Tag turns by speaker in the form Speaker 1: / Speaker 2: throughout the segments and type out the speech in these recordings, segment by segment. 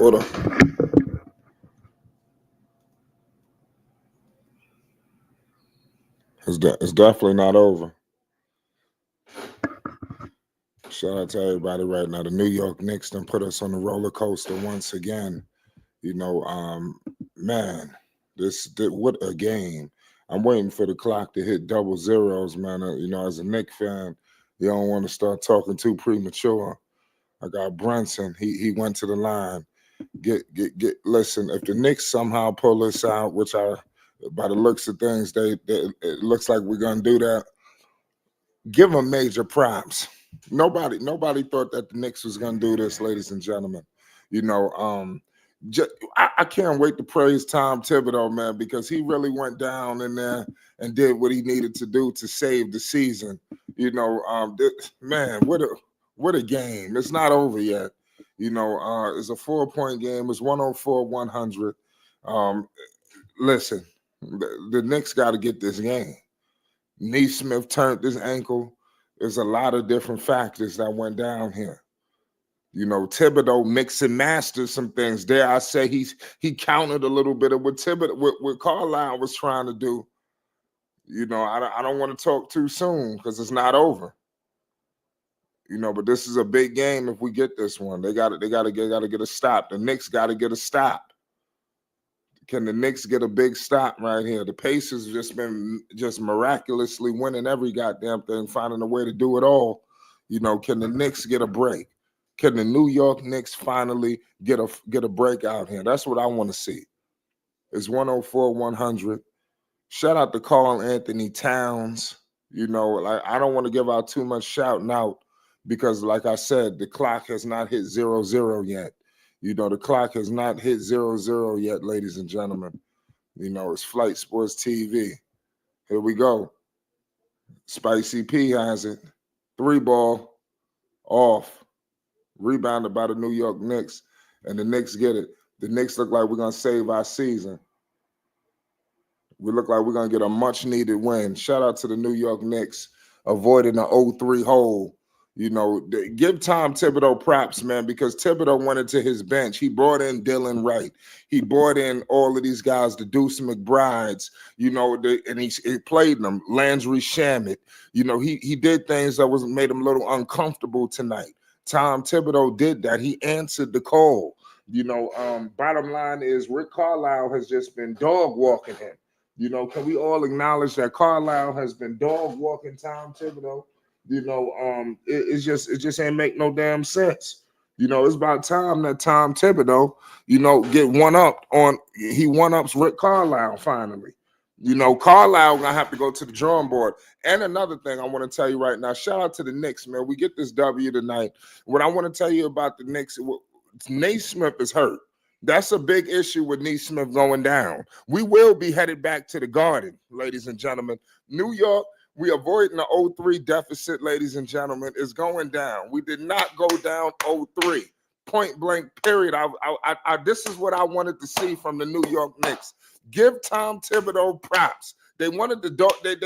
Speaker 1: Hold on. It's definitely not over. Shout out to everybody right now. The New York Knicks done put us on the roller coaster once again. Man, what a game. I'm waiting for the clock to hit double zeros, man. As a Knicks fan, you don't want to start talking too premature. I got Brunson. He went to the line. Listen, if the Knicks somehow pull this out, which by the looks of things, it looks like we're gonna do that. Give them major props. Nobody thought that the Knicks was gonna do this, ladies and gentlemen. I can't wait to praise Tom Thibodeau, man, because he really went down in there and did what he needed to do to save the season. Man, what a game. It's not over yet. It's a 4-point game. It's 104-100. Listen, the Knicks got to get this game. Neesmith turned his ankle. There's a lot of different factors that went down here. Thibodeau mixed and mastered some things. Dare I say he countered a little bit of what Carlisle was trying to do. I don't want to talk too soon because it's not over. But this is a big game. If we get this one, they got to get a stop. The Knicks got to get a stop. Can the Knicks get a big stop right here? The Pacers just been miraculously winning every goddamn thing, finding a way to do it all. Can the Knicks get a break? Can the New York Knicks finally get a break out here? That's what I want to see. It's 104-100. Shout out to Karl Anthony Towns. I don't want to give out too much shouting out because, like I said, the clock has not hit 0-0 yet. The clock has not hit 0-0 yet, ladies and gentlemen. It's Flight Sports TV. Here we go. Spicy P has it. 3-ball off. Rebounded by the New York Knicks, and the Knicks get it. The Knicks look like we're going to save our season. We look like we're going to get a much-needed win. Shout out to the New York Knicks, avoiding the O-3 hole. Give Tom Thibodeau props, man, because Thibodeau went into his bench. He brought in Dylan Wright. He brought in all of these guys, the Deuce McBrides, and he played them. Landry Shamet. He did things that made him a little uncomfortable tonight. Tom Thibodeau did that. He answered the call. Bottom line is Rick Carlisle has just been dog walking him. Can we all acknowledge that Carlisle has been dog walking Tom Thibodeau? It just ain't make no damn sense. It's about time that Tom Thibodeau, get one-ups Rick Carlisle finally. Carlisle gonna have to go to the drawing board. And another thing I want to tell you right now, shout out to the Knicks, man. We get this W tonight. What I want to tell you about the Knicks, Naismith is hurt. That's a big issue with Neesmith going down. We will be headed back to the Garden, ladies and gentlemen. New York, we avoiding the 0-3 deficit, ladies and gentlemen, is going down. We did not go down 0-3. Point blank, period. This is what I wanted to see from the New York Knicks. Give Tom Thibodeau props. They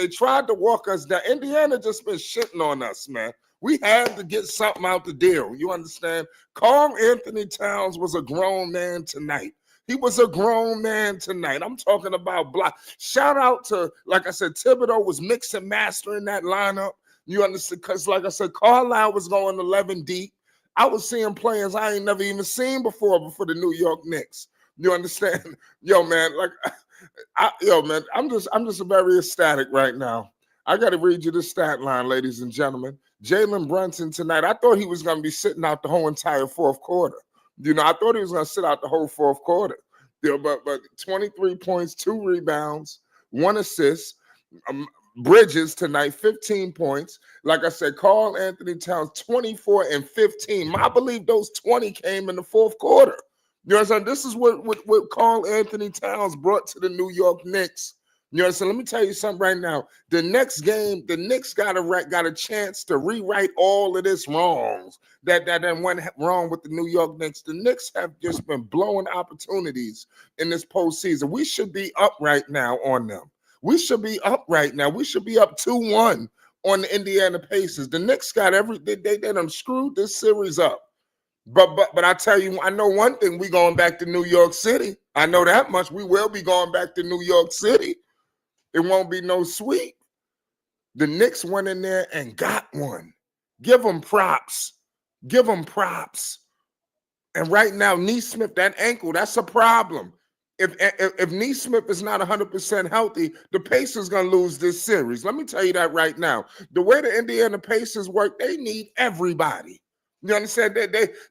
Speaker 1: tried to walk us down. Indiana just been shitting on us, man. We had to get something out the deal. You understand? Karl Anthony Towns was a grown man tonight. He was a grown man tonight. I'm talking about block. Shout out to, like I said, Thibodeau was mixing, mastering that lineup. You understand? Because, like I said, Carlisle was going 11 deep. I was seeing players I ain't never even seen before the New York Knicks. You understand? Man, I'm just very ecstatic right now. I got to read you the stat line, ladies and gentlemen. Jalen Brunson tonight, I thought he was going to be sitting out the whole entire fourth quarter. I thought he was going to sit out the whole fourth quarter. But 23 points, 2 rebounds, 1 assist. Bridges tonight, 15 points. Like I said, Karl Anthony Towns, 24 and 15. I believe those 20 came in the fourth quarter. You know what I'm saying? This is what Karl Anthony Towns brought to the New York Knicks. You know what I'm saying? Let me tell you something right now. The next game, the Knicks got a chance to rewrite all of this wrongs that went wrong with the New York Knicks. The Knicks have just been blowing opportunities in this postseason. We should be up right now on them. We should be up right now. We should be up 2-1 on the Indiana Pacers. The Knicks got they done screwed this series up. But I tell you, I know one thing: we going back to New York City. I know that much. We will be going back to New York City. It won't be no sweep. The Knicks went in there and got one. Give them props. Give them props. And right now, Neesmith, that ankle, that's a problem. If Neesmith is not 100% healthy, the Pacers going to lose this series. Let me tell you that right now. The way the Indiana Pacers work, they need everybody. You understand?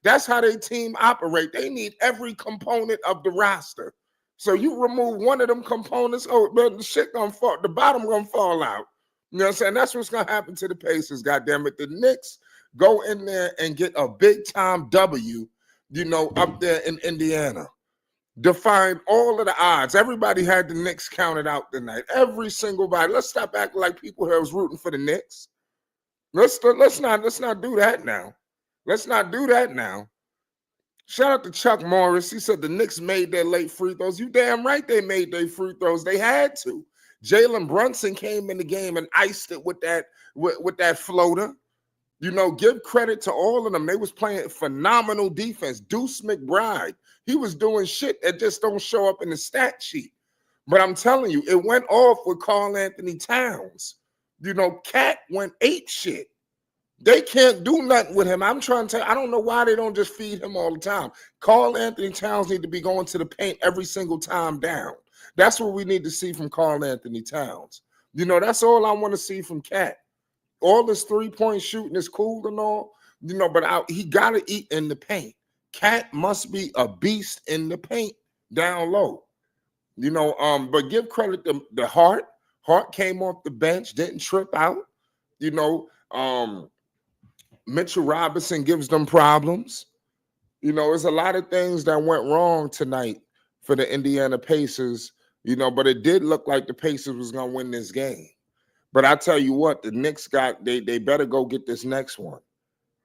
Speaker 1: That's how their team operate. They need every component of the roster. So you remove one of them components, oh, man, the shit gonna fall, the bottom gonna fall out. You know what I'm saying? That's what's gonna happen to the Pacers, goddamn it. The Knicks go in there and get a big time W, you know, up there in Indiana. Define all of the odds. Everybody had the Knicks counted out tonight. Every single body. Let's stop acting like people here was rooting for the Knicks. Let's not do that now. Let's not do that now. Shout out to Chuck Morris. He said the Knicks made their late free throws. You damn right they made their free throws. They had to. Jalen Brunson came in the game and iced it with that floater. You know, give credit to all of them. They was playing phenomenal defense. Deuce McBride, he was doing shit that just don't show up in the stat sheet. But I'm telling you, it went off with Karl Anthony Towns. You know, Cat went ape shit. They can't do nothing with him. I'm trying to tell you, I don't know why they don't just feed him all the time. Karl Anthony Towns need to be going to the paint every single time down. That's what we need to see from Karl Anthony Towns. You know, that's all I want to see from Cat. All this three-point shooting is cool and all, you know, but he got to eat in the paint. Cat must be a beast in the paint down low. You know, but give credit to the Hart. Hart came off the bench, didn't trip out. You know, Mitchell Robinson gives them problems. You know, there's a lot of things that went wrong tonight for the Indiana Pacers, you know, but it did look like the Pacers was going to win this game. But I tell you what, the Knicks they better go get this next one.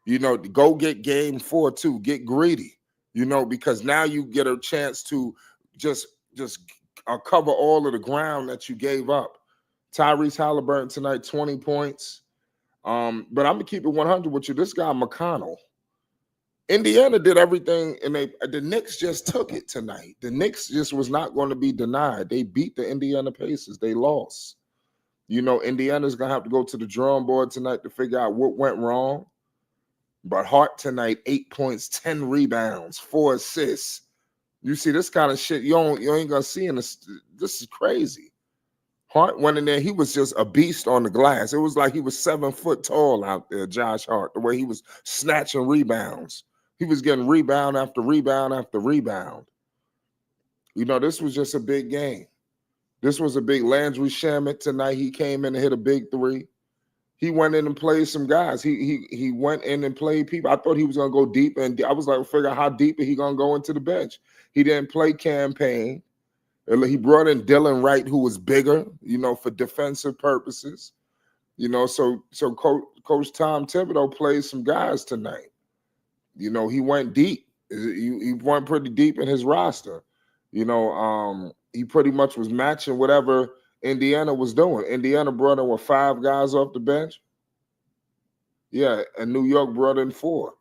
Speaker 1: You know, go get game 4 too. Get greedy, you know, because now you get a chance to just cover all of the ground that you gave up. Tyrese Halliburton tonight, 20 points. But I'm gonna keep it 100 with you. This guy McConnell, Indiana did everything, and the Knicks just took it tonight. The Knicks just was not going to be denied. They beat the Indiana Pacers. They lost. You know, Indiana's gonna have to go to the drawing board tonight to figure out what went wrong. But Hart tonight, 8 points, 10 rebounds, 4 assists. You see this kind of shit you ain't gonna see in this. This is crazy. Hart went in there. He was just a beast on the glass. It was like he was 7 foot tall out there, Josh Hart, the way he was snatching rebounds. He was getting rebound after rebound after rebound. You know, this was just a big game. This was a big Landry Shamet tonight. He came in and hit a big 3. He went in and played some guys. He went in and played people. I thought he was going to go deep, and I was like, figure out how deep he going to go into the bench. He didn't play campaign. He brought in Dylan Wright, who was bigger, you know, for defensive purposes. You know, so Coach Tom Thibodeau played some guys tonight. You know, he went deep. He went pretty deep in his roster. You know, he pretty much was matching whatever Indiana was doing. Indiana brought in 5 guys off the bench. Yeah, and New York brought in 4.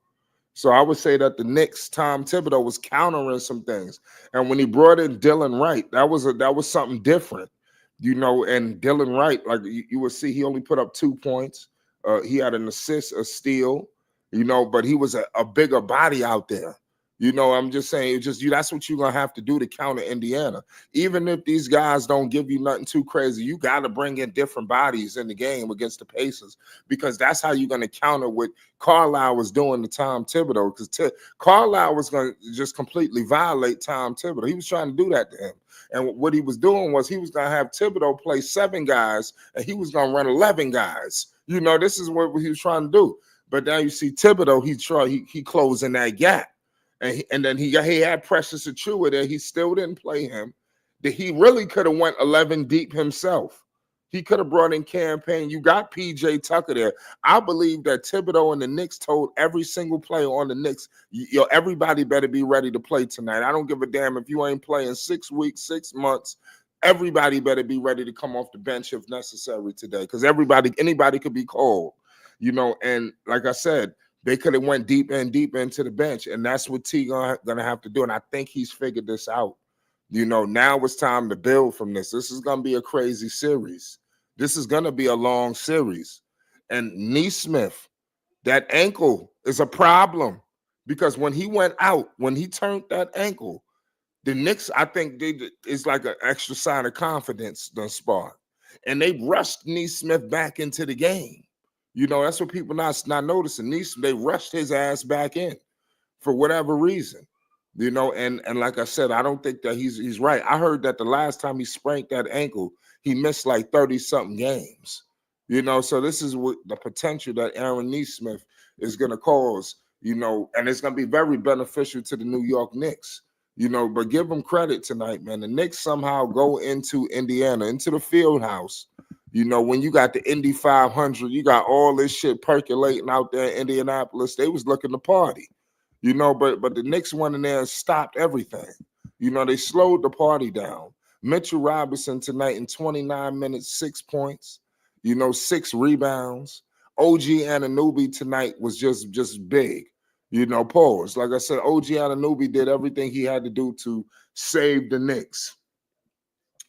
Speaker 1: So I would say that the Knicks, Tom Thibodeau, was countering some things. And when he brought in Dylan Wright, that was something different, you know. And Dylan Wright, like you would see, he only put up 2 points. He had an assist, a steal, you know, but he was a bigger body out there. You know, I'm just saying, that's what you're going to have to do to counter Indiana. Even if these guys don't give you nothing too crazy, you got to bring in different bodies in the game against the Pacers, because that's how you're going to counter what Carlisle was doing to Tom Thibodeau, because Carlisle was going to just completely violate Tom Thibodeau. He was trying to do that to him. And what he was doing was he was going to have Thibodeau play 7 guys, and he was going to run 11 guys. You know, this is what he was trying to do. But now you see Thibodeau, he closing that gap. And then he had Precious Achiuwa there. He still didn't play him. He really could have went 11 deep himself. He could have brought in campaign. You got P.J. Tucker there. I believe that Thibodeau and the Knicks told every single player on the Knicks, everybody better be ready to play tonight. I don't give a damn if you ain't playing 6 weeks, 6 months. Everybody better be ready to come off the bench if necessary today, because anybody could be called. You know, and like I said, They could have went deeper and deeper into the bench, and that's what T gonna have to do. And I think he's figured this out. Now it's time to build from this. This is gonna be a crazy series. This is gonna be a long series. And Neesmith, that ankle is a problem because when he went out, when he turned that ankle, the Knicks, I think it's like an extra sign of confidence done spark. And they rushed Neesmith back into the game. That's what people not noticing. They rushed his ass back in for whatever reason. And like I said, I don't think that he's right. I heard that the last time he sprained that ankle, he missed like 30-something games. So this is what the potential that Aaron Neesmith is going to cause, and it's going to be very beneficial to the New York Knicks. But give them credit tonight, man. The Knicks somehow go into Indiana, into the field house. When you got the Indy 500, you got all this shit percolating out there in Indianapolis. They was looking to party, but the Knicks went in there and stopped everything. They slowed the party down. Mitchell Robinson tonight in 29 minutes, 6 points, 6 rebounds. OG Anunoby tonight was just big. Pause. Like I said, OG Anunoby did everything he had to do to save the Knicks.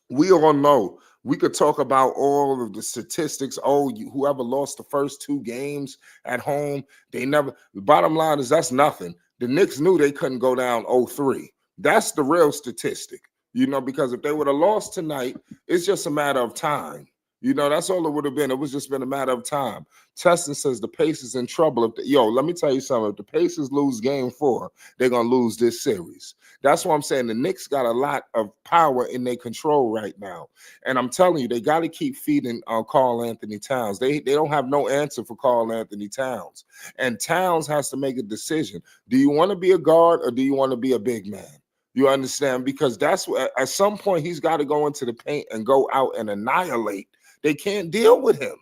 Speaker 1: We all know. We could talk about all of the statistics. Whoever lost the first 2 games at home, they never. The bottom line is that's nothing. The Knicks knew they couldn't go down 0-3. That's the real statistic, because if they would have lost tonight, it's just a matter of time. That's all it would have been. It was just been a matter of time. Teston says the Pacers in trouble. Let me tell you something. If the Pacers lose game 4, they're going to lose this series. That's what I'm saying. The Knicks got a lot of power in their control right now. And I'm telling you, they got to keep feeding Karl Anthony Towns. They don't have no answer for Karl Anthony Towns. And Towns has to make a decision. Do you want to be a guard or do you want to be a big man? You understand? Because that's what, at some point, he's got to go into the paint and go out and annihilate. They can't deal with him.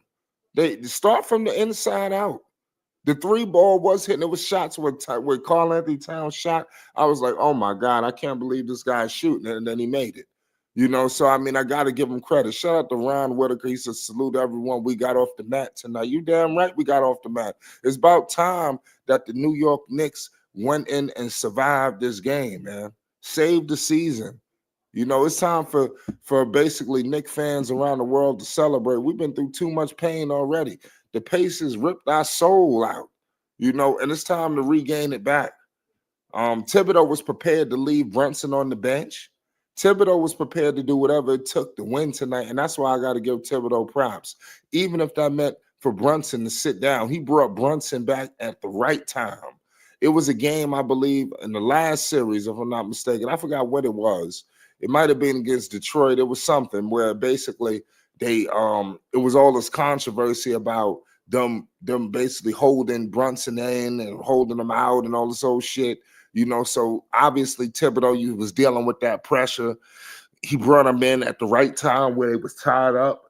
Speaker 1: They start from the inside out. The 3 ball was hitting. It was shots where Karl Anthony Towns shot. I was like, oh my God, I can't believe this guy's shooting. And then he made it. So I mean, I got to give him credit. Shout out to Ron Whitaker. He said, salute everyone. We got off the mat tonight. You damn right we got off the mat. It's about time that the New York Knicks went in and survived this game, man. Saved the season. It's time for basically Knicks fans around the world to celebrate. We've been through too much pain already. The Pacers ripped our soul out, and it's time to regain it back. Thibodeau was prepared to leave Brunson on the bench. Thibodeau was prepared to do whatever it took to win tonight, and that's why I got to give Thibodeau props. Even if that meant for Brunson to sit down, he brought Brunson back at the right time. It was a game, I believe, in the last series, if I'm not mistaken. I forgot what it was. It might have been against Detroit. It was something where basically it was all this controversy about them basically holding Brunson in and holding him out and all this old shit. So obviously Thibodeau was dealing with that pressure. He brought him in at the right time where it was tied up,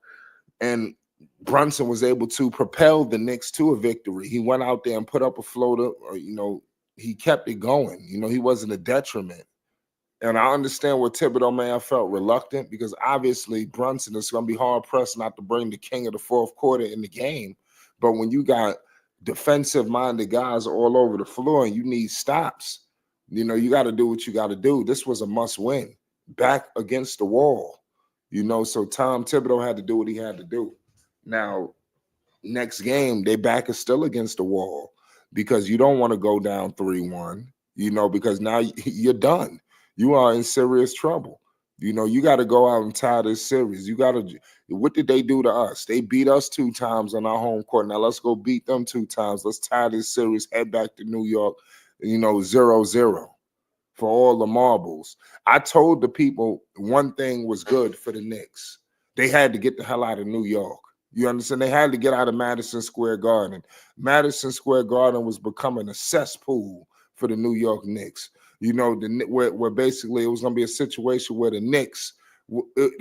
Speaker 1: and Brunson was able to propel the Knicks to a victory. He went out there and put up a floater. He kept it going. He wasn't a detriment. And I understand where Thibodeau may have felt reluctant because obviously Brunson is going to be hard-pressed not to bring the king of the fourth quarter in the game. But when you got defensive-minded guys all over the floor and you need stops, you got to do what you got to do. This was a must-win. Back against the wall. So Tom Thibodeau had to do what he had to do. Now, next game, their back is still against the wall because you don't want to go down 3-1, because now you're done. You are in serious trouble. You got to go out and tie this series. What did they do to us? They beat us 2 times on our home court. Now let's go beat them 2 times. Let's tie this series, head back to New York, 0-0 for all the marbles. I told the people one thing was good for the Knicks. They had to get the hell out of New York. You understand? They had to get out of Madison Square Garden. Madison Square Garden was becoming a cesspool for the New York Knicks. Where basically it was going to be a situation where the Knicks,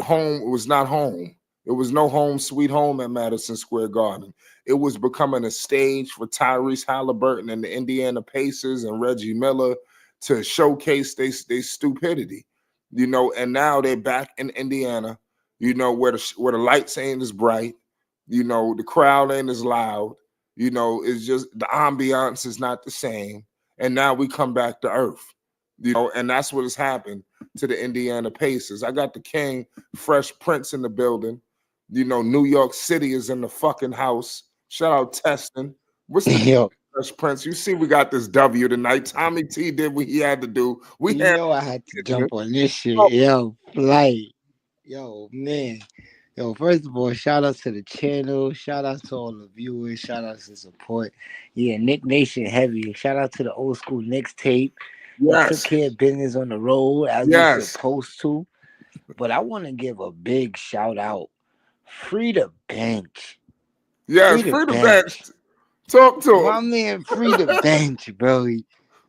Speaker 1: home was not home. It was no home sweet home at Madison Square Garden. It was becoming a stage for Tyrese Halliburton and the Indiana Pacers and Reggie Miller to showcase their stupidity. And now they're back in Indiana, where the lights ain't as bright, the crowd ain't as loud, It's just the ambiance is not the same. And now we come back to earth, and that's what has happened to the Indiana Pacers. I got the King, Fresh Prince in the building. New York City is in the fucking house. Shout out Testing. What's the
Speaker 2: Yo,
Speaker 1: Fresh Prince? You see, we got this W tonight. Tommy T did what he had to do. We
Speaker 2: you
Speaker 1: had
Speaker 2: know I had to
Speaker 1: nigga.
Speaker 2: jump on this shit.
Speaker 1: Oh,
Speaker 2: Yo, Flight. Yo, man. Yo, first of all, shout out to the channel. Shout out to all the viewers. Shout out to support. Yeah, Nick Nation heavy. Shout out to the old school Knicks tape. We took
Speaker 1: yes,
Speaker 2: care of business on the road as we
Speaker 1: yes,
Speaker 2: supposed to. But I want to give a big shout out. Free the bench.
Speaker 1: yes.
Speaker 2: Free the
Speaker 1: Free the bench.
Speaker 2: bench.
Speaker 1: Talk to
Speaker 2: My
Speaker 1: him.
Speaker 2: man, free the bench, bro.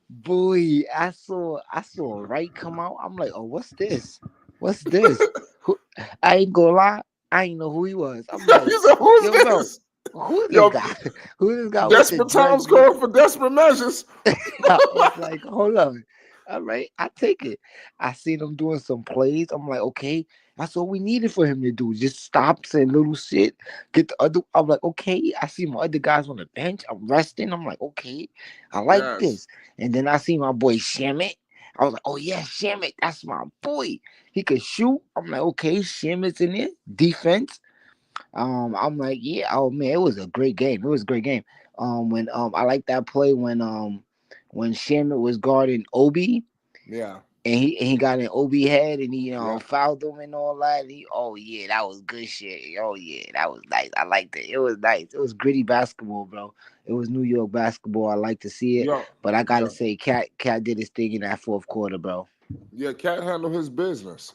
Speaker 2: Boy, I saw a right come out. I'm like, oh, what's this? What's this? Who, I ain't gonna lie, I ain't know who he was. I'm like,
Speaker 1: He said, "Who's
Speaker 2: yo, bro,
Speaker 1: this?"
Speaker 2: who this
Speaker 1: Yo,
Speaker 2: guy? Who this guy with the
Speaker 1: desperate
Speaker 2: dreads?
Speaker 1: times call for desperate measures.
Speaker 2: I was like, hold on. All right, I take it. I seen him doing some plays. I'm like, okay, that's all we needed for him to do. Just stop saying little shit. Get the other. I'm like, okay. I see my other guys on the bench. I'm resting. I'm like, okay, I like
Speaker 1: Yes,
Speaker 2: this. And then I see my boy Shamit. I was like, oh yeah, Shamit, that's my boy. He could shoot. I'm like, okay, Shamit's in there. Defense. I'm like, yeah, oh man, it was a great game. It was a great game. When I like that play when Shamit was guarding Obi
Speaker 1: yeah,
Speaker 2: and he got an Obi head and he
Speaker 1: yeah.
Speaker 2: fouled him and all that. Oh yeah, that was good shit. Oh yeah, that was nice. I liked it. It was nice. It was gritty basketball, bro. It was New York basketball. I like to see it,
Speaker 1: Yo,
Speaker 2: but I
Speaker 1: yeah,
Speaker 2: gotta say, Cat did his thing in that fourth quarter, bro.
Speaker 1: yeah. Cat handled his business.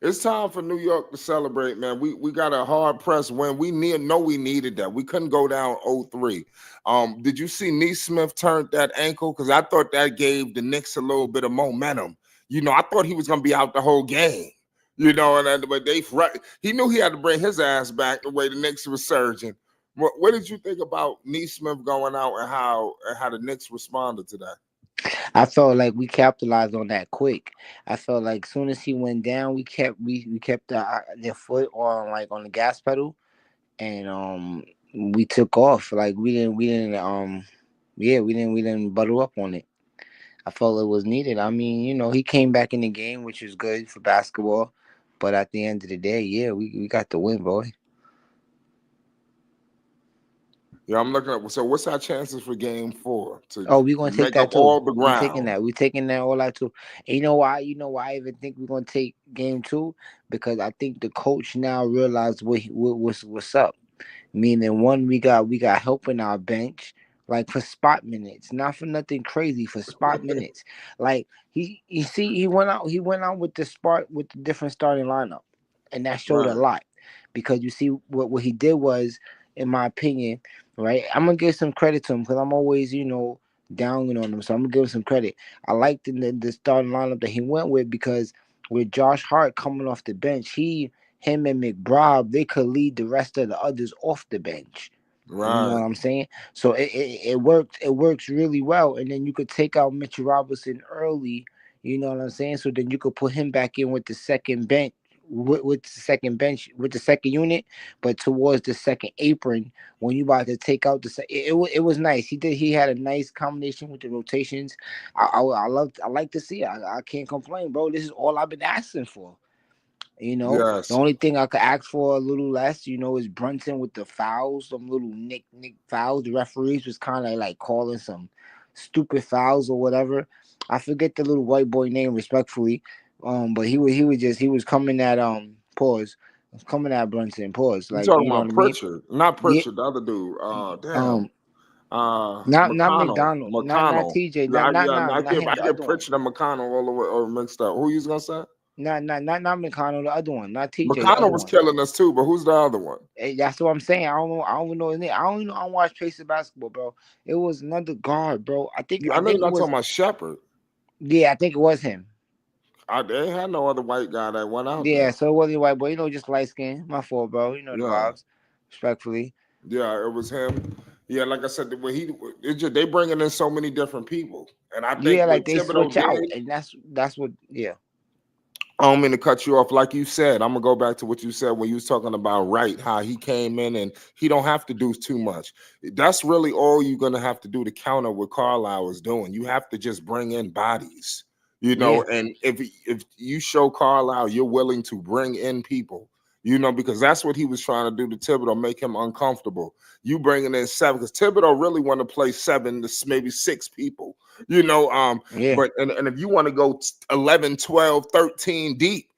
Speaker 1: It's time for New York to celebrate, man. We got a hard press win. We needed that. We couldn't go down 0-3. Did you see Neesmith turned that ankle? Because I thought that gave the Knicks a little bit of momentum. I thought he was gonna be out the whole game. But he knew he had to bring his ass back the way the Knicks was surging. What did you think about Neesmith going out and how the Knicks responded to that?
Speaker 2: I felt like we capitalized on that quick. I felt like soon as he went down, we kept their foot on like on the gas pedal, and we took off. Like we didn't yeah we didn't butter up on it. I felt it was needed. I mean, he came back in the game, which is good for basketball. But at the end of the day, yeah, we got the win, boy.
Speaker 1: Yeah, I'm looking at. So, what's our chances for Game 4 to
Speaker 2: Oh, we're gonna take
Speaker 1: make up
Speaker 2: that too.
Speaker 1: all the
Speaker 2: We taking
Speaker 1: ground?
Speaker 2: that. We taking that all that too. And you know why? You know why I even think we're gonna take game two? Because I think the coach now realized what's up. Meaning one, we got help in our bench, like for spot minutes, not for nothing crazy, for spot minutes. Like you see, he went out with the different starting lineup, and that showed a
Speaker 1: Right,
Speaker 2: lot. Because you see what he did was, in my opinion, right. I'm gonna give some credit to him because I'm always downing on him, so I'm gonna give him some credit. I liked the starting lineup that he went with because with Josh Hart coming off the bench, him and McBride, they could lead the rest of the others off the bench. You know
Speaker 1: right.
Speaker 2: what I'm saying? So it worked. It works really well. And then you could take out Mitchell Robinson early. You know what I'm saying? So then you could put him back in with the second bench, with the second bench, with the second unit, but towards the second apron when you about to take out it was nice. He had a nice combination with the rotations. I like to see it. I can't complain, bro. This is all I've been asking for. The
Speaker 1: Yes.
Speaker 2: only thing I could ask for a little less, is Brunson with the fouls, some little nick fouls. The referees was kind of like calling some stupid fouls or whatever. I forget the little white boy name respectfully, but he was coming at coming at Brunson
Speaker 1: You
Speaker 2: like
Speaker 1: talking
Speaker 2: you know what
Speaker 1: about
Speaker 2: I mean?
Speaker 1: Pritchard? Not
Speaker 2: Yeah,
Speaker 1: Pritchard, the other dude. Damn.
Speaker 2: um, not
Speaker 1: McConnell.
Speaker 2: McDonald, not
Speaker 1: McConnell.
Speaker 2: TJ,
Speaker 1: Yeah, I
Speaker 2: not
Speaker 1: get
Speaker 2: him,
Speaker 1: I
Speaker 2: the
Speaker 1: get
Speaker 2: other one.
Speaker 1: Pritchard and McConnell all the way or mixed up. Who you gonna say?
Speaker 2: Not McConnell, the other one, not TJ, the
Speaker 1: McConnell
Speaker 2: other
Speaker 1: was
Speaker 2: one.
Speaker 1: killing us too, but who's the other one?
Speaker 2: That's what I'm saying. I don't know. I don't even know his name. I don't even know. I don't watch Pacers basketball, bro. It was another guard, bro. I think.
Speaker 1: I
Speaker 2: I
Speaker 1: know you're
Speaker 2: think it
Speaker 1: not
Speaker 2: was.
Speaker 1: talking about Shepard.
Speaker 2: Yeah, I think it was him.
Speaker 1: They ain't had no other white guy that went out
Speaker 2: Yeah.
Speaker 1: there.
Speaker 2: So it wasn't white boy. Just light skin. My fault, bro. You know the
Speaker 1: Yeah.
Speaker 2: vibes. Respectfully.
Speaker 1: Yeah, it was him. Yeah, like I said, when they bringing in so many different people, and I think
Speaker 2: Yeah,
Speaker 1: what
Speaker 2: like they
Speaker 1: Thibodeau
Speaker 2: switch out,
Speaker 1: did,
Speaker 2: and that's what. Yeah.
Speaker 1: I don't mean to cut you off. Like you said, I'm gonna go back to what you said when you was talking about Wright, how he came in and he don't have to do too much. That's really all you're gonna have to do to counter what Carlisle is doing. You have to just bring in bodies,
Speaker 2: Yeah,
Speaker 1: and if you show Carlisle you're willing to bring in people, because that's what he was trying to do to Thibodeau, make him uncomfortable. You bringing in seven because Thibodeau really want to play seven to maybe six people, you know.
Speaker 2: yeah.
Speaker 1: But if you want to go 11, 12, 13 deep,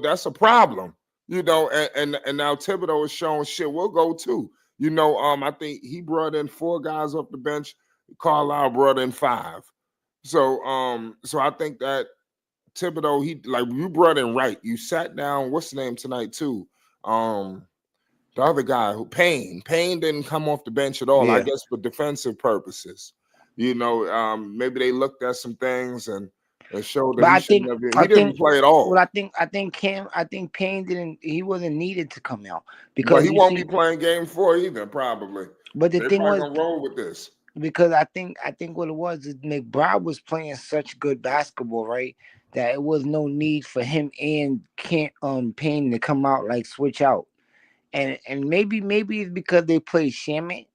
Speaker 1: that's a problem. And now Thibodeau is showing shit. We'll go too. I think he brought in four guys off the bench. Carlisle brought in five. So I think that Thibodeau, he like you brought in Wright. You sat down, what's the name tonight too? Um, the other guy who Payne. Payne didn't come off the bench at all, I
Speaker 2: Yeah.
Speaker 1: guess for defensive purposes. Maybe they looked at some things and showed that
Speaker 2: But
Speaker 1: he shouldn't have been.
Speaker 2: I
Speaker 1: He didn't
Speaker 2: think,
Speaker 1: play at
Speaker 2: well,
Speaker 1: all.
Speaker 2: I think Payne didn't. He wasn't needed to come out
Speaker 1: But
Speaker 2: because
Speaker 1: he
Speaker 2: you
Speaker 1: won't be
Speaker 2: see.
Speaker 1: playing game four either, probably.
Speaker 2: But the
Speaker 1: They're
Speaker 2: thing
Speaker 1: probably
Speaker 2: was,
Speaker 1: gonna roll with this.
Speaker 2: because I think what it was is McBride was playing such good basketball, right? That it was no need for him and can't Payne to come out like switch out, and maybe it's because they played Shamit,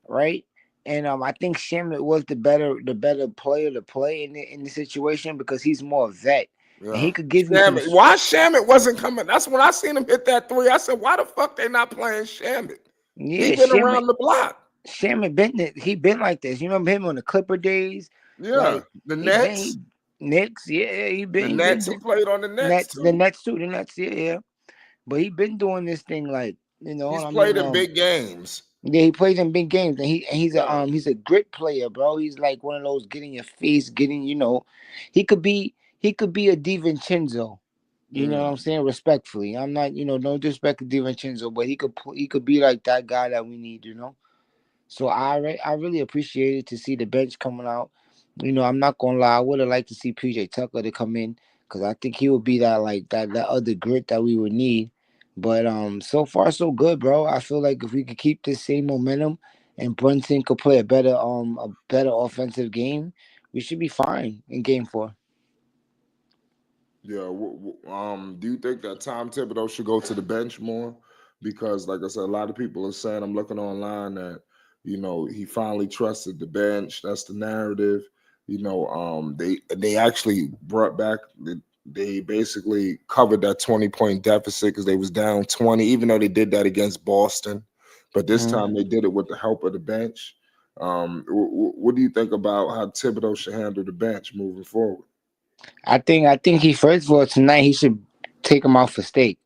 Speaker 2: right? And I think Shamit was the better player to play in the situation because he's more vet and
Speaker 1: Yeah.
Speaker 2: he could give you some.
Speaker 1: Shamit. Why Shamit wasn't coming? That's when I seen him hit that three. I said, why the fuck they not playing Shamit? He
Speaker 2: Yeah,
Speaker 1: been around the block.
Speaker 2: Shamit been he been like this. You remember him on the Clipper days?
Speaker 1: Yeah.
Speaker 2: Like
Speaker 1: The
Speaker 2: he been
Speaker 1: Nets.
Speaker 2: Knicks, yeah,
Speaker 1: The
Speaker 2: he been
Speaker 1: Nets. He
Speaker 2: doing
Speaker 1: played on the Nets
Speaker 2: Nets, the
Speaker 1: too.
Speaker 2: Nets too, the Nets, yeah, yeah. But he been doing this thing like
Speaker 1: He's
Speaker 2: I mean,
Speaker 1: played in big games.
Speaker 2: yeah, he plays in big games and
Speaker 1: Yeah.
Speaker 2: he's a grit player, bro. He's like one of those getting your face, he could be a DiVincenzo. You know what I'm
Speaker 1: Mm.
Speaker 2: saying? Respectfully, I'm not, no disrespect to DiVincenzo, but he could be like that guy that we need. So I really appreciated to see the bench coming out. I'm not gonna lie, I would have liked to see PJ Tucker to come in because I think he would be that like that other grit that we would need. But so far so good, bro. I feel like if we could keep this same momentum and Brunson could play a better offensive game, we should be fine in game 4.
Speaker 1: Yeah. Do you think that Tom Thibodeau should go to the bench more? Because, like I said, a lot of people are saying, I'm looking online that, he finally trusted the bench. That's the narrative. They actually brought back they basically covered that 20-point deficit because they was down 20, even though they did that against Boston. But this
Speaker 2: Mhm.
Speaker 1: time they did it with the help of the bench. What do you think about how Thibodeau should handle the bench moving forward?
Speaker 2: I think he first of all tonight he should take him out for steak.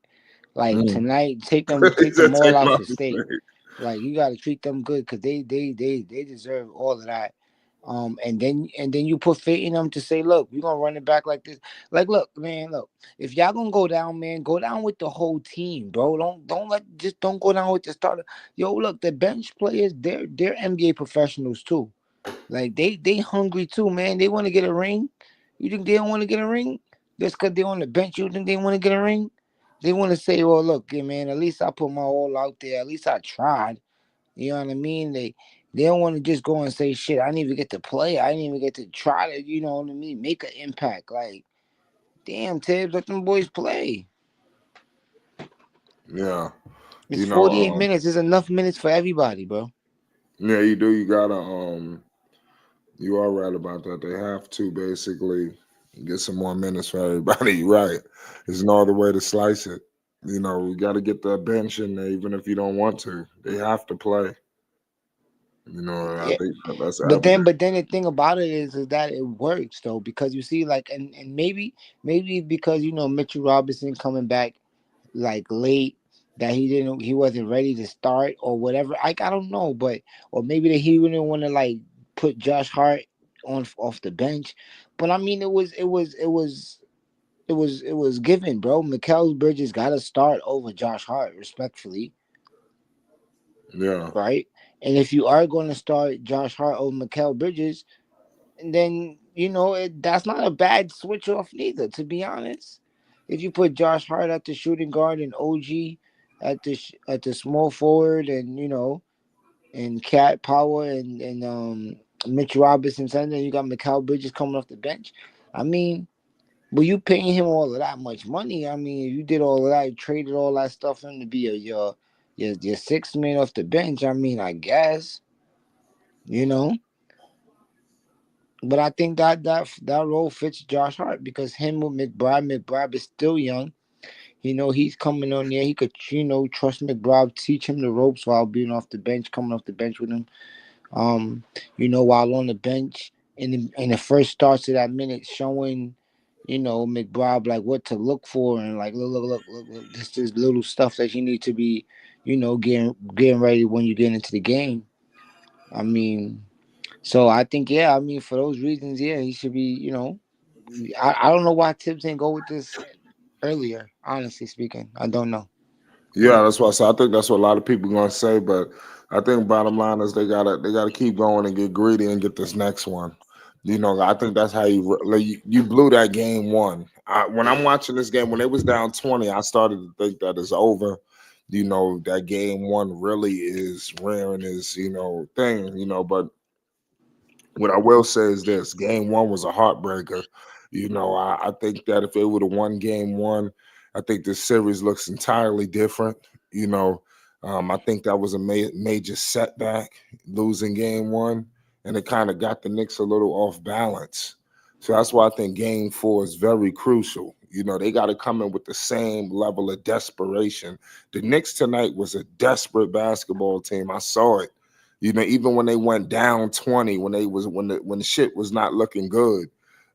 Speaker 2: Like
Speaker 1: Mm.
Speaker 2: tonight,
Speaker 1: He
Speaker 2: take
Speaker 1: said,
Speaker 2: them
Speaker 1: "Take
Speaker 2: all
Speaker 1: him
Speaker 2: out
Speaker 1: out
Speaker 2: for
Speaker 1: the
Speaker 2: steak.
Speaker 1: stage."
Speaker 2: Like you got to treat them good because they deserve all of that. And then you put faith in them to say, look, we're gonna run it back like this. Like, look, man, look, if y'all gonna go down, man, go down with the whole team, bro. Don't go down with the starter. Yo, look, the bench players, they're NBA professionals too. Like they hungry too, man. They want to get a ring. You think they don't want to get a ring? Just because they're on the bench, you think they want to get a ring? They want to say, "Well, look, yeah, man. At least I put my all out there. At least I tried." You know what I mean? They don't want to just go and say, "Shit, I didn't even get to play. I didn't even get to try to." You know what I mean? Make an impact. Like, damn, Tibbs, let them boys play.
Speaker 1: Yeah,
Speaker 2: It's 48 minutes. It's enough minutes for everybody, bro.
Speaker 1: yeah, you do. You gotta you are right about that. They have to basically get some more minutes for everybody. You're right. There's no other way to slice it. We got to get that bench in there, even if you don't want to. They have to play. And I
Speaker 2: Yeah.
Speaker 1: think that's evident.
Speaker 2: But then the thing about it is that it works though because you see like and maybe because Mitchell Robinson coming back like late that he wasn't ready to start or whatever. I don't know, but or maybe that he didn't want to like put Josh Hart on off the bench. But I mean it was given, bro. Mikal Bridges got to start over Josh Hart, respectfully,
Speaker 1: Yeah,
Speaker 2: right? And if you are going to start Josh Hart over Mikal Bridges, then that's not a bad switch off neither. To be honest, if you put Josh Hart at the shooting guard and OG at the small forward, and and Cat Power and Mitch Robinson center, you got Mikal Bridges coming off the bench. I mean, But you paying him all of that much money. I mean, if you did all of that, you traded all that stuff for him to be your sixth man off the bench. I mean, I guess you know. But I think that role fits Josh Hart because him with McBride is still young. He's coming on there. He could, trust McBride, teach him the ropes while being off the bench, coming off the bench with him. Um, while on the bench in the first starts of that minute, showing, McBride like what to look for and like look, this little stuff that you need to be, getting ready when you get into the game. I mean, so I think I mean for those reasons, he should be, I don't know why Tibbs didn't go with this earlier. Honestly speaking, I don't know.
Speaker 1: Yeah, that's what I said. I think that's what a lot of people gonna say, but I think bottom line is they gotta keep going and get greedy and get this next one. I think that's how you blew that game one. When I'm watching this game, when they was down 20, I started to think that it's over. That game one really is rare in his thing. But what I will say is this: game one was a heartbreaker. I think that if they would have won game one, I think this series looks entirely different. You know, I think that was a major setback losing game one, and it kind of got the Knicks a little off balance. So that's why I think game four is very crucial. They got to come in with the same level of desperation. The Knicks tonight was a desperate basketball team. I saw it. Even when they went down 20, when the shit was not looking good,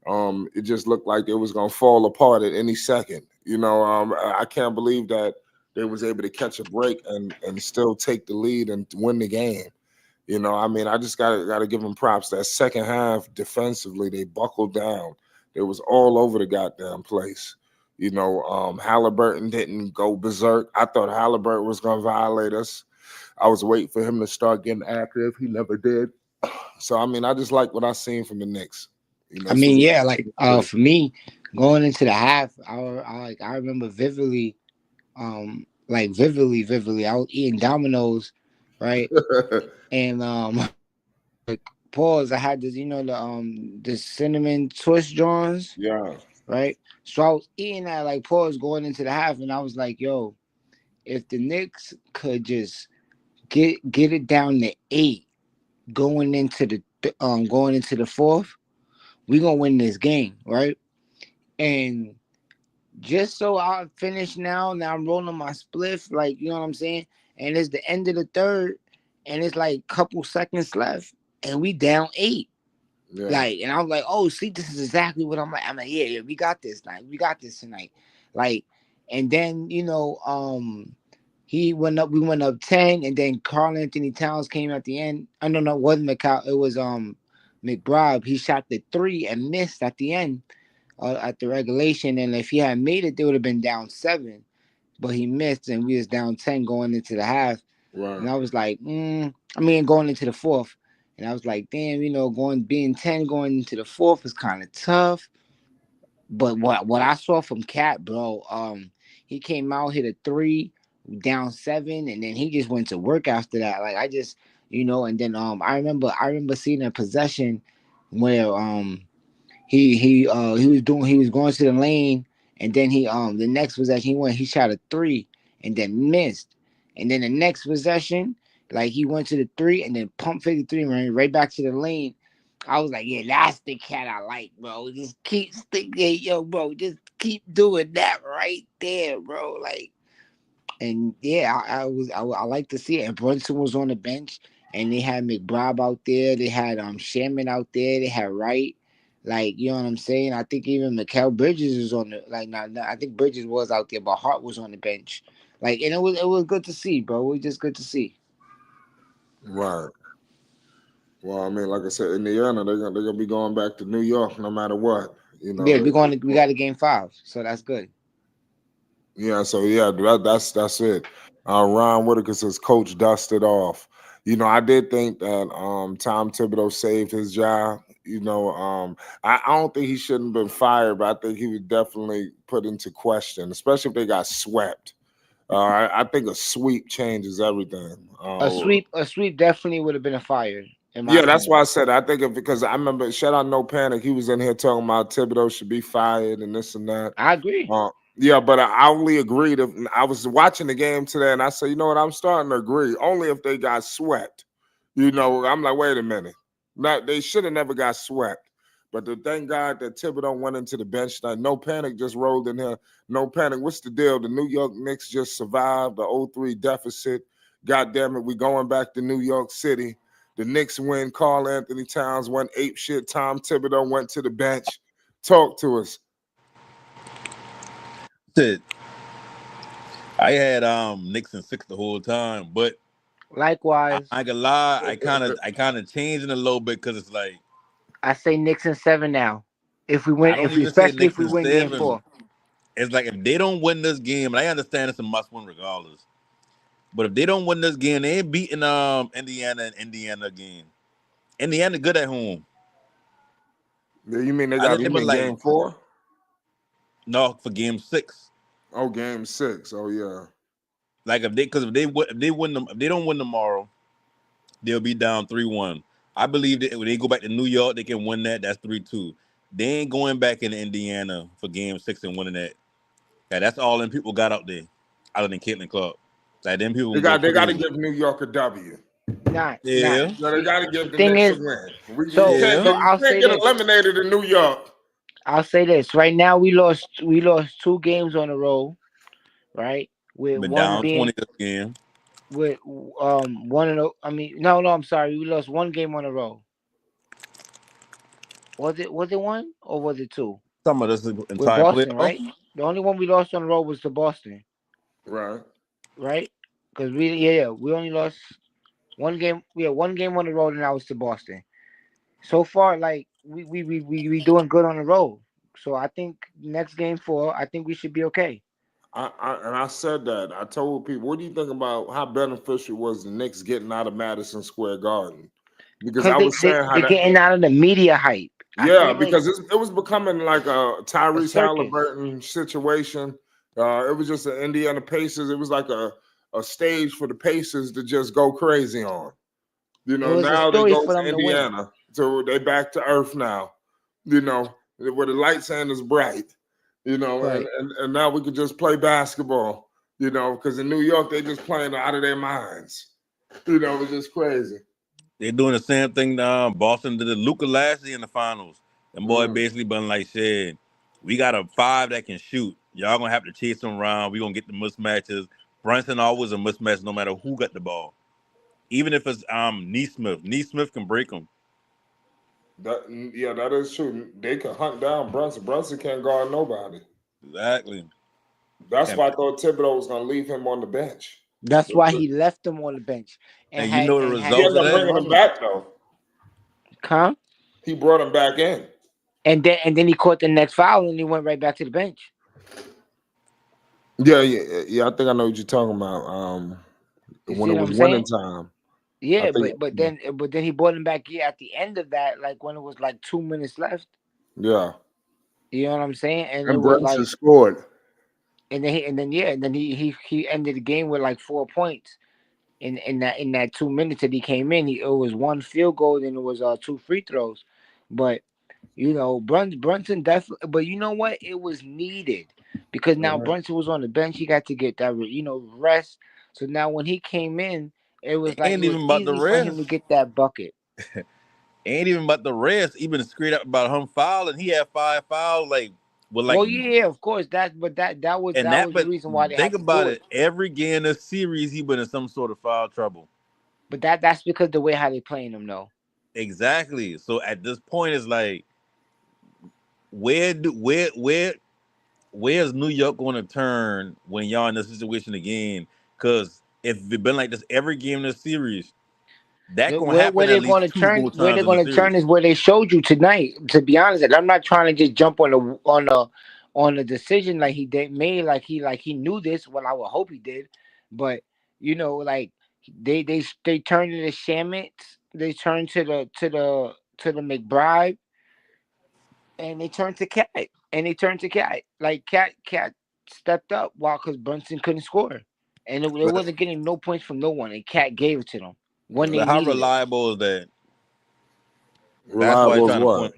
Speaker 1: it just looked like it was gonna fall apart at any second. I can't believe that they was able to catch a break and still take the lead and win the game. I mean, I just gotta give them props. That second half defensively, they buckled down. It was all over the goddamn place. Halliburton didn't go berserk. I thought Halliburton was gonna violate us. I was waiting for him to start getting active. He never did. So I mean, I just like what I seen from the Knicks.
Speaker 2: I
Speaker 1: So
Speaker 2: mean, like for me, going into the half, I remember vividly, vividly. I was eating Dominoes, right, and like pause. I had this, the cinnamon twist joints,
Speaker 1: yeah,
Speaker 2: right. So I was eating that like pause going into the half, and I was like, yo, if the Knicks could just get it down to 8 going into the fourth, we gonna win this game, right? And just so I finish now I'm rolling my spliff, like you know what I'm saying. And it's the end of the third, and it's like couple seconds left, and we down 8.
Speaker 1: yeah,
Speaker 2: Like, and I was like, oh, see, this is exactly what I'm like. I'm like, yeah, we got this night. We got this tonight. Like, and then we went up 10, and then Karl Anthony Towns came at the end. I don't know, it wasn't McCall, it was McBride. He shot the 3 and missed at the end, at the regulation. And if he had made it, they would have been down 7. But he missed, and we was down 10 going into the half.
Speaker 1: right,
Speaker 2: And I was like, I mean, going into the fourth. And I was like, damn, being 10 going into the fourth is kind of tough. But what I saw from Cat, bro, he came out, hit a 3, down 7, and then he just went to work after that. Like I just, and then I remember seeing a possession where he was going to the lane, and then the next possession he shot a 3 and then missed. And then the next possession, like he went to the 3 and then pump 53 right back to the lane. I was like, yeah, that's the Cat I like, bro. Just keep sticking, yo, bro. Just keep doing that right there, bro. Like, and yeah, I like to see it. And Brunson was on the bench, and they had McBride out there. They had Sherman out there. They had Wright. Like, you know what I'm saying? I think even Mikal Bridges was on the I think Bridges was out there, but Hart was on the bench. Like, and it was good to see, bro. It was just good to see.
Speaker 1: right. Well, I mean, like I said, Indiana, they're gonna be going back to New York no matter what.
Speaker 2: Yeah, we got a game 5, so that's good.
Speaker 1: Yeah, so yeah, that's it. Ron Whitaker says coach dusted off. I did think that Tom Thibodeau saved his job. I don't think he shouldn't have been fired, but I think he was definitely put into question, especially if they got swept. I think a sweep changes everything.
Speaker 2: A sweep definitely would have been a fire. in my
Speaker 1: Yeah, that's why
Speaker 2: opinion.
Speaker 1: I said I think if because I remember shout out No Panic, he was in here talking about Thibodeau should be fired and this and that.
Speaker 2: I agree.
Speaker 1: Yeah, but I only agreed if I was watching the game today and I said, you know what, I'm starting to agree. Only if they got swept. You know, I'm like, wait a minute. Not they should have never got swept. But to thank God that Thibodeau went into the bench tonight. No Panic just rolled in here. No Panic. What's the deal? The New York Knicks just survived the O-3 deficit. God damn it, we going back to New York City. The Knicks win. Karl Anthony Towns went ape shit. Tom Thibodeau went to the bench. Talk to us.
Speaker 3: Shit, I had Knicks and 6 the whole time, but
Speaker 2: Likewise,
Speaker 3: I ain't gonna lie, I kind of changing a little bit because it's like
Speaker 2: I say Knicks in 7 now. If we
Speaker 3: I
Speaker 2: win,
Speaker 3: don't
Speaker 2: if we
Speaker 3: even say
Speaker 2: especially
Speaker 3: Knicks
Speaker 2: if we
Speaker 3: and
Speaker 2: win game
Speaker 3: 7.
Speaker 2: 4.
Speaker 3: It's like if they don't win this game, and I understand it's a must win regardless. But if they don't win this game, they ain't beating Indiana and Indiana again. Indiana good at home.
Speaker 1: You mean they
Speaker 3: I
Speaker 1: got
Speaker 3: think they
Speaker 1: you
Speaker 3: been
Speaker 1: mean
Speaker 3: like
Speaker 1: game 4?
Speaker 3: no for game 6.
Speaker 1: Oh, game 6. Oh yeah.
Speaker 3: Like if they win them if they don't win tomorrow, they'll be down 3-1. I believe that when they go back to New York, they can win that. That's 3-2. They ain't going back in Indiana for game 6 and winning that. Yeah, that's all them people got out there, other than Caitlin Clark. Like them people can go
Speaker 1: They got to
Speaker 3: crazy.
Speaker 1: give New York a W.
Speaker 2: Not.
Speaker 3: Yeah,
Speaker 1: No, they
Speaker 2: See,
Speaker 1: got to
Speaker 2: the
Speaker 1: give the
Speaker 2: thing
Speaker 1: Knicks a
Speaker 2: is,
Speaker 1: win.
Speaker 3: yeah.
Speaker 1: You
Speaker 2: I'll
Speaker 1: can't
Speaker 2: say
Speaker 1: get
Speaker 2: this.
Speaker 1: eliminated in New York.
Speaker 2: I'll say this. Right now, we lost 2 games on the row. Right, with
Speaker 3: Been
Speaker 2: one
Speaker 3: down
Speaker 2: being
Speaker 3: 20 this game.
Speaker 2: with one and I mean no, I'm sorry. We lost 1 game on the row. Was it one or was it 2?
Speaker 3: Some of this
Speaker 2: With
Speaker 3: entire
Speaker 2: Boston, right?
Speaker 3: playoffs.
Speaker 2: The only one we lost on the road was to Boston,
Speaker 1: Right.
Speaker 2: right? Because we only lost 1 game. We had 1 game on the road, and that was to Boston. So far, like we doing good on the road. So I think next game 4, I think we should be okay.
Speaker 1: I said that. I told people, what do you think about how beneficial was the Knicks getting out of Madison Square Garden? Because
Speaker 2: Because
Speaker 1: I was saying how
Speaker 2: they're
Speaker 1: that,
Speaker 2: getting out of the media hype. I
Speaker 1: yeah,
Speaker 2: feel like
Speaker 1: because it was becoming like a
Speaker 2: a
Speaker 1: Tyrese
Speaker 2: circus.
Speaker 1: Halliburton situation. It was just the Indiana Pacers. It was like a stage for the Pacers to just go crazy on. You
Speaker 2: It
Speaker 1: know,
Speaker 2: was a
Speaker 1: now they
Speaker 2: story
Speaker 1: go
Speaker 2: for
Speaker 1: to
Speaker 2: them to win.
Speaker 1: Indiana, so they back to earth now. You know, where the lights ain't as bright. You know,
Speaker 2: Right.
Speaker 1: and now we could just play basketball. You know, because in New York they just playing out of their minds. You know, it's just crazy.
Speaker 3: They're doing the same thing Boston did to Luca last year in the finals. And boy
Speaker 1: Mm.
Speaker 3: basically been like, shit, we got a 5 that can shoot. Y'all gonna have to chase them around. We gonna get the mismatches. Brunson always a mismatch no matter who got the ball. Even if it's Neesmith. Neesmith can break them.
Speaker 1: Yeah, that is true. They can hunt down Brunson. Brunson can't guard nobody.
Speaker 3: Exactly.
Speaker 1: That's
Speaker 3: And,
Speaker 1: why I thought Thibodeau was gonna leave him on the bench.
Speaker 2: That's why he left them on the bench
Speaker 3: and you know the
Speaker 2: and had
Speaker 1: He
Speaker 3: results
Speaker 1: ended
Speaker 3: of
Speaker 1: up
Speaker 3: that?
Speaker 2: Thibodeau
Speaker 1: bringing him
Speaker 2: running.
Speaker 1: back though.
Speaker 2: Huh?
Speaker 1: He brought him back in.
Speaker 2: And then he caught the next foul and he went right back to the bench.
Speaker 1: Yeah. I think I know what you're talking about.
Speaker 2: You
Speaker 1: When
Speaker 2: see
Speaker 1: it
Speaker 2: what
Speaker 1: was
Speaker 2: I'm
Speaker 1: winning
Speaker 2: saying?
Speaker 1: time, I
Speaker 2: Yeah,
Speaker 1: think.
Speaker 2: but then he brought him back at the end of that, like when it was like 2 minutes left.
Speaker 1: Yeah,
Speaker 2: You know what I'm saying? And it
Speaker 1: and
Speaker 2: was
Speaker 1: Brunson
Speaker 2: like,
Speaker 1: scored.
Speaker 2: and then he ended the game with like 4 points in that 2 minutes that he came in. It was one field goal and it was 2 free throws, but Brunson definitely. But you know what? It was needed because now
Speaker 1: Mhm.
Speaker 2: Brunson was on the bench. He got to get that rest. So now when he came in, it was
Speaker 3: It
Speaker 2: like it
Speaker 3: ain't
Speaker 2: was
Speaker 3: even about the
Speaker 2: easy for him to
Speaker 3: rest.
Speaker 2: get that bucket.
Speaker 3: Ain't even about the rest. Even straight up about him fouling. He had 5 fouls, like with like
Speaker 2: Well, yeah, of course
Speaker 3: and
Speaker 2: that
Speaker 3: that.
Speaker 2: was the
Speaker 3: But
Speaker 2: reason why they
Speaker 3: think
Speaker 2: had to
Speaker 3: about
Speaker 2: do it.
Speaker 3: it. Every game in this series, he been in some sort of foul trouble.
Speaker 2: But that's because the way how they playing him though.
Speaker 3: Exactly. So at this point, it's like, where's New York going to turn when y'all in this situation again? Because if it's been like this every game in this series, that gonna
Speaker 2: Where
Speaker 3: happen at
Speaker 2: they're going to
Speaker 3: least two
Speaker 2: turn,
Speaker 3: more times in the
Speaker 2: is
Speaker 3: series.
Speaker 2: where they showed you tonight. To be honest, and I'm not trying to just jump on the decision like he did made, like he knew this. Well, I would hope he did, but like they turned to the Shamits, they turned to the McBride, and they turned to Cat. Like Cat stepped up while because Brunson couldn't score, and it
Speaker 3: But
Speaker 2: wasn't getting no points from no one, and Cat gave it to them when they
Speaker 3: but how
Speaker 2: needed it.
Speaker 3: reliable is that? That's why
Speaker 1: Reliable
Speaker 3: I'm
Speaker 1: is
Speaker 3: trying to
Speaker 1: what?
Speaker 3: point.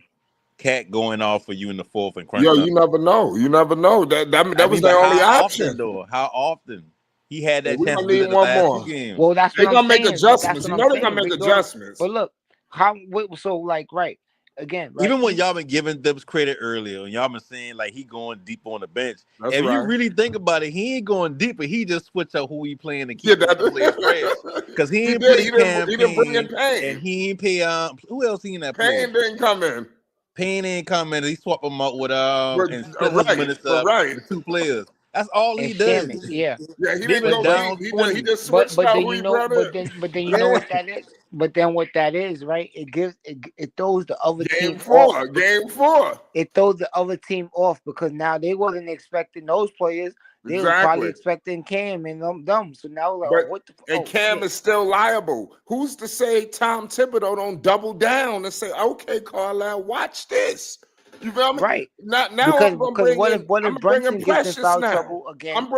Speaker 3: Cat going off for you in the fourth and crunch
Speaker 1: Yo,
Speaker 3: time.
Speaker 1: you never know. You never know. That was
Speaker 3: But
Speaker 1: their only
Speaker 3: how
Speaker 1: option.
Speaker 3: often though? How often? He had
Speaker 1: Well,
Speaker 3: that
Speaker 1: we're
Speaker 3: chance to
Speaker 1: gonna
Speaker 3: do
Speaker 1: need
Speaker 3: that the
Speaker 1: one
Speaker 3: last two
Speaker 1: more.
Speaker 3: games.
Speaker 2: Well, that's
Speaker 1: They're
Speaker 2: what I'm
Speaker 1: gonna make
Speaker 2: saying. But that's
Speaker 1: adjustments.
Speaker 2: what
Speaker 1: You
Speaker 2: I'm
Speaker 1: know they're gonna
Speaker 2: saying,
Speaker 1: make
Speaker 2: big dog.
Speaker 1: adjustments.
Speaker 2: But look, how so like right again, right?
Speaker 3: Even when y'all been giving Dubs credit earlier, and y'all been saying like he going deep on the bench.
Speaker 1: That's
Speaker 3: If you
Speaker 1: right.
Speaker 3: really think about it, he ain't going deeper. He just switch up who he playing and
Speaker 1: Yeah,
Speaker 3: keep the players fresh. Cause he ain't play
Speaker 1: he didn't bring in
Speaker 3: campaign and
Speaker 1: Pain.
Speaker 3: he ain't pay who else he in that play?
Speaker 1: Pain didn't come in.
Speaker 3: Payne ain't coming. He swap them out with
Speaker 1: But
Speaker 3: and split his
Speaker 1: right,
Speaker 3: minutes
Speaker 1: but
Speaker 3: up
Speaker 1: right.
Speaker 3: with two players. That's all
Speaker 2: And
Speaker 3: he does.
Speaker 2: Shamit, yeah.
Speaker 1: Yeah, he
Speaker 3: They
Speaker 1: didn't
Speaker 3: been
Speaker 2: But
Speaker 1: go
Speaker 2: but
Speaker 1: deep.
Speaker 3: down
Speaker 1: He
Speaker 3: 20.
Speaker 1: just switched
Speaker 2: but
Speaker 1: out
Speaker 2: then
Speaker 1: who
Speaker 2: you
Speaker 1: he
Speaker 2: know
Speaker 1: brought in.
Speaker 2: you know what that is. But then what that is, right? It gives it throws the other
Speaker 1: Game
Speaker 2: team off.
Speaker 1: four. Game four.
Speaker 2: It throws the other team off because now they wasn't expecting those players. They was probably
Speaker 1: Exactly.
Speaker 2: expecting Cam and them. So now like, oh,
Speaker 1: But
Speaker 2: what the
Speaker 1: and
Speaker 2: oh
Speaker 1: Cam
Speaker 2: shit.
Speaker 1: is still liable. Who's to say Tom Thibodeau don't double down and say, okay, Carlisle, watch this. You feel me?
Speaker 2: Right.
Speaker 1: Now
Speaker 2: Because
Speaker 1: I'm gonna bring
Speaker 2: what
Speaker 1: in.
Speaker 2: if
Speaker 1: I'm bringing
Speaker 2: Brunson gets in
Speaker 1: Precious
Speaker 2: foul
Speaker 1: now.
Speaker 2: trouble again?
Speaker 1: I'm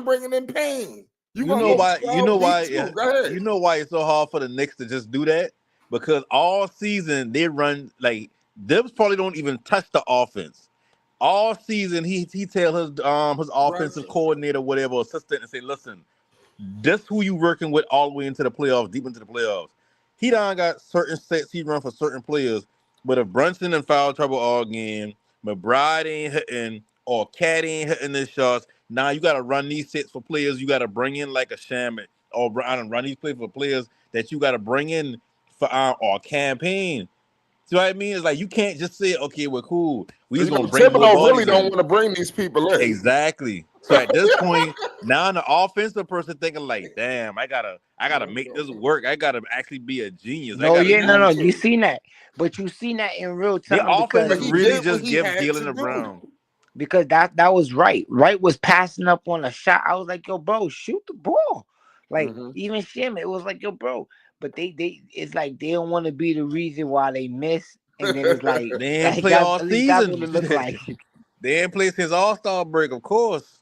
Speaker 1: bringing in Pain. You
Speaker 3: You
Speaker 1: gonna
Speaker 3: know
Speaker 1: go
Speaker 2: Yeah.
Speaker 3: why?
Speaker 1: 12 deep too? Go ahead.
Speaker 3: You know why it's so hard for the Knicks to just do that? Because all season they run like Dibs probably don't even touch the offense. All season he tell his offensive
Speaker 1: Brunson.
Speaker 3: coordinator, whatever assistant, and say, listen, this who you working with all the way into the playoffs, deep into the playoffs. He done got certain sets he run for certain players, but if Brunson in foul trouble all game, McBride ain't hitting, or Cat ain't hitting his shots, now you got to run these sets for players. You got to bring in like a Shamit, or run these plays for players that you got to bring in for or campaign. See what I mean? It's like you can't just say, okay, we're cool. We just gonna bring more
Speaker 1: Thibodeau really
Speaker 3: bodies
Speaker 1: don't
Speaker 3: in.
Speaker 1: want to bring these people in.
Speaker 3: Exactly. So at this point, now the offensive person thinking like, damn, I gotta make this work. I gotta actually be a genius. I
Speaker 2: No,
Speaker 3: gotta
Speaker 2: yeah,
Speaker 1: He
Speaker 2: no.
Speaker 1: have
Speaker 3: do.
Speaker 2: You
Speaker 1: to.
Speaker 2: seen that. But you seen that in real
Speaker 3: The
Speaker 2: time
Speaker 3: offense
Speaker 1: But
Speaker 3: is
Speaker 2: because
Speaker 1: he
Speaker 3: really
Speaker 1: did what
Speaker 3: just
Speaker 1: he
Speaker 3: give
Speaker 1: had
Speaker 3: Galen
Speaker 1: to
Speaker 3: to
Speaker 1: do.
Speaker 3: Brown.
Speaker 2: that was right. Right was passing up on a shot. I was like, yo, bro, shoot the ball. Like
Speaker 1: Mm-hmm.
Speaker 2: even Shim, it was like, yo, bro. But they it's like they don't want to be the reason why they miss. And then it's like
Speaker 3: They ain't play
Speaker 2: that's
Speaker 3: all
Speaker 2: at least that's what
Speaker 3: season.
Speaker 2: it looked like.
Speaker 3: They ain't play his All-Star break, of course.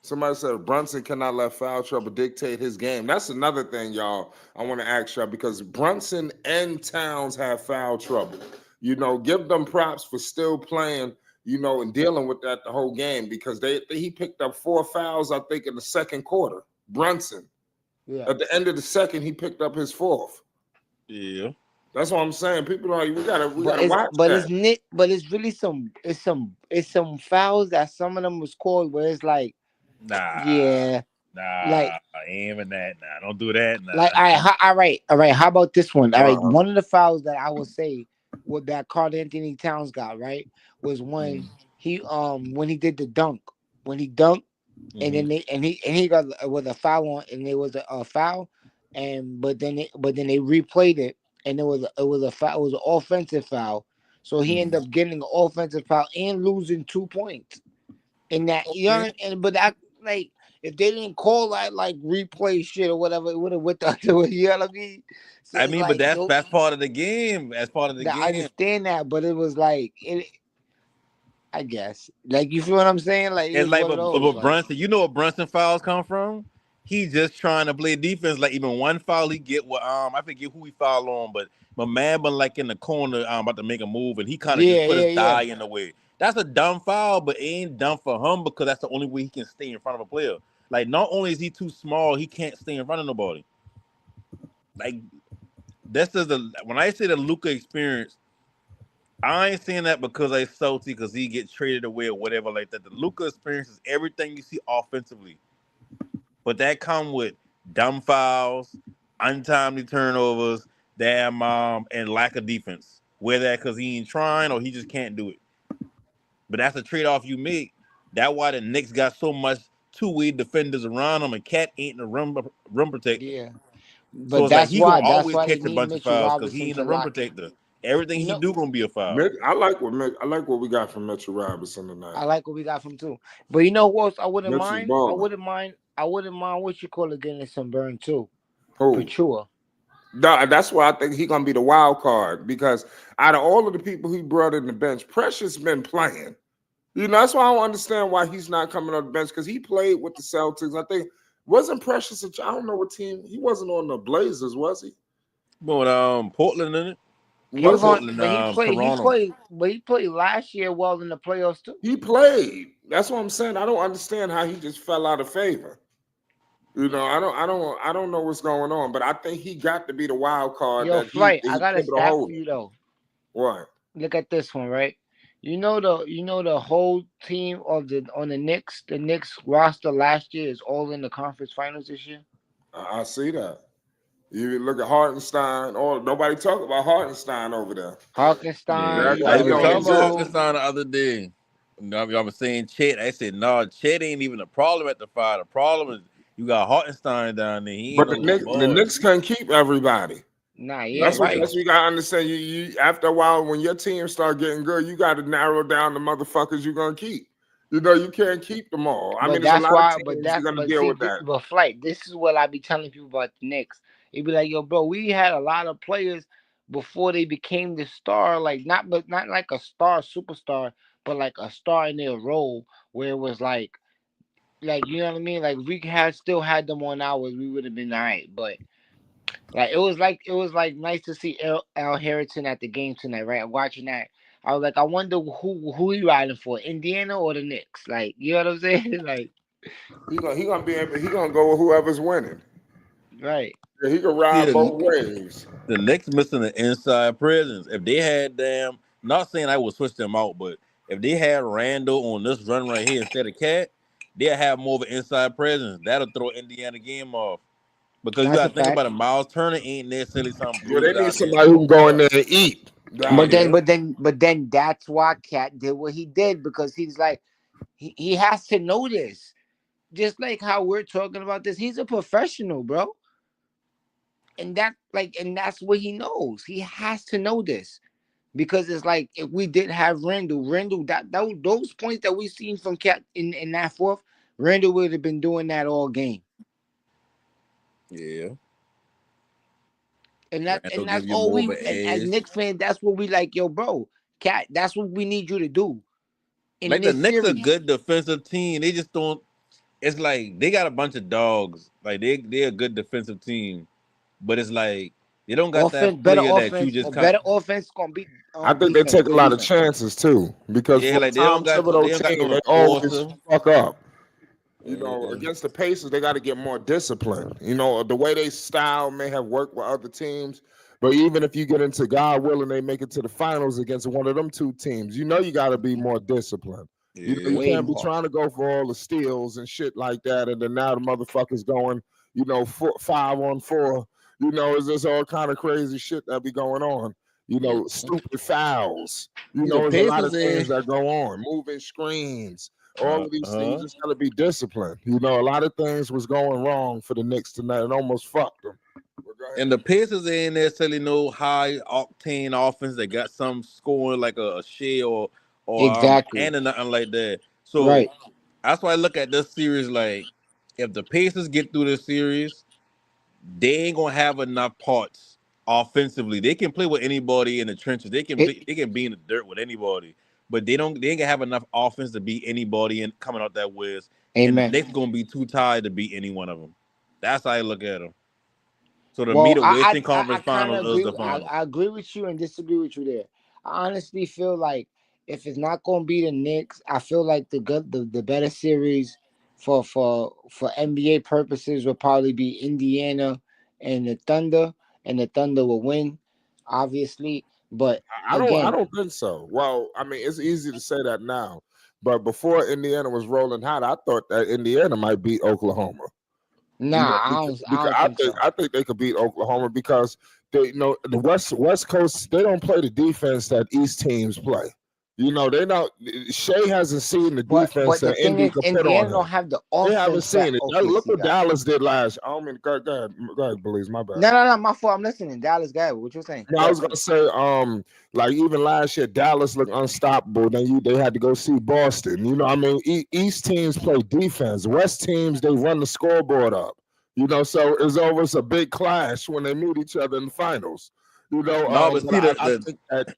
Speaker 1: Somebody said Brunson cannot let foul trouble dictate his game. That's another thing, y'all. I want to ask y'all because Brunson and Towns have foul trouble. You know, give them props for still playing. You know, and dealing with that the whole game because he picked up 4 fouls, I think, in the second quarter. Brunson.
Speaker 2: Yeah.
Speaker 1: At the end of the second, he picked up his 4th.
Speaker 3: Yeah.
Speaker 1: That's what I'm saying. People are we gotta
Speaker 2: But
Speaker 1: watch that.
Speaker 2: it's really it's some fouls that some of them was called where it's like,
Speaker 3: Nah,
Speaker 2: yeah, like
Speaker 3: I ain't even that. Nah, don't do that.
Speaker 2: like
Speaker 3: Nah.
Speaker 2: all right. How about this one? All right,
Speaker 1: Uh-huh.
Speaker 2: one of the fouls that I would say what that Carl Anthony Towns got right was when he did the dunk when he dunked and then he got with a foul on and there was a foul and but then they replayed it and it was a foul, it was an offensive foul, so he ended up getting an offensive foul and losing 2 points in that, you know
Speaker 1: Okay.
Speaker 2: what I mean? And but I like if they didn't call that like replay shit or whatever, it would have went the way, you know what I mean? So
Speaker 3: I
Speaker 2: it's
Speaker 3: mean, but
Speaker 2: like
Speaker 3: that's part of the game. That's part of the
Speaker 2: I
Speaker 3: game.
Speaker 2: understand that, but it was like it. I guess, like you feel what I'm saying? Like it
Speaker 3: It's
Speaker 2: was
Speaker 3: like,
Speaker 2: one of those.
Speaker 3: but
Speaker 2: Like
Speaker 3: Brunson, you know where Brunson fouls come from? He just trying to play defense. Like even one foul he get with I forget who he fouled on, but my man been like in the corner, about to make a move, and he kind of just put his
Speaker 2: yeah.
Speaker 3: thigh in the way. That's a dumb foul, but it ain't dumb for him because that's the only way he can stay in front of a player. Like not only is he too small, he can't stay in front of nobody. Like this is the when I say the Luka experience. I ain't saying that because I salty because he get traded away or whatever like that. The Luka experience is everything you see offensively, but that come with dumb fouls, untimely turnovers, damn and lack of defense. Whether that because he ain't trying or he just can't do it. But that's a trade off you make. That's why the Knicks got so much two-way defenders around him, and Cat ain't the rum protector.
Speaker 2: yeah.
Speaker 3: So
Speaker 2: But
Speaker 3: it's like he gonna
Speaker 2: that's
Speaker 3: always
Speaker 2: why they
Speaker 3: catch a
Speaker 2: need
Speaker 3: bunch of
Speaker 2: Mitchell
Speaker 3: fouls because he
Speaker 2: Robinson
Speaker 3: ain't
Speaker 2: to
Speaker 3: a rim
Speaker 2: lock in.
Speaker 3: protector. Everything
Speaker 2: You
Speaker 3: he
Speaker 2: know,
Speaker 3: do gonna be a foul.
Speaker 1: I like what we got from Mitchell Robinson tonight.
Speaker 2: I like what we got from too. But you know who else I wouldn't
Speaker 1: Mitchell's
Speaker 2: mind?
Speaker 1: balling.
Speaker 2: I wouldn't mind what you call it getting some burn too.
Speaker 1: Who?
Speaker 2: Pachua.
Speaker 1: That's why I think he's gonna be the wild card because out of all of the people he brought in the bench, Precious been playing. You know, that's why I don't understand why he's not coming on the bench because he played with the Celtics. I think wasn't Precious. I don't know what team he wasn't on the Blazers, was he?
Speaker 3: But Portland in it.
Speaker 2: He was
Speaker 1: Was it?
Speaker 2: on,
Speaker 3: Portland,
Speaker 2: but
Speaker 3: Toronto.
Speaker 2: he played last year well in the playoffs too.
Speaker 1: He played. That's what I'm saying. I don't understand how he just fell out of favor. I don't know what's going on, but I think he got to be the wild card
Speaker 2: Yo,
Speaker 1: that he
Speaker 2: Flight, I got a
Speaker 1: pivotal
Speaker 2: stat for
Speaker 1: holder.
Speaker 2: you though.
Speaker 1: What?
Speaker 2: Look at this one, right? You know the whole team of the Knicks, the Knicks roster last year is all in the conference finals this year.
Speaker 1: I see that. You look at Hartenstein, or nobody talk about Hartenstein over there.
Speaker 2: Hartenstein,
Speaker 3: Yeah,
Speaker 2: you
Speaker 3: I
Speaker 1: That
Speaker 2: got
Speaker 3: even
Speaker 1: young
Speaker 3: talking about
Speaker 1: legit.
Speaker 2: Randall.
Speaker 3: Hartenstein the other day. I was saying Chet. I said, no, Chet ain't even a problem at the five. The problem is you got Hartenstein down there. He ain't
Speaker 1: But
Speaker 3: no little
Speaker 1: The
Speaker 3: boy.
Speaker 1: Knicks can't keep everybody.
Speaker 2: Nah, yeah,
Speaker 1: That's what
Speaker 2: right.
Speaker 1: you gotta understand. You after a while, when your team start getting good, you got to narrow down the motherfuckers you're gonna keep. You can't keep them all. I mean,
Speaker 2: But
Speaker 1: there's a
Speaker 2: that's
Speaker 1: lot of
Speaker 2: why.
Speaker 1: teams you're gonna
Speaker 2: But
Speaker 1: deal
Speaker 2: see,
Speaker 1: with that.
Speaker 2: but Flight. This is what I be telling people about the Knicks. It be like, yo, bro, we had a lot of players before they became the star. Like not like a star superstar, but like a star in their role where it was like you know what I mean. Like if we had still had them on ours, we would have been alright. But like it was like nice to see Al Harrison at the game tonight, right? Watching that. I was like, I wonder who he riding for, Indiana or the Knicks? Like, you know what I'm saying? Like,
Speaker 1: He gonna go with whoever's winning.
Speaker 2: right.
Speaker 1: Yeah, he can
Speaker 3: See,
Speaker 1: ride both ways.
Speaker 3: the Knicks missing the inside presence. If they had them, not saying I would switch them out, but if they had Randall on this run right here instead of Cat, they'll have more of an inside presence. That'll throw Indiana game off. Because you
Speaker 2: That's a
Speaker 3: gotta think
Speaker 2: fact.
Speaker 3: about it, Miles Turner ain't necessarily some
Speaker 1: Yeah,
Speaker 3: bruiser
Speaker 1: they need
Speaker 3: down there
Speaker 1: somebody who
Speaker 3: scoring
Speaker 1: can go in
Speaker 3: points.
Speaker 1: there and eat down
Speaker 2: But then,
Speaker 1: there.
Speaker 3: Yeah.
Speaker 2: but then that's why Cat did what he did because he's like, he has to know this. Just like how we're talking about this, he's a professional, bro. And that's what he knows. He has to know this because it's like if we did have Randall, that those points that we seen from Cat in that fourth, Randall would have been doing that all game.
Speaker 3: Yeah.
Speaker 2: And that
Speaker 3: Randall
Speaker 2: and that's
Speaker 3: give you
Speaker 2: all
Speaker 3: more of
Speaker 2: we
Speaker 3: an
Speaker 2: and as
Speaker 3: edge.
Speaker 2: Knicks fans, that's what we like, yo, bro. Cat, that's what we need you to do in
Speaker 3: Like the
Speaker 2: this
Speaker 3: Knicks a
Speaker 2: series.
Speaker 3: good defensive team. They just don't. It's like they got a bunch of dogs. Like they're a good defensive team, but it's like they don't got that player that you just can't.
Speaker 2: Better offense gonna beat
Speaker 1: I think they
Speaker 2: defense.
Speaker 1: take a
Speaker 2: Good
Speaker 1: lot of
Speaker 2: defense.
Speaker 1: chances too, because
Speaker 3: Yeah,
Speaker 1: for
Speaker 3: like
Speaker 1: a Tom
Speaker 3: they
Speaker 1: Thibodeau
Speaker 3: don't got
Speaker 1: team,
Speaker 3: no
Speaker 1: they always
Speaker 3: enforcer.
Speaker 1: fuck up.
Speaker 3: Yeah.
Speaker 1: Against the Pacers, they got to get more discipline. The way they style may have worked with other teams, but even if you get into God willing, they make it to the finals against one of them two teams, you got to be more disciplined. You
Speaker 3: Yeah.
Speaker 2: Way
Speaker 1: can't be
Speaker 2: more.
Speaker 1: trying to go for all the steals and shit like that, and then now the motherfuckers going, 5-on-4. It's just all kind of crazy shit that be going on.
Speaker 3: Yeah.
Speaker 1: Stupid fouls.
Speaker 3: See the
Speaker 1: There's a lot
Speaker 3: Pacers
Speaker 1: of things
Speaker 3: in.
Speaker 1: that go on, moving screens. All of these things, you
Speaker 3: Uh-huh.
Speaker 1: just got to be disciplined. A lot of things was going wrong for the Knicks tonight and almost fucked them. But go
Speaker 3: And
Speaker 1: ahead.
Speaker 3: the Pacers ain't necessarily no high octane offense. They got some scoring like a Shea or
Speaker 2: Exactly.
Speaker 3: and nothing like that. So
Speaker 2: Right.
Speaker 3: that's why I look at this series like if the Pacers get through this series, they ain't gonna have enough parts offensively. They can play with anybody in the trenches.
Speaker 2: It,
Speaker 3: They can be in the dirt with anybody, but they ain't gonna have enough offense to beat anybody and coming out that whiz. And the
Speaker 2: amen.
Speaker 3: Knicks gonna be too tired to beat any one of them. That's how I look at them. So to me,
Speaker 2: Well,
Speaker 3: the Western
Speaker 2: I
Speaker 3: Conference
Speaker 2: kind of
Speaker 3: Finals is
Speaker 2: agree.
Speaker 3: the finals.
Speaker 2: I agree with you and disagree with you there. I honestly feel like if it's not going to be the Knicks, I feel like the better series for NBA purposes will probably be Indiana and the Thunder will win, obviously. But
Speaker 1: I
Speaker 2: again,
Speaker 1: don't think so. Well, I mean, it's easy to say that now, but before Indiana was rolling hot, I thought that Indiana might beat Oklahoma.
Speaker 2: nah, I
Speaker 1: Because
Speaker 2: don't think so.
Speaker 1: I think they could beat Oklahoma because the West Coast, they don't play the defense that East teams play. They don't. Shea hasn't seen the defense
Speaker 2: But the
Speaker 1: that
Speaker 2: thing
Speaker 1: Indy
Speaker 2: is,
Speaker 1: could put on
Speaker 2: Indiana
Speaker 1: him.
Speaker 2: don't have the
Speaker 1: They haven't
Speaker 2: offense that
Speaker 1: seen it. Look
Speaker 2: OKC
Speaker 1: what
Speaker 2: got.
Speaker 1: Dallas did last. I don't mean go ahead, Belize, my bad.
Speaker 2: No, my fault. I'm listening. Dallas guy, what you saying?
Speaker 1: No,
Speaker 2: Go
Speaker 1: I
Speaker 2: ahead,
Speaker 1: was gonna
Speaker 2: finish.
Speaker 1: say, like even last year, Dallas looked unstoppable. Then they had to go see Boston. I mean, East teams play defense. West teams they run the scoreboard up. So it's always a big clash when they meet each other in the finals.
Speaker 3: No, but
Speaker 1: But
Speaker 3: see
Speaker 1: I
Speaker 3: the
Speaker 1: think that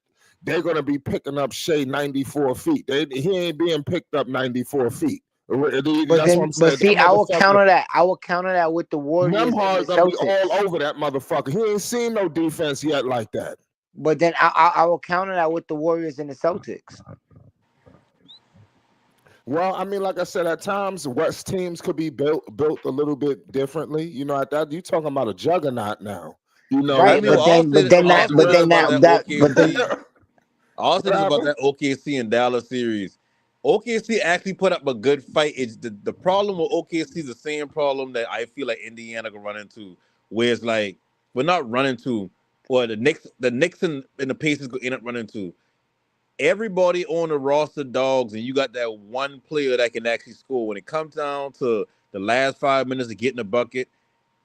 Speaker 1: they're gonna be picking up Shea 94 feet. He ain't being picked up 94 feet. That's what I'm
Speaker 2: But
Speaker 1: saying. That
Speaker 2: see, I will
Speaker 1: motherfucker.
Speaker 2: counter that. I will counter that with the Warriors and the
Speaker 1: Nemhard gonna be all
Speaker 2: Celtics.
Speaker 1: over that motherfucker. He ain't seen no defense yet like that.
Speaker 2: But then I will counter that with the Warriors and the Celtics.
Speaker 1: Well, I mean, like I said, at times West teams could be built a little bit differently. You know, at that you talking about a juggernaut now. You know,
Speaker 3: I
Speaker 2: Right,
Speaker 3: mean,
Speaker 2: but
Speaker 3: well,
Speaker 1: the,
Speaker 3: I'll
Speaker 2: then
Speaker 3: say
Speaker 2: but
Speaker 3: this.
Speaker 2: then
Speaker 3: I'll
Speaker 2: that
Speaker 3: say
Speaker 2: but
Speaker 3: this
Speaker 2: then
Speaker 3: about
Speaker 2: that
Speaker 3: that
Speaker 2: that but then
Speaker 3: OKC. I'll say
Speaker 1: what
Speaker 3: this about
Speaker 1: happened?
Speaker 3: that OKC and Dallas series. OKC actually put up a good fight. It's the problem with OKC is the same problem that I feel like Indiana can run into, where it's like we're not running to, or the Knicks and the Pacers go end up running to. Everybody on the roster dogs, and you got that one player that can actually score. When it comes down to the last 5 minutes of getting a bucket,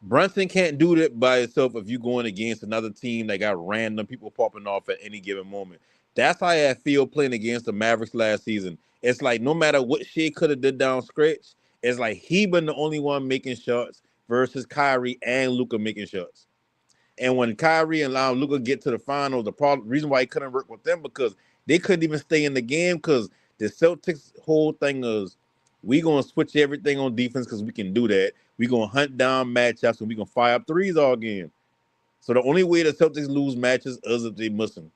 Speaker 3: Brunson can't do that by himself if you're going against another team that got random people popping off at any given moment. That's how I feel playing against the Mavericks last season. It's like no matter what Shea could have did down stretch, it's like he been the only one making shots versus Kyrie and Luka making shots. And when Kyrie and Luka get to the finals, the problem reason why he couldn't work with them because they couldn't even stay in the game because the Celtics whole thing is we gonna switch everything on defense because we can do that. We gonna hunt down matchups and we gonna fire up threes all game. So the only way the Celtics lose matches is if they miss them.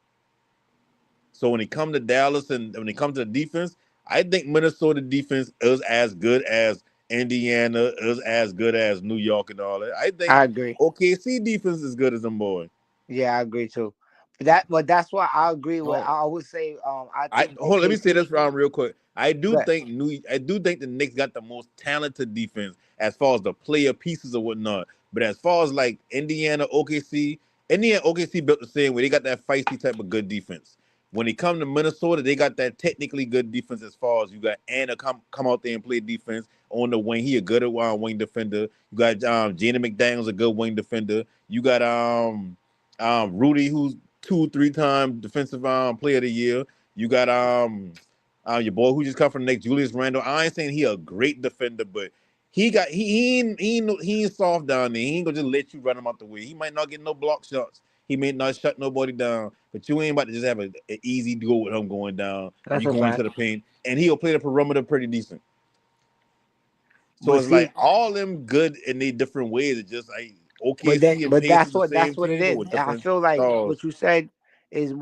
Speaker 3: So when it come to Dallas and when it comes to the defense, I think Minnesota defense is as good as Indiana, is as good as New York and all that. I think
Speaker 2: I agree.
Speaker 3: OKC defense is good as them boy.
Speaker 2: Yeah, I agree too. But that's why I agree with.
Speaker 1: Oh,
Speaker 2: I would say I
Speaker 3: I
Speaker 2: think
Speaker 3: hold. Let me say
Speaker 2: OKC.
Speaker 3: this round real quick.
Speaker 2: But
Speaker 3: I do think the Knicks got the most talented defense as far as the player pieces or whatnot. But as far as like Indiana, OKC built the same way. They got that feisty type of good defense. When it come to Minnesota, they got that technically good defense as far as you got Anna come out there and play defense on the wing. He a good wing defender. You got Jaden McDaniels a good wing defender. You got Rudy who's 2 3 time defensive player of the year. You got your boy who just come from the Knicks, Julius Randle. I ain't saying he a great defender, but he ain't soft down there. He ain't gonna just let you run him out the way. He might not get no block shots. He may not shut nobody down, but you ain't about to just have an easy go with him going down if
Speaker 2: that's
Speaker 3: you
Speaker 2: a
Speaker 3: go into
Speaker 2: fact.
Speaker 3: the paint. And he'll play the perimeter pretty decent. So
Speaker 2: But
Speaker 3: it's like
Speaker 2: see,
Speaker 3: all them good in their different ways. It's just like
Speaker 2: but then
Speaker 3: OKC and
Speaker 2: but
Speaker 3: Pacers the same
Speaker 2: that's what it
Speaker 3: team, but
Speaker 2: is.
Speaker 3: with
Speaker 2: I
Speaker 3: different
Speaker 2: feel like
Speaker 3: styles.
Speaker 2: what you said is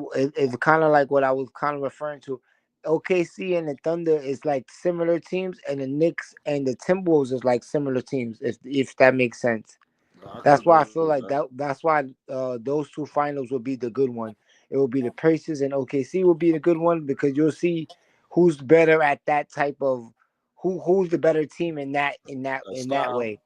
Speaker 2: kind of like what I was kind of referring to. OKC and the Thunder is like similar teams, and the Knicks and the Timberwolves is like similar teams. If that makes sense.
Speaker 1: I can
Speaker 2: That's
Speaker 1: agree
Speaker 2: why I
Speaker 1: with
Speaker 2: feel like
Speaker 1: that.
Speaker 2: that's why those two finals will be the good one. It will be the Pacers and OKC will be the good one because you'll see who's better at that type of who's the better team in that
Speaker 1: That
Speaker 2: in that
Speaker 1: style.
Speaker 2: way.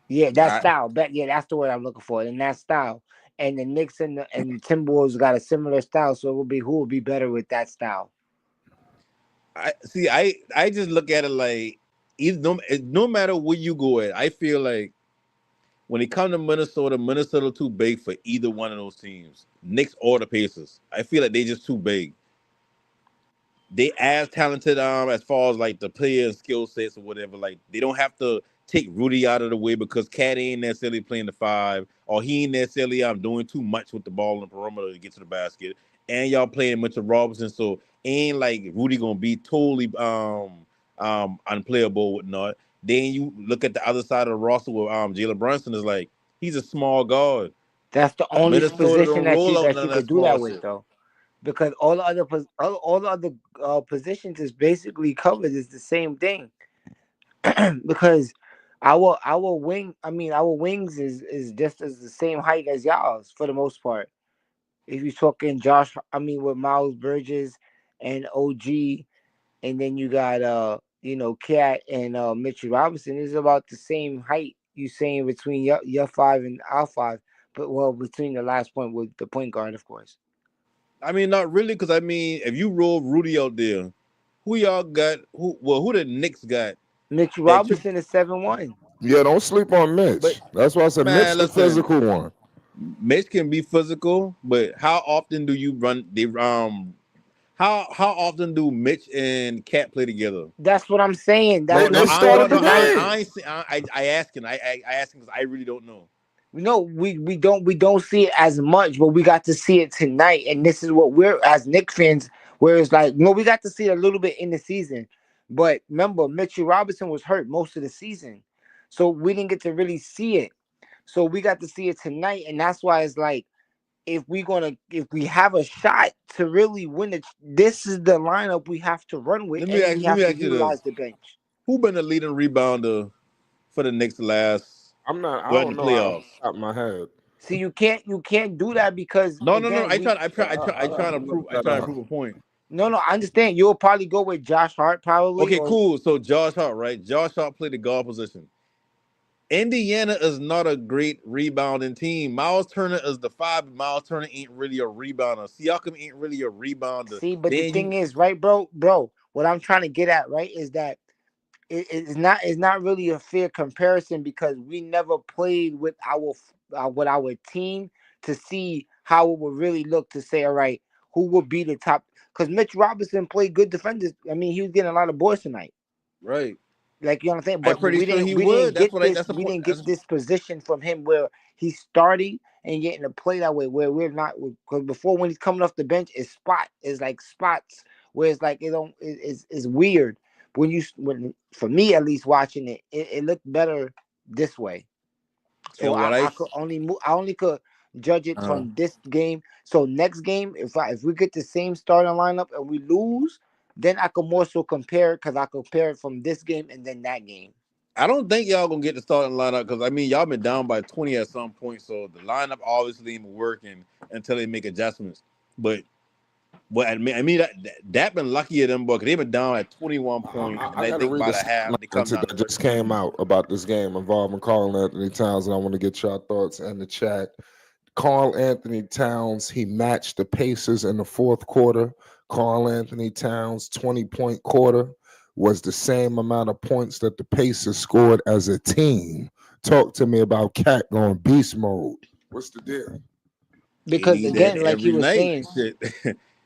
Speaker 2: Yeah, that
Speaker 3: I,
Speaker 2: style. Yeah, that's the word I'm looking for. In that style. And the Knicks and the Timberwolves got a similar style, so it will be who will be better with that style.
Speaker 3: I see. I just look at it like either no matter where you go at, I feel like when it comes to Minnesota, Minnesota too big for either one of those teams, Knicks or the Pacers. I feel like they just too big. They as talented as far as like the player and skill sets or whatever. Like they don't have to take Rudy out of the way because Cat ain't necessarily playing the five, or he ain't necessarily doing too much with the ball in the perimeter to get to the basket. And y'all playing Mitchell Robinson, so ain't like Rudy gonna be totally unplayable or whatnot. Then you look at the other side of the roster with Jalen Brunson is like he's a small guard.
Speaker 2: That's the only
Speaker 3: Minnesota
Speaker 2: position
Speaker 3: don't roll out
Speaker 2: that
Speaker 3: none
Speaker 2: you
Speaker 3: of that
Speaker 2: could do
Speaker 3: small
Speaker 2: that with
Speaker 3: shit.
Speaker 2: though. Because all the other positions is basically covered is the same thing. Because our wing I mean our wings is just as the same height as y'all's for the most part. If you're talking Josh, I mean with Miles Bridges and OG, and then you got Cat and Mitchell Robinson is about the same height. You saying between your five and our five, but well between the last point with the point guard, of course.
Speaker 3: I mean, not really, because I mean, if you roll Rudy out there, who y'all got? Who the Knicks got?
Speaker 2: Mitchell
Speaker 3: That you,
Speaker 2: Robinson is 7'1".
Speaker 1: Yeah, don't sleep on
Speaker 3: but
Speaker 1: Mitch. That's why I said Mitch
Speaker 3: man,
Speaker 1: the
Speaker 3: listen,
Speaker 1: physical one.
Speaker 3: Mitch can be physical, but how often do you run? How often do Mitch and Cat play together?
Speaker 2: That's what I'm saying.
Speaker 3: No,
Speaker 2: That's what
Speaker 3: no,
Speaker 1: They
Speaker 2: I'm
Speaker 3: I no
Speaker 2: saying
Speaker 1: started
Speaker 3: no
Speaker 1: the
Speaker 2: tonight.
Speaker 3: I
Speaker 1: game.
Speaker 3: ain't say, I asking I asking because I really don't know.
Speaker 2: No, we don't see it as much, but we got to see it tonight, and this is what we're as Knicks fans. Where it's like, no, we got to see it a little bit in the season, but remember, Mitchell Robinson was hurt most of the season, so we didn't get to really see it. So we got to see it tonight, and that's why it's like if we have a shot to really win it, this is the lineup we have to run with, and we
Speaker 3: Let
Speaker 2: have
Speaker 3: me
Speaker 2: to
Speaker 3: ask you this:
Speaker 2: utilize the bench.
Speaker 3: who been the leading rebounder for the Knicks last
Speaker 1: I'm not. I
Speaker 3: well in the
Speaker 1: don't know off
Speaker 3: playoffs?
Speaker 1: the top of my head.
Speaker 2: See, you can't do that because
Speaker 3: No.
Speaker 2: again
Speaker 1: I have to look
Speaker 3: I
Speaker 1: that
Speaker 3: try to
Speaker 1: up.
Speaker 3: prove a point.
Speaker 2: no, I understand. You'll probably go with Josh Hart probably,
Speaker 3: Okay,
Speaker 2: or
Speaker 3: cool. So Josh Hart, right? Josh Hart played the guard position. Indiana is not a great rebounding team. Miles Turner is the five. But Miles Turner ain't really a rebounder. Siakam ain't really a rebounder.
Speaker 2: see, but the
Speaker 3: Then
Speaker 2: thing
Speaker 3: you
Speaker 2: is, right, bro, what I'm trying to get at, right, is that it's not really a fair comparison because we never played with our team to see how it would really look to say, all right, who would be the top? Because Mitch Robinson played good defenders. I mean, he was getting a lot of boards tonight.
Speaker 3: right.
Speaker 2: Like, you know what I'm saying?
Speaker 3: I'm
Speaker 2: But
Speaker 3: pretty
Speaker 2: we
Speaker 3: sure
Speaker 2: didn't
Speaker 3: he
Speaker 2: we didn't
Speaker 3: would.
Speaker 2: get this
Speaker 3: That's the
Speaker 2: we
Speaker 3: point.
Speaker 2: didn't get this position from him where he's starting and getting to play that way where we're not, because before when he's coming off the bench it's like spots where it's like it don't it's weird when for me at least watching it looked better this way. So
Speaker 3: And what
Speaker 2: I could only I only could judge it
Speaker 3: uh,
Speaker 2: from this game. So next game, if we get the same starting lineup and we lose, then I could more so compare because I compare it from this game and then that game.
Speaker 3: I don't think y'all gonna get the starting lineup because I mean y'all been down by 20 at some point, so the lineup obviously ain't working until they make adjustments. But that been lucky at them boys. 'Cause they been down at 21 points, and
Speaker 1: I
Speaker 3: I
Speaker 1: got to
Speaker 3: think
Speaker 1: read
Speaker 3: by
Speaker 1: the
Speaker 3: the half they come down to
Speaker 1: that just came
Speaker 3: 13.
Speaker 1: out about this game involving Carl Anthony Towns, and I want to get your thoughts in the chat. Carl Anthony Towns, he matched the Pacers in the fourth quarter. Carl Anthony Towns' 20-point quarter was the same amount of points that the Pacers scored as a team. Talk to me about Cat going beast mode. What's the deal?
Speaker 3: They
Speaker 2: Because
Speaker 3: need that
Speaker 2: again, like he
Speaker 3: every
Speaker 2: was
Speaker 3: night.
Speaker 2: saying,
Speaker 3: Shit,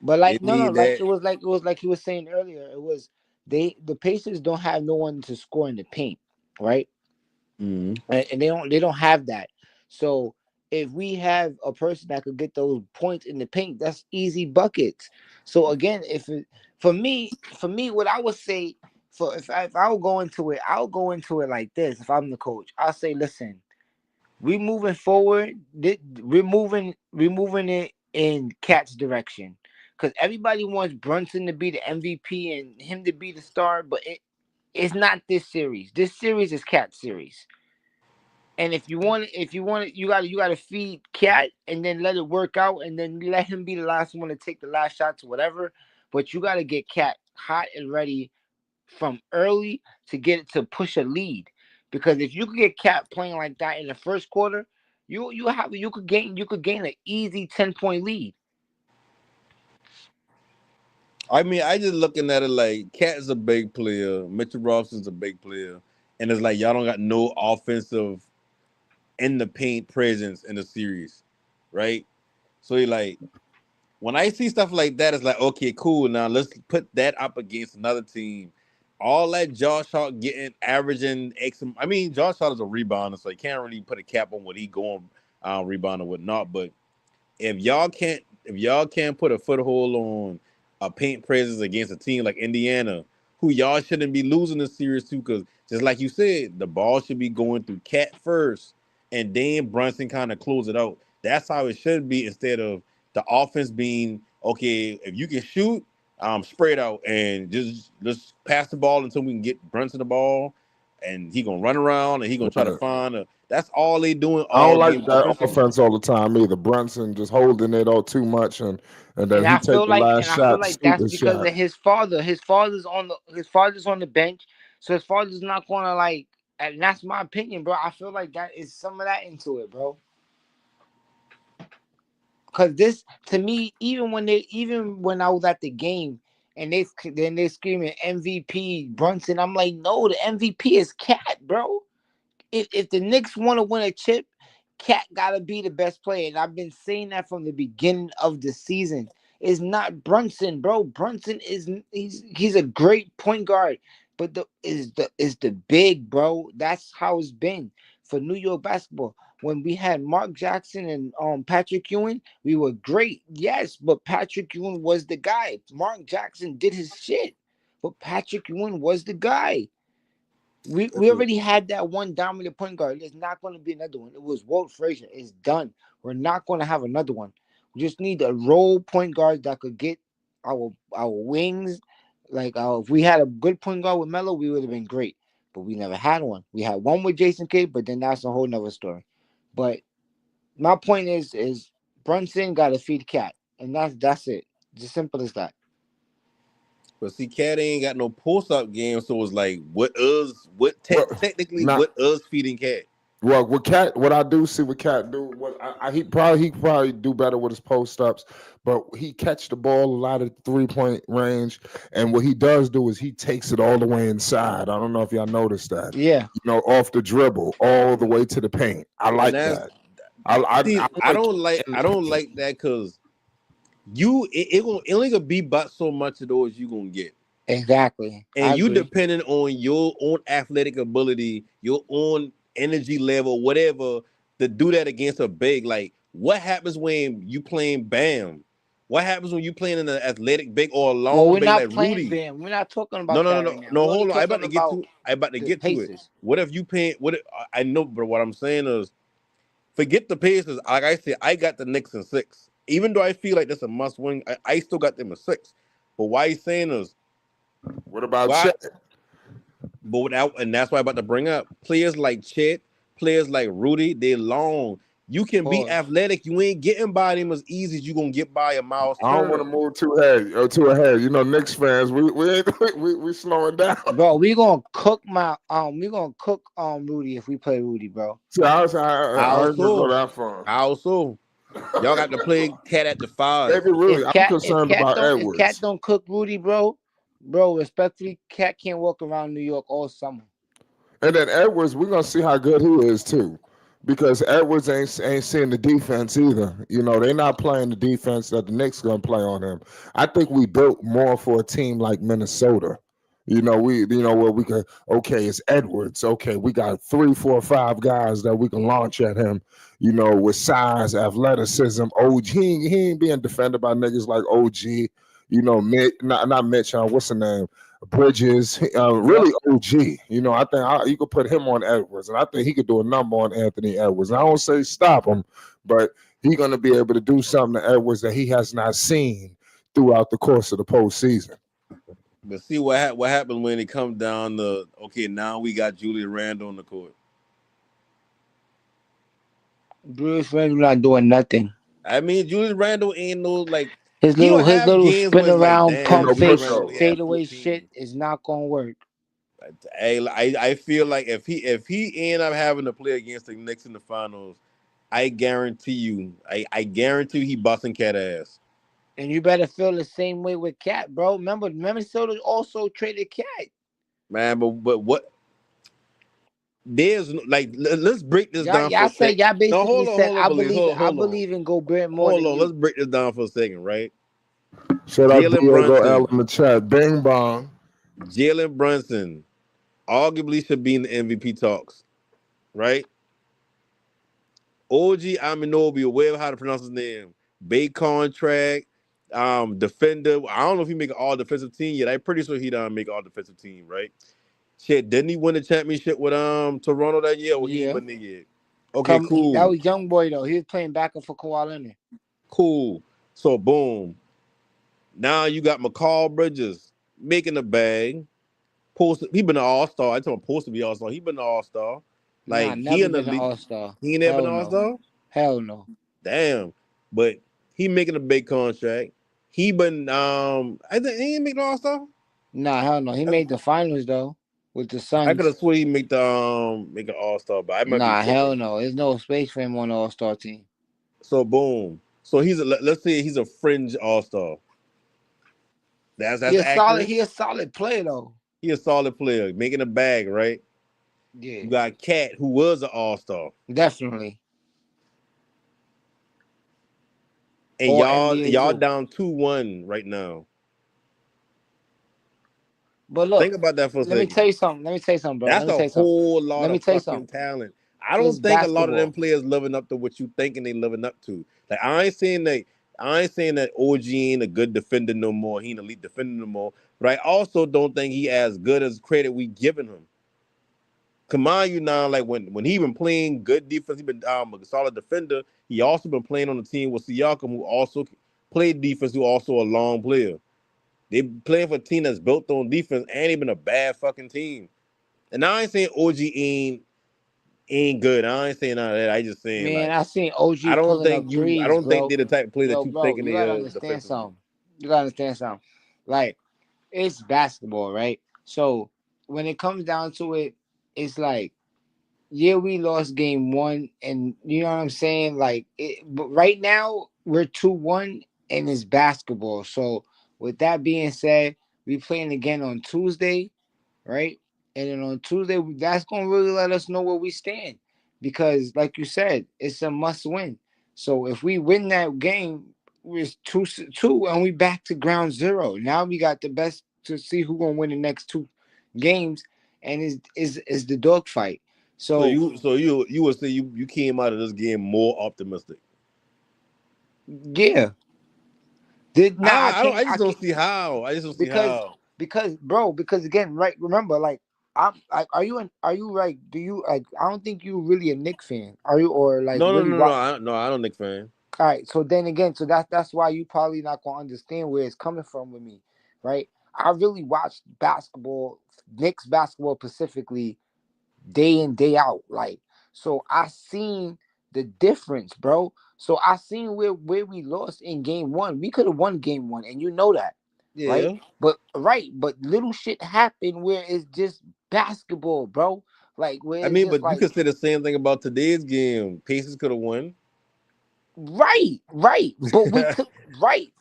Speaker 2: but
Speaker 3: they
Speaker 2: like no,
Speaker 3: need
Speaker 2: like
Speaker 3: that.
Speaker 2: it was like he was saying earlier. It was the Pacers don't have no one to score in the paint, right?
Speaker 3: Mhm.
Speaker 2: And they don't have that. So if we have a person that could get those points in the paint, that's easy buckets. So again, for me, what I would say, if I would go into it, I'll go into it like this. If I'm the coach, I'll say, listen, we moving forward. We're moving it in Cat's direction, because everybody wants Brunson to be the MVP and him to be the star, but it's not this series. This series is Cat's series. And if you want it, you gotta feed Cat and then let it work out, and then let him be the last one to take the last shots, whatever. But you gotta get Cat hot and ready from early to get it to push a lead. Because if you could get Cat playing like that in the first quarter, you could gain an easy 10-point lead.
Speaker 3: I mean, I just looking at it like Cat is a big player, Mitchell Robson's a big player, and it's like y'all don't got no offensive in the paint presence in the series, right? So he like when I see stuff like that, it's like okay, cool. Now let's put that up against another team. All that Josh Hart getting averaging X. I mean, Josh Hart is a rebounder, so you can't really put a cap on what he going rebounding with not. But if y'all can't put a foothold on a paint presence against a team like Indiana, who y'all shouldn't be losing the series to, because just like you said, the ball should be going through Cat first, and then Brunson kind of close it out. That's how it should be instead of the offense being okay. If you can shoot, spray it out and just pass the ball until we can get Brunson the ball, and he gonna run around and he gonna try to
Speaker 1: Right.
Speaker 3: find a. That's all they doing
Speaker 1: I don't
Speaker 3: all
Speaker 1: like
Speaker 3: game
Speaker 1: that
Speaker 3: offensively.
Speaker 1: offense all the time either. Brunson just holding it all too much, and then
Speaker 2: And
Speaker 1: he
Speaker 2: I
Speaker 1: take
Speaker 2: feel
Speaker 1: the
Speaker 2: like
Speaker 1: last
Speaker 2: and I feel
Speaker 1: shot,
Speaker 2: like that's
Speaker 1: stupid
Speaker 2: because
Speaker 1: shot.
Speaker 2: of his father. His father's on the bench, so his father's not gonna like. And that's my opinion, bro. I feel like that is some of that into it, bro. Because this, to me, even when I was at the game and they screaming MVP Brunson, I'm like, no, the MVP is Cat, bro. If the Knicks want to win a chip, Cat gotta be the best player, and I've been saying that from the beginning of the season. It's not Brunson, bro. Brunson he's a great point guard, but the big, bro. That's how it's been for New York basketball. When we had Mark Jackson and Patrick Ewing, we were great, yes, but Patrick Ewing was the guy. Mark Jackson did his shit, but Patrick Ewing was the guy. We already had that one dominant point guard. There's not going to be another one. It was Walt Frazier. It's done. We're not going to have another one. Just need a role point guard that could get our wings. Like if we had a good point guard with Melo, we would have been great. But we never had one. We had one with Jason Kidd, but then that's a whole nother story. But my point is Brunson got to feed Cat, and that's it. Just simple as that.
Speaker 3: But see, Cat ain't got no post up game, so it's like,
Speaker 1: Well,
Speaker 3: technically,
Speaker 1: not
Speaker 3: what us feeding Cat?
Speaker 1: well with Cat. What I do see with Cat do, what he probably do better with his post ups, but he catch the ball a lot of 3-point range, and what he does do is he takes it all the way inside. I don't know if y'all noticed that.
Speaker 2: Yeah,
Speaker 1: Off the dribble, all the way to the paint. I
Speaker 3: And
Speaker 1: like
Speaker 3: that's
Speaker 1: that. I
Speaker 3: see, I
Speaker 1: like
Speaker 3: don't like
Speaker 1: in
Speaker 3: I
Speaker 1: the
Speaker 3: don't
Speaker 1: paint.
Speaker 3: like that because it only gonna be but so much of those you gonna get.
Speaker 2: exactly.
Speaker 3: And
Speaker 2: I
Speaker 3: you
Speaker 2: agree.
Speaker 3: depending on your own athletic ability, your own energy level, whatever, to do that against a big. Like, what happens when you playing Bam? What happens when you playing in an athletic big or a
Speaker 2: Well,
Speaker 3: long
Speaker 2: we're
Speaker 3: big
Speaker 2: not
Speaker 3: like
Speaker 2: playing
Speaker 3: Rudy?
Speaker 2: Bam. We're not talking
Speaker 3: No,
Speaker 2: about
Speaker 3: no, no,
Speaker 2: that
Speaker 3: no,
Speaker 2: right now.
Speaker 3: no.
Speaker 2: We're only
Speaker 3: Hold on.
Speaker 2: talking about
Speaker 3: I about to
Speaker 2: the
Speaker 3: get to it.
Speaker 2: Pacers.
Speaker 3: What if you paying? I know, but what I'm saying is, forget the Pacers. Like I said, I got the Knicks in 6. Even though I feel like that's a must win, I still got them in 6. But why you saying is
Speaker 1: What about
Speaker 3: why?
Speaker 1: Chet?
Speaker 3: But without, and that's why I'm about to bring up players like Chet, players like Rudy. They long. You can be
Speaker 2: Pause.
Speaker 3: athletic. You ain't getting by them as easy as you gonna get by a Miles
Speaker 1: I don't want to
Speaker 3: Turner.
Speaker 1: move too ahead. Knicks fans, we ain't we slowing down.
Speaker 2: Bro, we gonna cook Rudy if we play Rudy, bro.
Speaker 1: See, I
Speaker 3: How
Speaker 1: ain't gonna go
Speaker 3: so?
Speaker 1: that far.
Speaker 3: How so? Y'all got to play Cat at the 5.
Speaker 1: Maybe Rudy.
Speaker 2: If
Speaker 1: I'm
Speaker 2: Cat if
Speaker 1: concerned
Speaker 2: Cat
Speaker 1: about
Speaker 2: don't if Cat
Speaker 1: Edwards.
Speaker 2: don't cook Rudy, bro, respectfully, Cat can't walk around New York all summer.
Speaker 1: And then Edwards, we're gonna see how good he is too, because Edwards ain't seeing the defense either. They're not playing the defense that the Knicks gonna play on him. I think we built more for a team like Minnesota. Where we could, okay, it's Edwards. Okay, we got 3, 4, 5 guys that we can launch at him. With size, athleticism. OG, he ain't being defended by niggas like OG. Not Mitch. What's the name? Bridges,
Speaker 2: Yep.
Speaker 1: really OG. I think you could put him on Edwards, and I think he could do a number on Anthony Edwards. And I don't say stop him, but he's going to be able to do something to Edwards that he has not seen throughout the course of the postseason.
Speaker 3: But see what happens when it comes down to, okay, now we got Julius Randle on the court.
Speaker 2: Julius Randle not doing nothing.
Speaker 3: I mean, Julius Randle ain't no like
Speaker 2: His
Speaker 3: he don't
Speaker 2: his
Speaker 3: have
Speaker 2: little
Speaker 3: games where
Speaker 2: spin
Speaker 3: it's like,
Speaker 2: around,
Speaker 1: Ain't
Speaker 3: damn,
Speaker 2: pump
Speaker 1: no
Speaker 3: Julius
Speaker 2: fake,
Speaker 3: Randle
Speaker 1: pushover.
Speaker 3: only had
Speaker 2: fadeaway shit
Speaker 3: 14.
Speaker 2: is not gonna work.
Speaker 3: I feel like if he end up having to play against the Knicks in the finals, I guarantee you, I guarantee he busting Cat ass.
Speaker 2: And you better feel the same way with Cat, bro. Remember, Minnesota also traded Cat.
Speaker 3: Man, but what there's like let's break this down for
Speaker 2: Y'all
Speaker 3: a
Speaker 2: said
Speaker 3: sec.
Speaker 2: y'all
Speaker 3: No,
Speaker 2: basically said
Speaker 3: hold on, believe.
Speaker 2: I
Speaker 3: Hold on.
Speaker 2: believe in Gobert more
Speaker 3: Hold
Speaker 2: than
Speaker 3: on. Let's
Speaker 2: you.
Speaker 3: break this down for a second, right?
Speaker 1: Shout out
Speaker 3: Jalen
Speaker 1: Diego L
Speaker 3: Brunson.
Speaker 1: in the chat. Bing bong.
Speaker 3: Jalen Brunson arguably should be in the MVP talks, right? OG Aminobi, or whatever how to pronounce his name, big contract, defender. I don't know if he make an all defensive team yet. I'm pretty sure he done make all defensive team, right? Shit, didn't he win the championship with Toronto that year? Or he ain't
Speaker 2: Yeah.
Speaker 3: win it yet? Okay,
Speaker 2: That
Speaker 3: cool,
Speaker 2: was young boy though. He was playing backup for Kawhi Leonard.
Speaker 3: cool. So boom, now you got McCall Bridges making the bag. He been an all star. I told him supposed to be all star. He been an all star.
Speaker 2: Nah,
Speaker 3: Like he
Speaker 2: never
Speaker 3: in the
Speaker 2: been an
Speaker 3: league.
Speaker 2: all star.
Speaker 3: He ain't never been
Speaker 2: Hell
Speaker 3: an all
Speaker 2: no.
Speaker 3: star.
Speaker 2: Hell no.
Speaker 3: Damn. But he making a big contract. He been I think he ain't make the all star.
Speaker 2: Nah, hell no. He made the finals though with the
Speaker 3: I could
Speaker 2: Suns.
Speaker 3: have swore he make the make an all star, but I might be
Speaker 2: Nah, hell
Speaker 3: tripping.
Speaker 2: no. There's no space for him on the all star team.
Speaker 3: So boom. So let's say he's a fringe all star. That's accurate.
Speaker 2: He a solid player though.
Speaker 3: He a solid player, making a bag, right?
Speaker 2: Yeah,
Speaker 3: You got Cat, who was an all star.
Speaker 2: definitely.
Speaker 3: And
Speaker 2: All NBA
Speaker 3: y'all
Speaker 2: too.
Speaker 3: down 2-1 right now.
Speaker 2: But look,
Speaker 3: Think about that for a
Speaker 2: let me
Speaker 3: second.
Speaker 2: tell you something. Let me tell you something, bro. Let
Speaker 3: That's
Speaker 2: me
Speaker 3: a
Speaker 2: tell you something.
Speaker 3: whole lot
Speaker 2: Let me
Speaker 3: of
Speaker 2: tell you
Speaker 3: fucking
Speaker 2: something.
Speaker 3: talent. I
Speaker 2: It's
Speaker 3: don't think a lot of them
Speaker 2: basketball.
Speaker 3: players living up to what you thinking they living up to. Like I ain't saying that OG ain't a good defender no more. He ain't an elite defender no more. But I also don't think he as good as credit we giving him. mind you now, like when he been playing good defense, he been a solid defender. He also been playing on the team with Siakam, who also played defense, who also a long player. They playing for a team that's built on defense and even a bad fucking team. And I ain't saying OG ain't good. I ain't saying none of that. I just saying
Speaker 2: Man,
Speaker 3: like
Speaker 2: I seen OG pulling up
Speaker 3: I
Speaker 2: threes,
Speaker 3: don't think
Speaker 2: bro.
Speaker 3: they're the type of player that
Speaker 2: Yo,
Speaker 3: you
Speaker 2: bro,
Speaker 3: thinking
Speaker 2: you
Speaker 3: they
Speaker 2: gotta
Speaker 3: are
Speaker 2: understand
Speaker 3: defensively.
Speaker 2: something. You gotta understand something. Like, it's basketball, right? So when it comes down to it, it's like, yeah, we lost game one, and you know what I'm saying. Like, but right now we're 2-1, and it's basketball. So with that being said, we playing again on Tuesday, right? And then on Tuesday, that's gonna really let us know where we stand, because, like you said, it's a must win. So if we win that game, we're 2-2, and we back to ground zero. Now we got the best to see who gonna win the next two games, and is the dogfight.
Speaker 3: So
Speaker 2: So
Speaker 3: you would say you came out of this game more optimistic.
Speaker 2: yeah, did not I
Speaker 3: I don't.
Speaker 2: can't
Speaker 3: I
Speaker 2: I
Speaker 3: just don't
Speaker 2: can't
Speaker 3: see how. I just don't see
Speaker 2: because
Speaker 3: how.
Speaker 2: bro, because again, right, remember, like, I'm like, are you like, do you like, I don't think you really a Knicks fan, are you, or like
Speaker 3: No, no,
Speaker 2: really
Speaker 3: no, no.
Speaker 2: what?
Speaker 3: I don't Nick fan.
Speaker 2: All right, so then again, so that's why you probably not gonna understand where it's coming from with me, right? I really watched basketball, Knicks basketball specifically, day in day out, like, so I seen the difference, bro. So I seen where we lost in game one. We could have won game one, and you know that, right?
Speaker 3: Yeah.
Speaker 2: But little shit happened where it's just basketball, bro. Like, where
Speaker 3: I
Speaker 2: it's
Speaker 3: mean,
Speaker 2: just
Speaker 3: but you
Speaker 2: like,
Speaker 3: could say the same thing about today's game. Pacers could have won.
Speaker 2: right, but we could, right,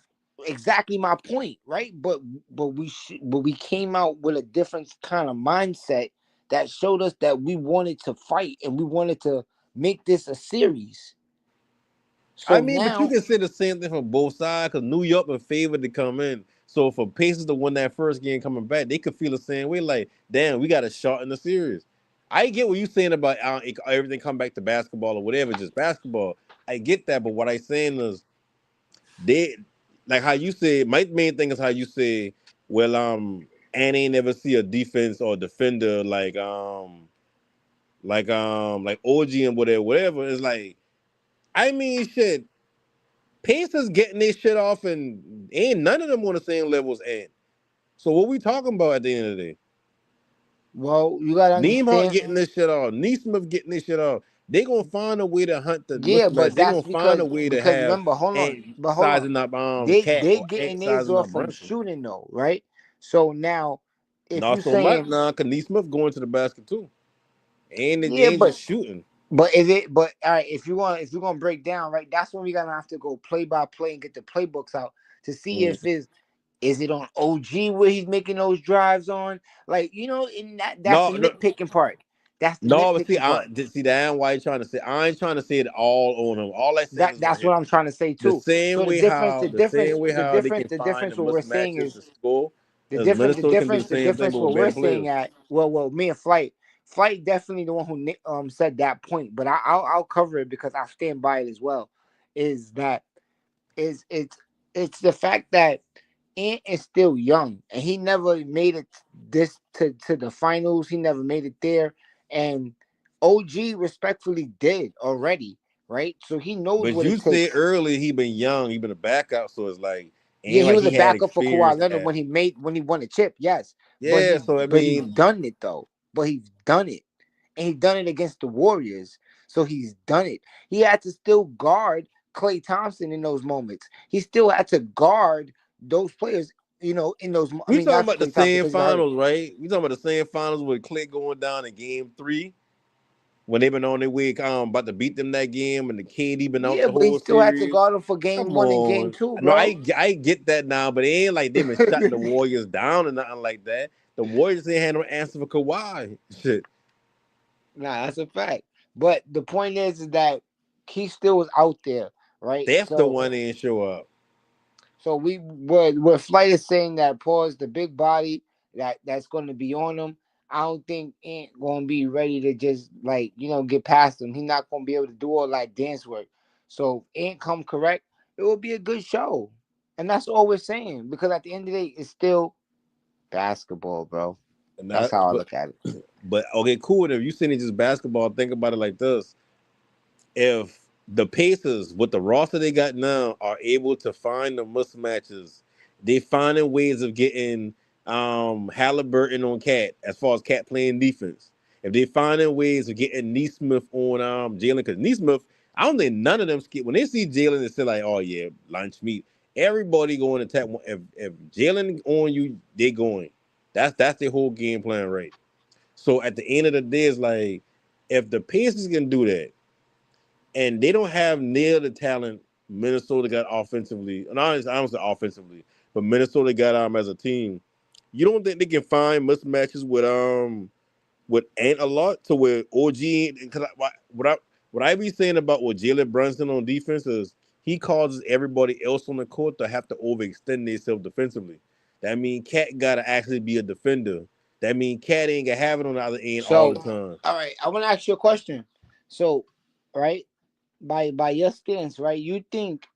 Speaker 2: exactly my point, right? But we came out with a different kind of mindset that showed us that we wanted to fight and we wanted to make this a series.
Speaker 3: I
Speaker 2: So
Speaker 3: mean, but you
Speaker 2: now,
Speaker 3: can say the same thing from both sides because New York been favored to come in. So for Pacers to win that first game coming back, they could feel the same way. Like, damn, we got a shot in the series. I get what you saying about everything come back to basketball or whatever, just basketball. I get that, but what I saying is they like how you say. My main thing is how you say, well, and ain't never see a defense or defender like OG and whatever. It's like, I mean, shit. Pacers getting their shit off, and ain't none of them on the same levels. And so, what we talking about at the end of the day?
Speaker 2: well, you gotta
Speaker 3: Neimark
Speaker 2: understand.
Speaker 3: getting this shit off. Neesmith getting this shit off. They gonna find a way to hunt the
Speaker 2: Yeah,
Speaker 3: mismatch.
Speaker 2: but
Speaker 3: They gonna
Speaker 2: that's
Speaker 3: find a
Speaker 2: because
Speaker 3: way to have
Speaker 2: remember, hold on,
Speaker 3: and
Speaker 2: but hold on,
Speaker 3: sizing up Cat
Speaker 2: they
Speaker 3: or Ant
Speaker 2: getting theirs
Speaker 3: sizing
Speaker 2: off
Speaker 3: up
Speaker 2: from
Speaker 3: Brunson.
Speaker 2: shooting though, right? So now, if
Speaker 3: Not
Speaker 2: you
Speaker 3: so much
Speaker 2: saying,
Speaker 3: now, cause Neesmith going to the basket too. And it
Speaker 2: yeah,
Speaker 3: ain't just shooting.
Speaker 2: but is it? But all right, if you're gonna break down, right, that's when we're gonna have to go play by play and get the playbooks out to see
Speaker 3: Mm.
Speaker 2: if is it on OG where he's making those drives on, like, in that's the
Speaker 3: No, no,
Speaker 2: nitpicking part. That's the
Speaker 3: no. But see,
Speaker 2: nitpicking part.
Speaker 3: that ain't why you trying to say. I ain't trying to say it all on him. All I saying is right
Speaker 2: That's
Speaker 3: here.
Speaker 2: what I'm trying to say
Speaker 3: The
Speaker 2: too.
Speaker 3: same
Speaker 2: So
Speaker 3: way how they can
Speaker 2: the
Speaker 3: find the
Speaker 2: difference. What we're saying
Speaker 3: mismatches
Speaker 2: is
Speaker 3: to score,
Speaker 2: the
Speaker 3: as
Speaker 2: difference,
Speaker 3: Minnesota can do the
Speaker 2: the
Speaker 3: same thing,
Speaker 2: difference.
Speaker 3: but with
Speaker 2: What we're
Speaker 3: better
Speaker 2: saying
Speaker 3: players.
Speaker 2: at, me and Flight definitely the one who said that point, but I'll cover it because I stand by it as well. Is that is it's the fact that Ant is still young and he never made it this to the finals. He never made it there, and OG respectfully did already, right? So he knows
Speaker 3: But
Speaker 2: what it
Speaker 3: you say
Speaker 2: takes.
Speaker 3: early he been young, he been a backup, so it's like
Speaker 2: Yeah,
Speaker 3: ain't
Speaker 2: he
Speaker 3: like
Speaker 2: was a
Speaker 3: he had
Speaker 2: backup for Kawhi
Speaker 3: experience
Speaker 2: Leonard
Speaker 3: at.
Speaker 2: when he won a chip. Yes,
Speaker 3: Yeah, so I
Speaker 2: but he's
Speaker 3: mean,
Speaker 2: done it though. But he's done it, and he's done it against the Warriors. So he's done it. He had to still guard Klay Thompson in those moments. He still had to guard those players. In those. I
Speaker 3: we
Speaker 2: mean,
Speaker 3: talking
Speaker 2: not
Speaker 3: about the
Speaker 2: Klay Thompson
Speaker 3: same
Speaker 2: because he got hurt.
Speaker 3: finals, right? We talking about the same finals with Click going down in game 3 when they been on their way about to beat them that game and the KD been out
Speaker 2: Yeah,
Speaker 3: the
Speaker 2: but he
Speaker 3: whole
Speaker 2: still had to
Speaker 3: series.
Speaker 2: guard him for game
Speaker 3: Come
Speaker 2: one and game
Speaker 3: on.
Speaker 2: two,
Speaker 3: No,
Speaker 2: bro.
Speaker 3: I get that now, but it ain't like they been shutting the Warriors down and nothing like that. The Warriors ain't had no answer for Kawhi. Shit.
Speaker 2: Nah, that's a fact. But the point is that he still was out there, right?
Speaker 3: Steph the
Speaker 2: So
Speaker 3: one ain't show up.
Speaker 2: where Flight is saying that pause the big body that's going to be on him. I don't think Ant going to be ready to just like get past him. He's not going to be able to do all that dance work. So Ant come correct, it will be a good show, and that's all we're saying because at the end of the day, it's still basketball, bro.
Speaker 3: And
Speaker 2: That's how I look at it.
Speaker 3: but okay, cool. If you seen it just basketball, think about it like this: if the Pacers, with the roster they got now, are able to find the mismatches, they finding ways of getting Halliburton on Cat as far as Cat playing defense. If they finding ways of getting Neesmith on Jalen, because Neesmith, I don't think none of them when they see Jalen, they say like, oh yeah, lunch meat. Everybody going to attack. If Jalen on you, they going. That's their whole game plan, right? So at the end of the day, it's like if the Pacers can do that and they don't have near the talent Minnesota got offensively, and I don't say offensively, but Minnesota got as a team. You don't think they can find mismatches with Ant a lot to where OG? Because what I be saying about what Jalen Brunson on defense is he causes everybody else on the court to have to overextend themselves defensively. That means Cat gotta actually be a defender. That means Cat ain't gonna have it on the other end all
Speaker 2: So,
Speaker 3: the time.
Speaker 2: all right, I want to ask you a question. So, right, by your stance, right, you think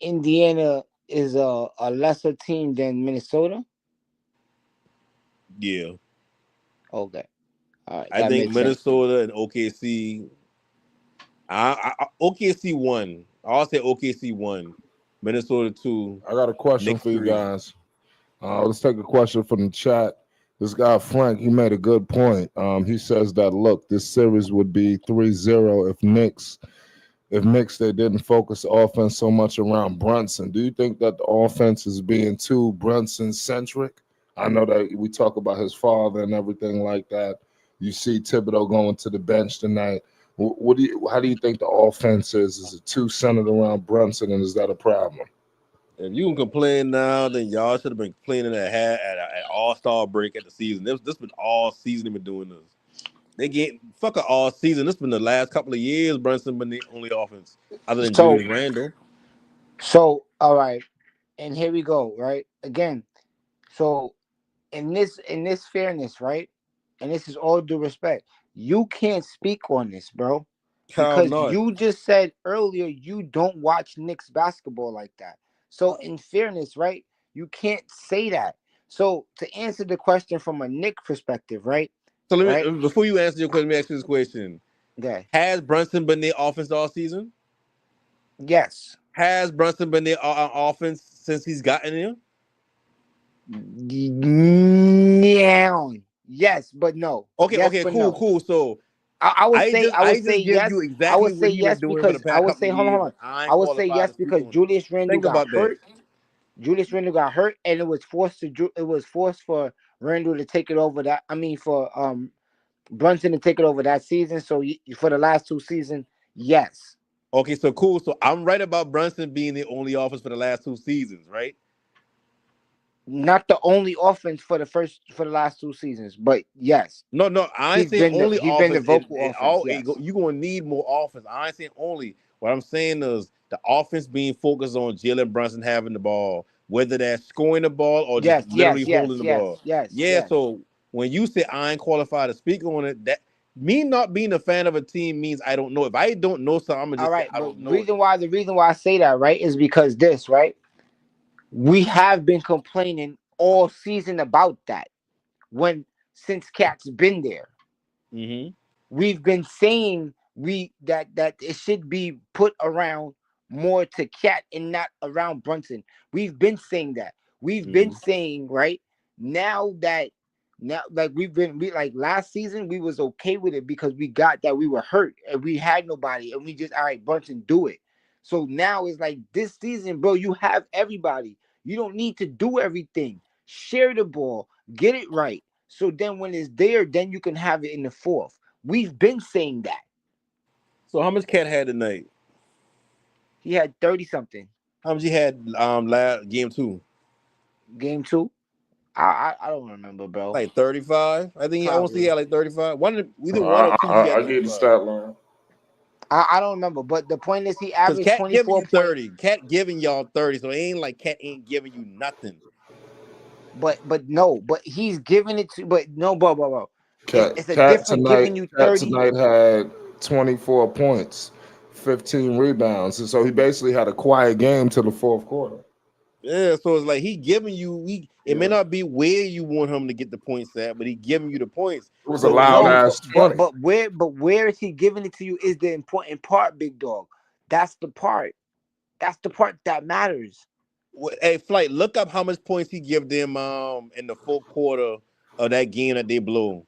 Speaker 2: Indiana is a lesser team than Minnesota?
Speaker 3: Yeah.
Speaker 2: Okay, all right,
Speaker 3: I
Speaker 2: that
Speaker 3: think
Speaker 2: makes sense.
Speaker 3: Minnesota and OKC. OKC won. I'll say OKC won. Minnesota 2.
Speaker 1: I got a question
Speaker 3: Knicks
Speaker 1: for you
Speaker 3: 3.
Speaker 1: guys. Let's take a question from the chat. This guy Frank, he made a good point. He says that look, this series would be 3-0 if Knicks they didn't focus offense so much around Brunson. Do you think that the offense is being too Brunson centric? I know that we talk about his father and everything like that. You see Thibodeau going to the bench tonight. How do you think the offense is? Is it too centered around Brunson, and is that a problem?
Speaker 3: If you can complain now, then y'all should have been complaining at All-Star break at the season. This been all season they've been doing this. They get fuck it all season. This been the last couple of years. Brunson been the only offense other than
Speaker 2: So,
Speaker 3: Julius Randle.
Speaker 2: all right, and here we go. Right again. So, in this fairness, right, and this is all due respect, you can't speak on this, bro,
Speaker 3: How
Speaker 2: because
Speaker 3: not?
Speaker 2: you just said earlier you don't watch Knicks basketball like that. So, in fairness, right, you can't say that. So, to answer the question from a Knick perspective, right,
Speaker 3: So let
Speaker 2: right,
Speaker 3: me before you answer your question, let me ask you this question:
Speaker 2: okay,
Speaker 3: has Brunson been their offense all season?
Speaker 2: yes,
Speaker 3: Has Brunson been their offense since he's gotten here?
Speaker 2: now, yes, but no,
Speaker 3: Okay,
Speaker 2: yes,
Speaker 3: okay,
Speaker 2: but
Speaker 3: cool,
Speaker 2: no.
Speaker 3: cool. So
Speaker 2: I would say I would
Speaker 3: I
Speaker 2: say
Speaker 3: just give
Speaker 2: yes.
Speaker 3: you
Speaker 2: I
Speaker 3: exactly
Speaker 2: would
Speaker 3: what
Speaker 2: say
Speaker 3: he been
Speaker 2: yes
Speaker 3: doing for the
Speaker 2: because I
Speaker 3: past
Speaker 2: would
Speaker 3: couple
Speaker 2: say
Speaker 3: of
Speaker 2: hold on,
Speaker 3: years,
Speaker 2: hold
Speaker 3: and
Speaker 2: on.
Speaker 3: I
Speaker 2: I
Speaker 3: ain't
Speaker 2: would say
Speaker 3: qualified
Speaker 2: yes
Speaker 3: to speak
Speaker 2: because
Speaker 3: on it.
Speaker 2: Julius Randle
Speaker 3: Think
Speaker 2: got
Speaker 3: about that.
Speaker 2: hurt. Julius Randle got hurt, and it was forced for Randle to take it over. That I mean for Brunson to take it over that season. So for the last two seasons, yes,
Speaker 3: Okay, so cool. So I'm right about Brunson being the only offense for the last 2 seasons, right?
Speaker 2: not the only offense for the last two seasons, but yes,
Speaker 3: No, no, I ain't saying only
Speaker 2: he's been the
Speaker 3: offense.
Speaker 2: vocal offense. Yes.
Speaker 3: You gonna need more offense. I ain't saying only. What I'm saying is the offense being focused on Jalen Brunson having the ball, whether that's scoring the ball or just
Speaker 2: Yes,
Speaker 3: literally
Speaker 2: yes, yes,
Speaker 3: holding the
Speaker 2: yes,
Speaker 3: ball.
Speaker 2: yes,
Speaker 3: Yeah.
Speaker 2: yes.
Speaker 3: So when you say I ain't qualified to speak on it, that me not being a fan of a team means I don't know. If I don't know something, I'm gonna
Speaker 2: All
Speaker 3: just say
Speaker 2: right,
Speaker 3: I
Speaker 2: but
Speaker 3: don't know it.
Speaker 2: the reason why I say that, right, is because this, right? We have been complaining all season about that when since Cat's been there.
Speaker 3: Mm-hmm.
Speaker 2: We've been saying that it should be put around more to Cat and not around Brunson. We've been saying that. We've been
Speaker 3: Mm-hmm.
Speaker 2: saying right now that now like we like last season we was okay with it because we got that we were hurt and we had nobody and we just all right Brunson do it. So now it's like this season, bro. You have everybody. You don't need to do everything. Share the ball. Get it right. So then when it's there, then you can have it in the fourth. We've been saying that.
Speaker 3: So how much Cat had tonight?
Speaker 2: He had 30 something.
Speaker 3: How much he had last game 2?
Speaker 2: Game two. I don't remember, bro.
Speaker 3: Like 35. I think I want to see he
Speaker 2: Probably.
Speaker 3: had like 35. Either one or
Speaker 1: I,
Speaker 3: two he
Speaker 1: I,
Speaker 3: had
Speaker 1: I get the
Speaker 3: 35.
Speaker 1: stat line.
Speaker 2: I don't remember. But the point is he
Speaker 3: Because
Speaker 2: averaged
Speaker 3: Cat giving
Speaker 2: 24
Speaker 3: you
Speaker 2: point.
Speaker 3: 30. Cat giving y'all 30. So it ain't like Cat ain't giving you nothing.
Speaker 2: But no, but he's giving it to but no, bro. It's a
Speaker 1: Cat
Speaker 2: different
Speaker 1: tonight.
Speaker 2: giving you
Speaker 1: Cat
Speaker 2: 30.
Speaker 1: tonight had 24 points, 15 rebounds, and so he basically had a quiet game till the fourth quarter.
Speaker 3: Yeah, so it's like he giving you it may
Speaker 1: Yeah,
Speaker 3: not be where you want him to get the points at, but he giving you the points.
Speaker 1: it was a
Speaker 3: So when
Speaker 1: loud
Speaker 3: you
Speaker 2: No,
Speaker 1: ass
Speaker 2: but
Speaker 1: 20.
Speaker 2: but where is he giving it to you is the important part, big dog. That's the part. That's the part that matters.
Speaker 3: hey Flight, look up how much points he give them in the fourth quarter of that game that they blew.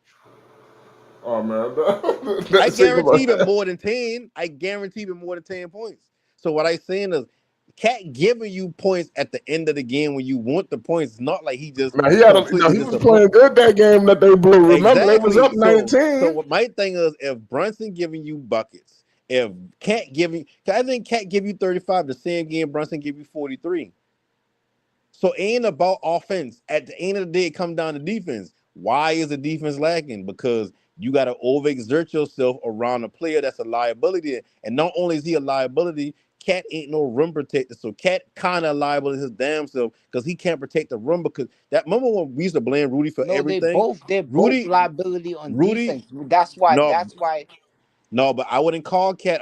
Speaker 1: Oh man,
Speaker 3: I
Speaker 1: think
Speaker 3: guarantee
Speaker 1: about
Speaker 3: even
Speaker 1: that.
Speaker 3: more than 10. I guarantee even more than 10 points. So what I saying is Cat giving you points at the end of the game when you want the points. It's not like he just
Speaker 1: Now he had a, no,
Speaker 3: completely
Speaker 1: he was
Speaker 3: disappeared.
Speaker 1: playing good that game that they blew. Remember, they was up
Speaker 3: Exactly. So
Speaker 1: 19.
Speaker 3: what my thing is, if Brunson giving you buckets, if Cat giving, I think Cat give you 35, the same game Brunson give you 43. So it ain't about offense. At the end of the day, it comes down to defense. Why is the defense lacking? Because you got to overexert yourself around a player that's a liability. And not only is he a liability, Cat ain't no rim protector. So Cat kind of liable to his damn self because he can't protect the rim. Because that moment when we used to blame Rudy for
Speaker 2: No,
Speaker 3: everything,
Speaker 2: they're both
Speaker 3: Rudy,
Speaker 2: liability on
Speaker 3: Rudy,
Speaker 2: defense. That's why.
Speaker 3: no,
Speaker 2: That's why.
Speaker 3: no, but I wouldn't call Cat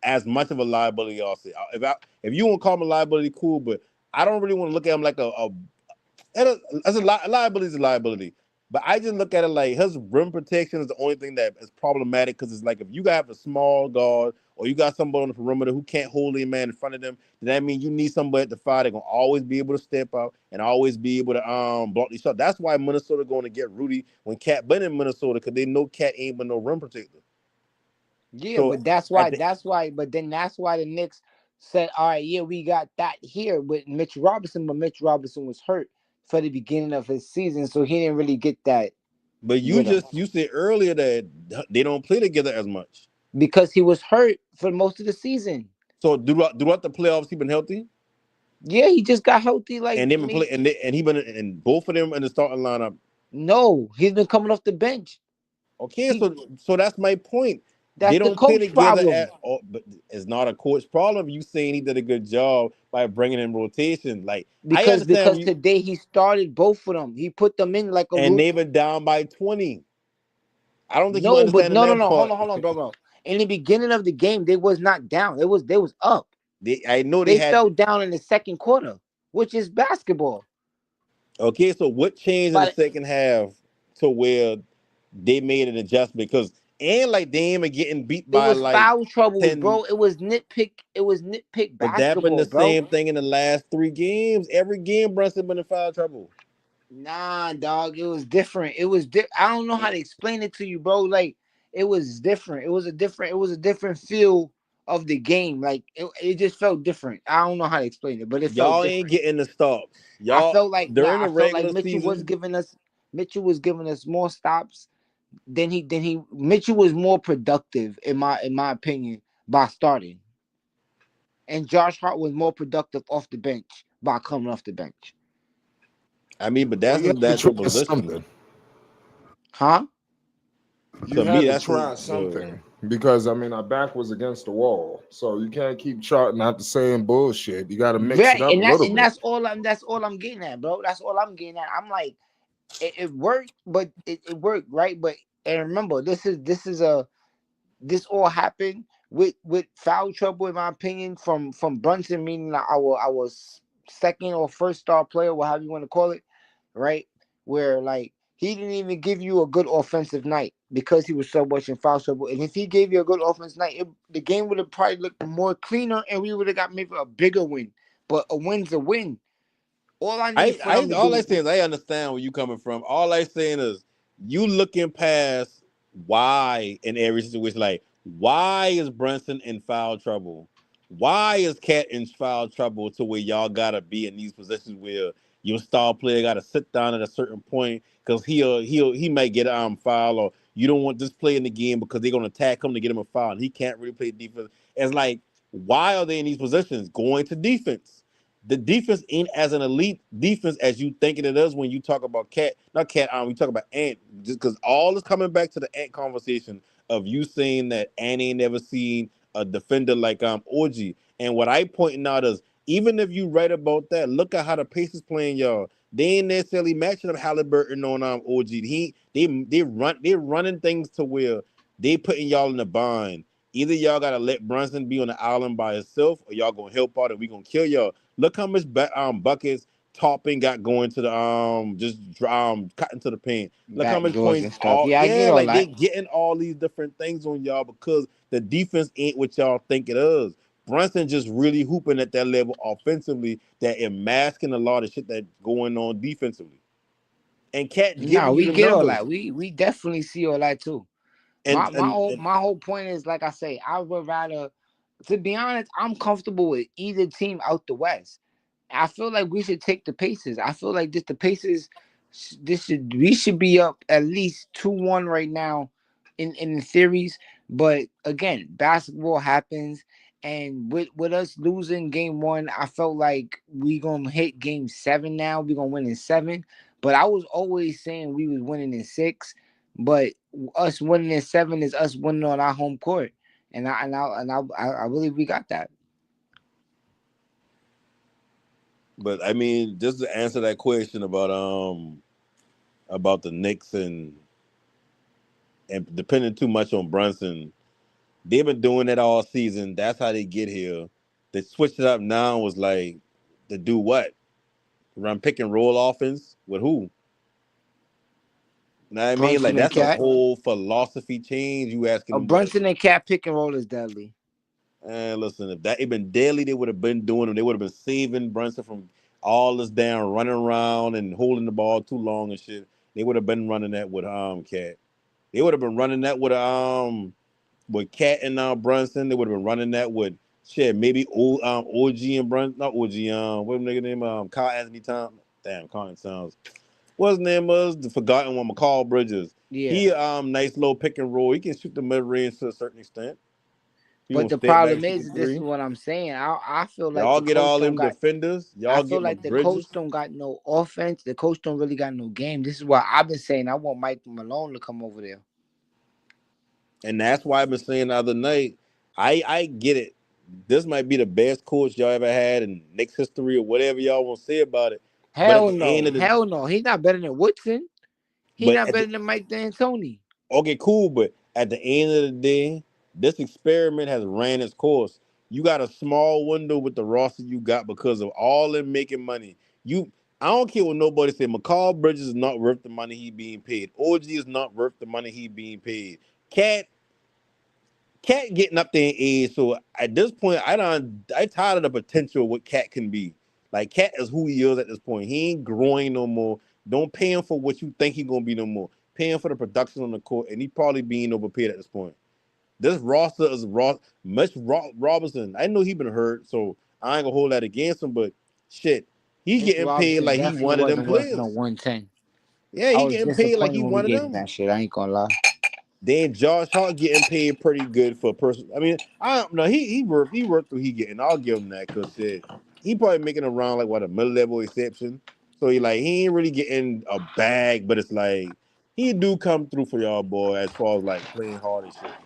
Speaker 3: as much of a liability. Also, if you want to call him a liability, cool. But I don't really want to look at him like a liability is a liability. But I just look at it like his rim protection is the only thing that is problematic because it's like if you got a small guard or you got somebody on the perimeter who can't hold a man in front of them, then that means you need somebody at the five that gonna always be able to step out and always be able to block these shots. That's why Minnesota going to get Rudy when Cat been in Minnesota because they know Cat ain't been no rim protector.
Speaker 2: Yeah,
Speaker 3: So
Speaker 2: but that's
Speaker 3: at
Speaker 2: why.
Speaker 3: the
Speaker 2: That's why. But then that's why the Knicks said, "All right, yeah, we got that here with Mitch Robinson, but Mitch Robinson was hurt for the beginning of his season, so he didn't really get that
Speaker 3: but
Speaker 2: with him
Speaker 3: you said earlier that they don't play together as much.
Speaker 2: because he was hurt for most of the season.
Speaker 3: So throughout the playoffs, he been healthy.
Speaker 2: Yeah, he just got healthy. Like
Speaker 3: And they been play
Speaker 2: maybe
Speaker 3: and he been in both of them in the starting lineup.
Speaker 2: no, he's been coming off the bench.
Speaker 3: Okay,
Speaker 2: He
Speaker 3: so that's my point. They
Speaker 2: That's the
Speaker 3: don't play
Speaker 2: coach
Speaker 3: together
Speaker 2: problem
Speaker 3: at all, but it's not a coach problem. You saying he did a good job by bringing in rotation. Like I understand
Speaker 2: because
Speaker 3: you,
Speaker 2: today he started both of them. He put them in like a
Speaker 3: and
Speaker 2: root.
Speaker 3: they been down by 20. I don't think you
Speaker 2: No, but
Speaker 3: understanding that
Speaker 2: no.
Speaker 3: part.
Speaker 2: Hold on, bro. In the beginning of the game, they was not down. They was up.
Speaker 3: I know they
Speaker 2: They
Speaker 3: had.
Speaker 2: fell down in the second quarter, which is basketball.
Speaker 3: Okay, so what changed in the
Speaker 2: But
Speaker 3: second half to where they made an adjustment? Because and like they ain't been getting beat
Speaker 2: it
Speaker 3: by
Speaker 2: was
Speaker 3: like
Speaker 2: foul troubles,
Speaker 3: 10.
Speaker 2: bro. It was nitpick. It was nitpick
Speaker 3: But that been the
Speaker 2: basketball, bro.
Speaker 3: same thing in the last 3 games. Every game Brunson been in foul trouble.
Speaker 2: Nah, dog. It was different. It was. I don't know how to explain it to you, bro. Like it was different. It was a different. It was a different feel of the game. Like it just felt different. I don't know how to explain it, but it felt
Speaker 3: Y'all ain't
Speaker 2: different.
Speaker 3: getting the stops.
Speaker 2: I
Speaker 3: Y'all
Speaker 2: felt like nah.
Speaker 3: during
Speaker 2: I
Speaker 3: the
Speaker 2: felt like
Speaker 3: regular season.
Speaker 2: Mitchell was giving us more stops. Then he Mitchell was more productive in my opinion by starting, and Josh Hart was more productive off the bench by coming off the bench.
Speaker 3: I mean, but
Speaker 1: Well,
Speaker 3: that's
Speaker 1: you
Speaker 3: his
Speaker 1: had to
Speaker 3: natural
Speaker 1: try
Speaker 3: position.
Speaker 1: something.
Speaker 2: Huh?
Speaker 1: You
Speaker 3: To me,
Speaker 1: had to
Speaker 3: that's his.
Speaker 1: try something because I mean our back was against the wall, so you can't keep charting out the same bullshit. You got to mix it
Speaker 2: Right,
Speaker 1: up a
Speaker 2: and
Speaker 1: little bit.
Speaker 2: that's all I'm getting at, bro. That's all I'm getting at. I'm like, it worked, but it worked, right? But and remember, this all happened with foul trouble, in my opinion, from Brunson, meaning our second or first star player, whatever you want to call it, right? Where like he didn't even give you a good offensive night because he was so much in foul trouble. And if he gave you a good offensive night, the game would have probably looked more cleaner, and we would have got maybe a bigger win. But a win's a win. All I need for
Speaker 3: I
Speaker 2: them to
Speaker 3: all
Speaker 2: do
Speaker 3: I
Speaker 2: is
Speaker 3: say is I understand where you coming from. All I saying is you looking past why in every situation. Like why is Brunson in foul trouble? Why is Cat in foul trouble to where y'all gotta be in these positions where your star player gotta sit down at a certain point because he might get foul or you don't want this play in the game because they're gonna attack him to get him a foul and he can't really play defense. It's like why are they in these positions going to defense? The defense ain't as an elite defense as you thinking it is when you talk about Cat, not Cat. We talk about Ant, just because all is coming back to the Ant conversation of you saying that Ant ain't never seen a defender like OG. And what I pointing out is even if you right about that, look at how the Pacers playing y'all. They ain't necessarily matching up Halliburton on OG. They're running things to where they putting y'all in the bind. Either y'all gotta let Brunson be on the island by himself, or y'all gonna help out and we gonna kill y'all. Look how much buckets Toppin got going to the just cutting to the paint. Look how much
Speaker 2: backdoors
Speaker 3: points
Speaker 2: and stuff.
Speaker 3: all
Speaker 2: Yeah, I get all
Speaker 3: like they
Speaker 2: that.
Speaker 3: getting all these different things on y'all because the defense ain't what y'all think it is. Brunson just really hooping at that level offensively that it masking a lot of shit that's going on defensively. And Cat
Speaker 2: No,
Speaker 3: giving you
Speaker 2: we
Speaker 3: the
Speaker 2: get all
Speaker 3: numbers.
Speaker 2: that. We definitely see all that too.
Speaker 3: And and
Speaker 2: My whole point is, like I say, I would rather, to be honest, I'm comfortable with either team out the West. I feel like we should take the Pacers. I feel like the Pacers. We should be up at least 2-1 right now, in the series. But again, basketball happens, and with us losing game 1, I felt like we gonna hit game 7 now. We gonna win in 7. But I was always saying we was winning in 6. But us winning in 7 is us winning on our home court, and I believe we got that.
Speaker 3: but I mean, just to answer that question about the Knicks and depending too much on Brunson, they've been doing it all season. That's how they get here. They switched it up now. Was like to do what? Run pick and roll offense with who? Know what I mean? Like
Speaker 2: Brunson and
Speaker 3: that's a
Speaker 2: Cat.
Speaker 3: whole philosophy change. You asking
Speaker 2: A
Speaker 3: them that?
Speaker 2: Brunson and Cat pick and roll is deadly.
Speaker 3: And listen, if that had been daily, they would have been doing them. They would have been saving Brunson from all this down running around and holding the ball too long and shit. They would have been running that with Cat. They would have been running that with Cat and Brunson. They would have been running that with shit. Maybe OG and Brunson, not OG. What nigga name? Carl Anthony Tom. Damn, Carl sounds. What his name was? The forgotten one. McCall Bridges.
Speaker 2: Yeah.
Speaker 3: He nice little pick and roll. He can shoot the mid range to a certain extent. He
Speaker 2: But
Speaker 3: gonna
Speaker 2: the
Speaker 3: step back,
Speaker 2: problem
Speaker 3: shoot the
Speaker 2: is, this is
Speaker 3: three.
Speaker 2: what I'm saying. I feel like
Speaker 3: Y'all
Speaker 2: the
Speaker 3: get
Speaker 2: coach
Speaker 3: all
Speaker 2: don't
Speaker 3: them
Speaker 2: got.
Speaker 3: defenders.
Speaker 2: I
Speaker 3: Y'all
Speaker 2: feel
Speaker 3: get my
Speaker 2: like the coach
Speaker 3: Bridges.
Speaker 2: don't got no offense. The coach don't really got no game. This is why I've been saying I want Mike Malone to come over there.
Speaker 3: And that's why I've been saying the other night, I get it. This might be the best coach y'all ever had in Knicks history or whatever y'all want to say about it. But at
Speaker 2: Hell
Speaker 3: the end
Speaker 2: no,
Speaker 3: of the
Speaker 2: hell no. He's not better than Woodson. He
Speaker 3: but
Speaker 2: not
Speaker 3: at the
Speaker 2: better than Mike D'Antoni.
Speaker 3: okay, cool, but at the end of the day, this experiment has ran its course. You got a small window with the roster you got because of all them making money. You I don't care what nobody say. McCall Bridges is not worth the money he being paid. OG is not worth the money he being paid. Cat Cat getting up there in age, so at this point, I tired of the potential of what Cat can be. Like Cat is who he is at this point. He ain't growing no more. Don't pay him for what you think he gonna be no more. Pay him for the production on the court, and he probably being overpaid at this point. This roster is Robinson. I know he been hurt, so I ain't gonna hold that against him. But shit, he
Speaker 2: Mitch
Speaker 3: getting paid
Speaker 2: Robinson
Speaker 3: like he
Speaker 2: definitely
Speaker 3: one of them
Speaker 2: wasn't worth no
Speaker 3: players.
Speaker 2: 110.
Speaker 3: Yeah,
Speaker 2: I
Speaker 3: he
Speaker 2: was
Speaker 3: getting paid like
Speaker 2: disappointed
Speaker 3: he
Speaker 2: when we
Speaker 3: one of
Speaker 2: gave him
Speaker 3: them.
Speaker 2: that shit. I ain't gonna lie.
Speaker 3: Then Josh Hart getting paid pretty good for a person. I mean, I don't know. He worked through he getting. I'll give him that because shit, he probably making around like what a middle level exception. So he ain't really getting a bag, but it's like he do come through for y'all boy as far as like playing hard and shit.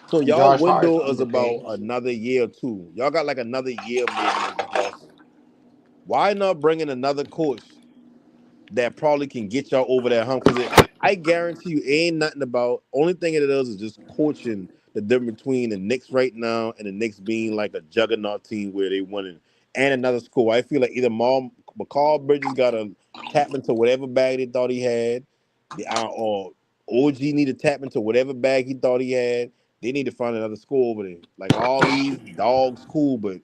Speaker 3: So y'all
Speaker 2: Josh Hart is
Speaker 3: window is about
Speaker 2: underpaid.
Speaker 3: another year or two. Y'all got like another year maybe to get lost. Why not bring in another coach that probably can get y'all over that hump. Because I guarantee you, it ain't nothing about. Only thing it is just coaching the difference between the Knicks right now and the Knicks being like a juggernaut team where they winning and another school. I feel like either McCall Bridges got to tap into whatever bag they thought he had, or OG need to tap into whatever bag he thought he had. They need to find another school over there. Like all these dogs, cool, but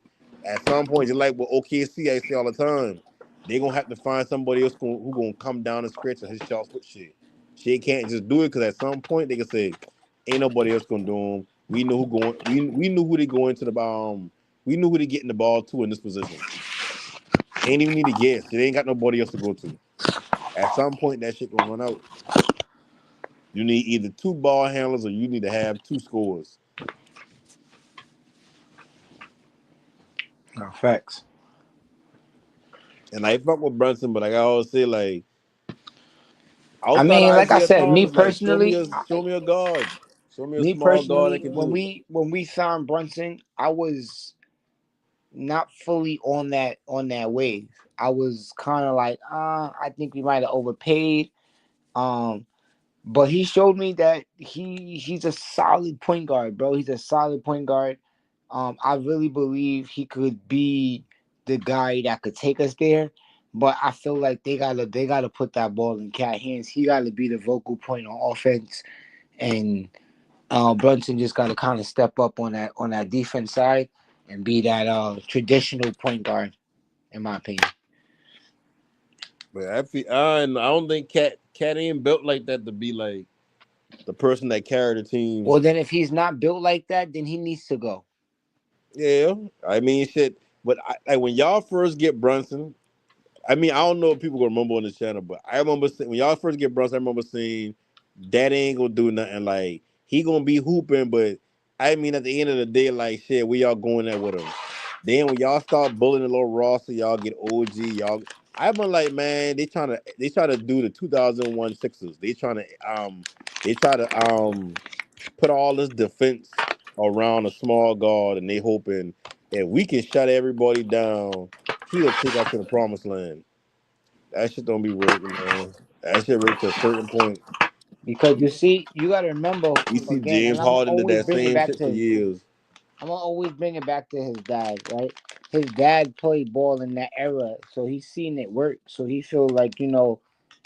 Speaker 3: at some point, just like with OKC, I say all the time they gonna have to find somebody else who gonna come down and scratch his shots with shit. She can't just do it because at some point they can say, "Ain't nobody else gonna do them." We know who going. We knew who they going to the We knew who they getting the ball to in this position. Ain't even need to guess. They ain't got nobody else to go to. At some point that shit gonna run out. You need either two ball handlers or you need to have two scores.
Speaker 2: No facts.
Speaker 3: And I fuck with Brunson, but like I always say, like
Speaker 2: I
Speaker 3: outside of
Speaker 2: mean, like I
Speaker 3: Isaiah
Speaker 2: said,
Speaker 3: Thomas, like show me a guard, show me a
Speaker 2: me
Speaker 3: small guard that
Speaker 2: personally,
Speaker 3: can
Speaker 2: when
Speaker 3: do it.
Speaker 2: we signed Brunson, I was not fully on that wave. I was kind of like, I think we might have overpaid. Um, but he showed me that he's a solid point guard, bro. He's a solid point guard. I really believe he could be the guy that could take us there. But I feel like they gotta put that ball in Cat hands. He gotta be the vocal point on offense, and Brunson just gotta kind of step up on that defense side and be that traditional point guard, in my opinion.
Speaker 4: But I don't think Cat ain't built like that to be like the person that carried the team.
Speaker 2: Well, then if he's not built like that, then he needs to go.
Speaker 4: Yeah, I mean shit. But like when y'all first get Brunson, I mean I don't know if people gonna remember on this channel, but I remember when y'all first get Brunson, I remember saying that ain't gonna do nothing. Like he gonna be hooping, but I mean at the end of the day, like shit, we y'all going there with him. Then when y'all start bullying the little roster, y'all get OG, y'all. I've been like, man, they try to do the 2001 Sixers. They try to put all this defense around a small guard, and they hoping if we can shut everybody down, he'll take us to the promised land. That shit don't be working, man. That shit work to a certain point.
Speaker 2: Because you see, you got to remember
Speaker 4: We see
Speaker 2: again,
Speaker 4: James
Speaker 2: and I'm
Speaker 4: Harden did
Speaker 2: always
Speaker 4: that
Speaker 2: bring it
Speaker 4: same
Speaker 2: back
Speaker 4: shit for
Speaker 2: to
Speaker 4: years.
Speaker 2: I'm gonna always bring it back to his dad, right? His dad played ball in that era, so he's seen it work. So he feel like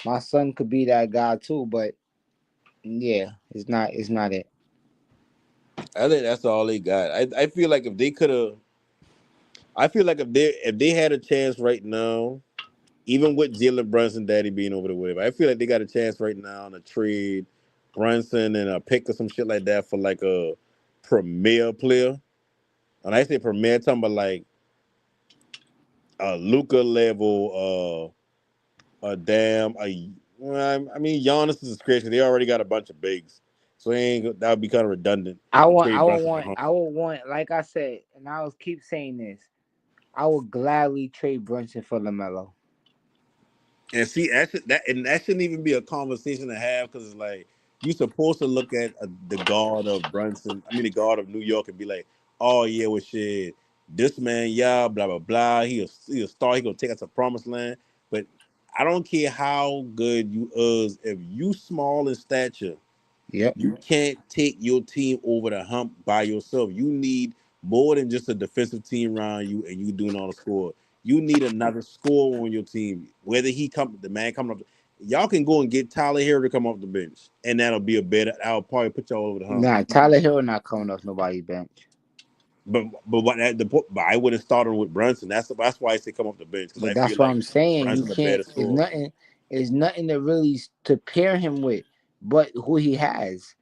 Speaker 2: my son could be that guy too. But yeah, it's not it.
Speaker 4: I think that's all they got. I feel like if they could have, I feel like if they had a chance right now, even with Jalen Brunson, daddy being over the wave, I feel like they got a chance right now to trade Brunson and a pick or some shit like that for like a premier player. And I say premier, I'm talking about like a Luca level, a damn, well, I mean, Giannis is a scratch. They already got a bunch of bigs, so that would be kind of redundant
Speaker 2: I
Speaker 4: to
Speaker 2: want, I
Speaker 4: trade
Speaker 2: would
Speaker 4: Brunson for
Speaker 2: want,
Speaker 4: him.
Speaker 2: I would want, like I said, and I will keep saying this. I would gladly trade Brunson for Lamelo.
Speaker 4: And see, that shouldn't even be a conversation to have because it's like you're supposed to look at the guard of Brunson. I mean, the guard of New York and be like, oh yeah, well shit, this man, yeah, blah blah blah. He'll start. He gonna take us to promised land. But I don't care how good you is if you small in stature.
Speaker 2: Yep.
Speaker 4: You can't take your team over the hump by yourself. You need more than just a defensive team around you and you doing all the score. You need another scorer on your team. Whether the man coming up, y'all can go and get Tyler Hero to come off the bench, and that'll be a better. I'll probably put y'all over the hump.
Speaker 2: Nah, Tyler Hill not coming off nobody's bench.
Speaker 4: But I would have started with Brunson. That's why I say come off the bench because
Speaker 2: But
Speaker 4: I
Speaker 2: that's
Speaker 4: feel
Speaker 2: what
Speaker 4: like
Speaker 2: I'm saying. You
Speaker 4: Brunson's a
Speaker 2: can't.
Speaker 4: better
Speaker 2: It's
Speaker 4: scorer.
Speaker 2: nothing. It's nothing to really to pair him with, but who he has.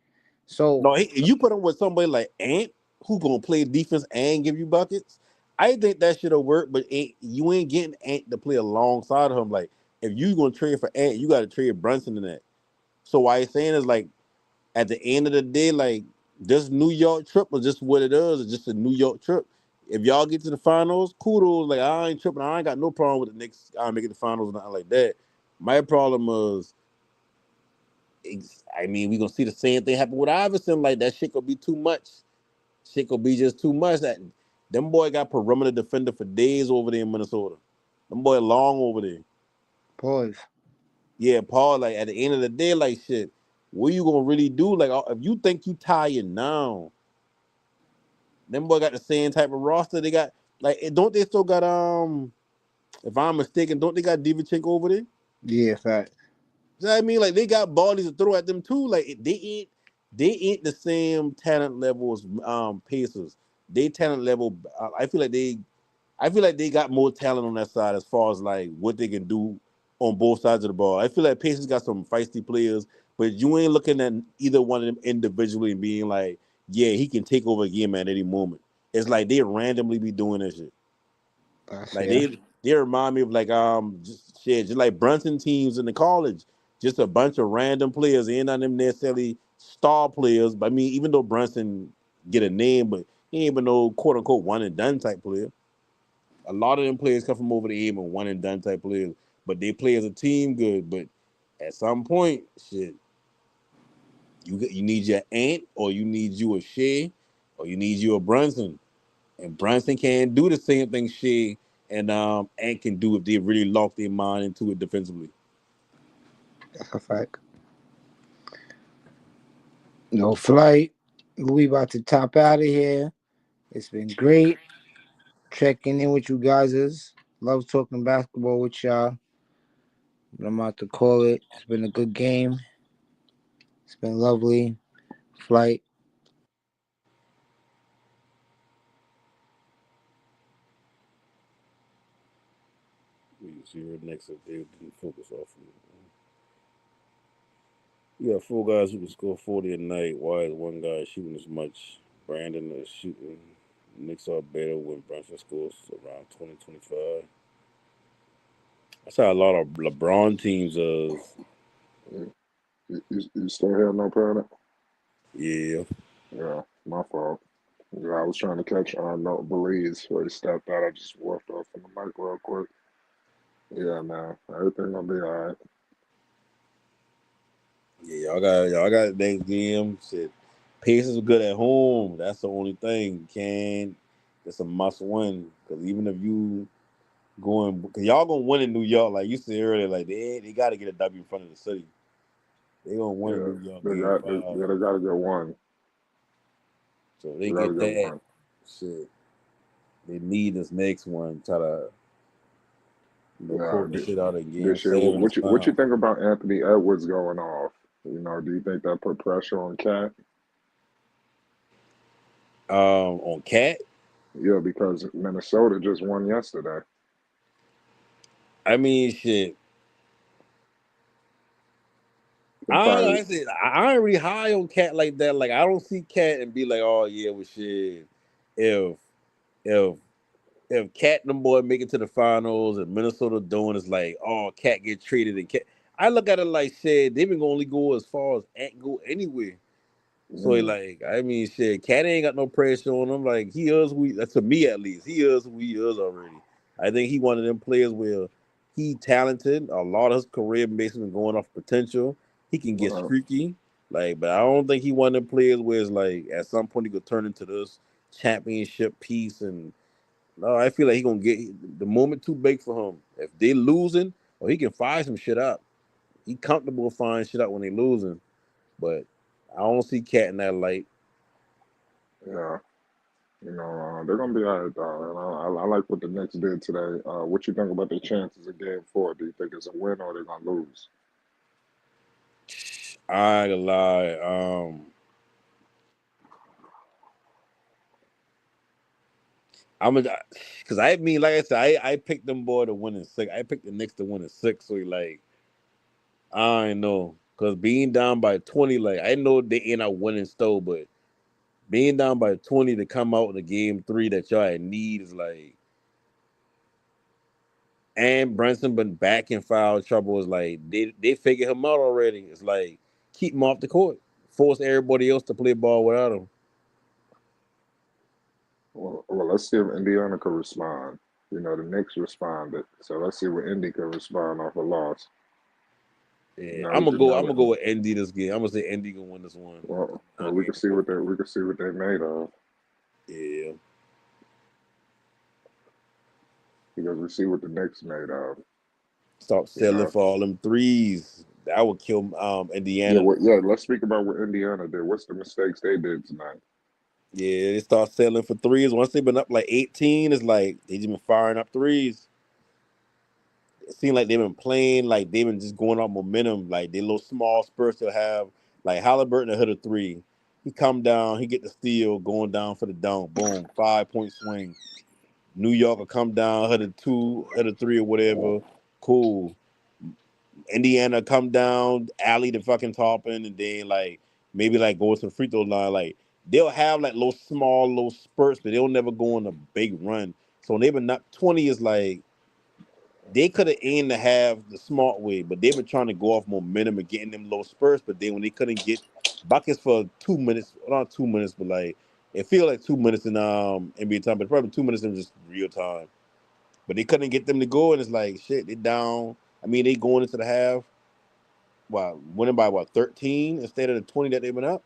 Speaker 2: So
Speaker 4: No, if you put him with somebody like Ant, who gonna play defense and give you buckets, I think that should have worked. But you ain't getting Ant to play alongside of him. Like, if you gonna trade for Ant, you got to trade Brunson in that. So why I saying is like at the end of the day, like this New York trip was just what it is. It's just a New York trip. If y'all get to the finals, kudos. Like I ain't tripping. I ain't got no problem with the Knicks making the finals or nothing like that. My problem is I mean, we gonna see the same thing happen with Iverson. Like that shit gonna be too much. Shit gonna be just too much. That them boy got perimeter defender for days over there in Minnesota. Them boy long over there.
Speaker 2: pause.
Speaker 4: Yeah, Paul. Like at the end of the day, like shit, what you gonna really do? Like if you think you tired now, them boy got the same type of roster. They got don't they still got If I'm mistaken, don't they got Divichenko over there?
Speaker 2: Yeah, fact.
Speaker 4: You know what I mean? Like they got bodies to throw at them too. Like they ain't the same talent level as Pacers. They talent level. I feel like they got more talent on that side as far as like what they can do on both sides of the ball. I feel like Pacers got some feisty players, but you ain't looking at either one of them individually and being like, yeah, he can take over a game at any moment. It's like they randomly be doing that shit.
Speaker 2: That's
Speaker 4: Like
Speaker 2: fair.
Speaker 4: they remind me of like just like Brunson teams in the college, just a bunch of random players. Ain't none of them necessarily star players. But I mean, even though Brunson get a name, but he ain't even no quote unquote one and done type player. A lot of them players come from over the game and one and done type players, but they play as a team good. But at some point, shit, you need your Ant or you need you a Shea or you need you a Brunson. And Brunson can't do the same thing Shea and can do if they really lock their mind into it defensively.
Speaker 2: That's a fact. No flight. We about to top out of here. It's been great. checking in with you guys. Love talking basketball with y'all. But I'm about to call it. It's been a good game. It's been lovely. Flight.
Speaker 4: We see her next if they didn't focus off of it. You got four guys who can score 40 a night. Why is one guy shooting as much? Brandon is shooting. Knicks are better when Brunson scores around 2025. That's how a lot of LeBron teams is.
Speaker 1: You still have no product?
Speaker 4: Yeah.
Speaker 1: Yeah, my fault. Yeah, I was trying to catch no Belize where he stepped out. I just walked off from the mic real quick. Yeah, man, everything gonna be all right.
Speaker 4: Yeah, y'all got next game. Shit. Pacers are good at home. That's the only thing. Can It's a must win. Because even if you going, because y'all gonna win in New York, like you said earlier, like they got to get a W in front of the city. They gonna win in
Speaker 1: Yeah,
Speaker 4: New York game 5.
Speaker 1: they gotta get one.
Speaker 4: So
Speaker 1: They
Speaker 4: they
Speaker 1: gotta
Speaker 4: get
Speaker 1: get
Speaker 4: that
Speaker 1: one.
Speaker 4: shit. They need this next one. Try to
Speaker 1: Yeah,
Speaker 4: pull the shit out of game
Speaker 1: this year.
Speaker 4: 7 or
Speaker 1: What you
Speaker 4: something.
Speaker 1: think about Anthony Edwards going off? You know, do you think that put pressure on Cat?
Speaker 4: On Cat,
Speaker 1: Yeah, because Minnesota just won yesterday.
Speaker 4: I mean shit.
Speaker 1: They probably
Speaker 4: I ain't really high on Cat like that. Like I don't see Cat and be like, oh yeah, well shit. If if if Cat and them boy make it to the finals and Minnesota doing is like, oh Cat get traded and Cat. I look at it like shit. They been gonna only go as far as Ant go anywhere. So
Speaker 1: mm,
Speaker 4: like, I mean, shit, Cat ain't got no pressure on him. Like he is who to me at least. He is who he is already. I think he one of them players where he talented. A lot of his career basically been going off potential. He can get
Speaker 1: well,
Speaker 4: streaky, like, but I don't think he one of them players where it's like at some point he could turn into this championship piece. And no, I feel like he gonna get the moment too big for him. If they losing, or he can fire some shit up. He comfortable firing shit up when they losing, but I don't see Cat in that light.
Speaker 1: yeah. You know, they're gonna be all right though. And I like what the Knicks did today. What you think about their chances of Game 4? Do you think it's a win or they're gonna lose?
Speaker 4: I ain't gonna lie. I'm a because I mean, like I said, I picked them boy to win in 6. I picked the Knicks to win in 6. So like, I don't know, because being down by 20, like I know they ain't out winning still, but being down by 20 to come out in the game 3 that y'all need is like, and Brunson been back in foul trouble is like they figured him out already. It's like keep him off the court, force everybody else to play ball without him.
Speaker 1: Well, let's see if Indiana can respond. You know, the Knicks responded, so let's see what Indy can respond off a loss.
Speaker 4: Yeah,
Speaker 1: Now we could
Speaker 4: I'm gonna
Speaker 1: know.
Speaker 4: go with Indy this game. I'm gonna say Indy gonna win this one.
Speaker 1: We
Speaker 4: Game
Speaker 1: can see
Speaker 4: four.
Speaker 1: what they made of
Speaker 4: Yeah.
Speaker 1: because we see what the Knicks made of.
Speaker 4: Stop
Speaker 1: You
Speaker 4: selling
Speaker 1: know,
Speaker 4: for all them threes. That would kill
Speaker 1: yeah,
Speaker 4: Indiana.
Speaker 1: yeah. Let's speak about what Indiana did. What's the mistakes they did tonight?
Speaker 4: Yeah, they start selling for threes. Once they've been up like 18, it's like they just been firing up threes. It seems like they've been playing, like they've been just going on momentum. Like they little small spurts they'll have. Like Halliburton hit a three. He come down, he get the steal, going down for the dunk. Boom, 5-point swing. New York will come down, hit a two, hit a three or whatever. Cool. Indiana come down, alley the fucking topping, and then like maybe like go to the free throw line. Like they'll have like little small little spurts, but they'll never go on a big run. So when they've been up 20 is like they could have aimed to have the smart way, but they've been trying to go off momentum and getting them little spurts. But then when they couldn't get buckets for 2 minutes, not 2 minutes, but like it feel like 2 minutes in NBA time, but probably 2 minutes in just real time. But they couldn't get them to go, and it's like shit. They down. I mean, they going into the half. Wow, winning by what 13 instead of the 20 that they've been up.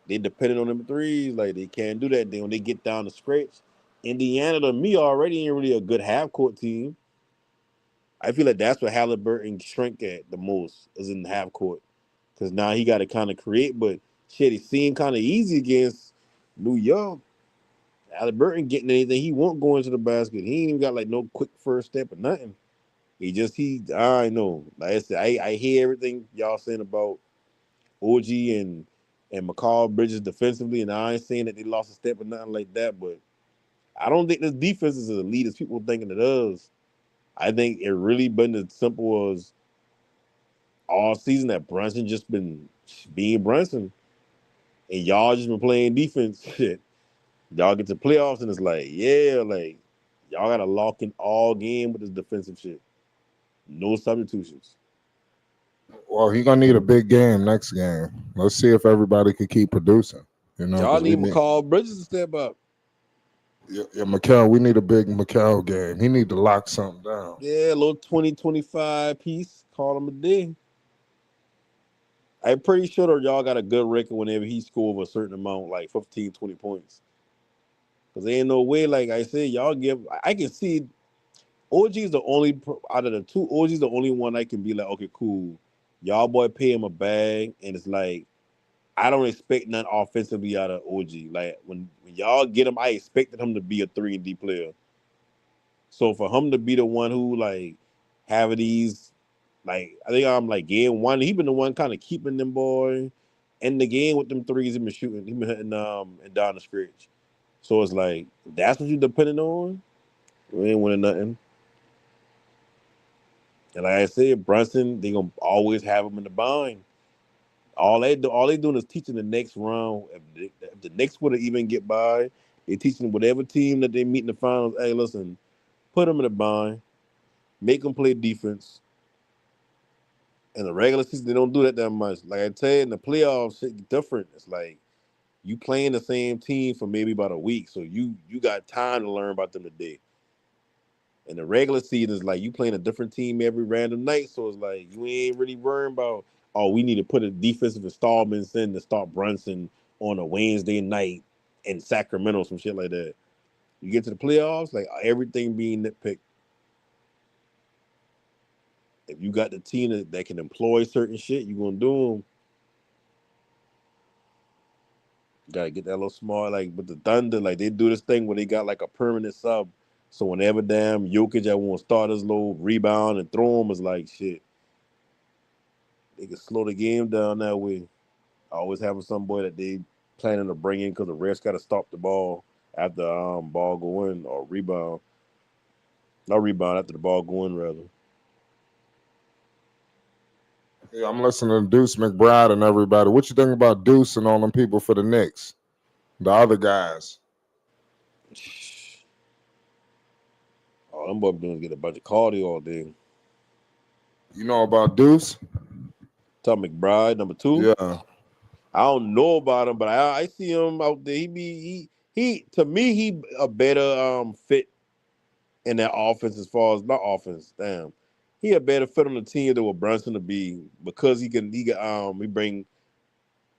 Speaker 4: They depended on them threes. Like they can't do that. Then when they get down the stretch, Indiana to me already ain't really a good half court team. I feel like that's what Halliburton shrink at the most is in the half court because now he got to kind of create. But shit, it seemed kind of easy against New York. Halliburton getting anything. He won't go into the basket. He ain't even got like no quick first step or nothing. I know. Like I said, I hear everything y'all saying about OG and McCall Bridges defensively, and I ain't saying that they lost a step or nothing like that, but I don't think this defense is as elite as people thinking it is. I think it really been as simple as all season that Brunson just been being Brunson, and y'all just been playing defense. Shit, y'all get to playoffs and it's like, yeah, like y'all gotta lock in all game with this defensive shit. No substitutions.
Speaker 1: Well, he gonna need a big game next game. Let's see if everybody could keep producing. You know,
Speaker 4: Y'all
Speaker 1: because we
Speaker 4: need
Speaker 1: need
Speaker 4: McCall Bridges to step up.
Speaker 1: Mikal. We need a big Mikal game. He need to lock something down.
Speaker 4: Yeah, a little 20-25 piece. Call him a D. I'm pretty sure that y'all got a good record whenever he score a certain amount, like 15, 20 points. Because there ain't no way, like I said, y'all give. I can see OG is the only, out of the two, OG is the only one I can be like, okay, cool. Y'all boy pay him a bag, and it's like, I don't expect nothing offensively out of OG. Like, when y'all get him, I expected him to be a 3-and-D player. So for him to be the one who, like, have these, like, I think I'm like game one. He been the one kind of keeping them boy in the game with them threes. He been shooting. He been hitting and down the stretch. So it's like that's what you depending on. We ain't winning nothing. And like I said, Brunson, they gonna always have him in the bind. All they doing is teaching the next round. If the Knicks would have even get by, they teaching whatever team that they meet in the finals. Hey, listen, put them in the bind, make them play defense. In the regular season, they don't do that much. Like I tell you, in the playoffs, shit different. It's like you playing the same team for maybe about a week, so you got time to learn about them today. In the regular season, it's like you playing a different team every random night, so it's like you ain't really worrying about, oh, we need to put a defensive installments in to start Brunson on a Wednesday night in Sacramento, some shit like that. You get to the playoffs, like everything being nitpicked. If you got the team that can employ certain shit, you gonna do them. Gotta get that little small, like with the Thunder, like they do this thing where they got like a permanent sub. So whenever damn Jokic I want to start his little rebound and throw him is like shit. They can slow the game down that way. Always having some boy that they planning to bring in because the refs got to stop the ball after ball go in or rebound. Not rebound after the ball go in rather.
Speaker 1: Yeah, I'm listening to Deuce McBride and everybody. What you think about Deuce and all them people for the Knicks? The other guys.
Speaker 4: All them boys doing is get a bunch of cardio all day.
Speaker 1: You know about Deuce?
Speaker 4: Tom McBride, number 2.
Speaker 1: Yeah.
Speaker 4: I don't know about him, but I see him out there. He to me he a better fit in that offense as far as not offense. Damn, he a better fit on the team than what Brunson to be because he bring.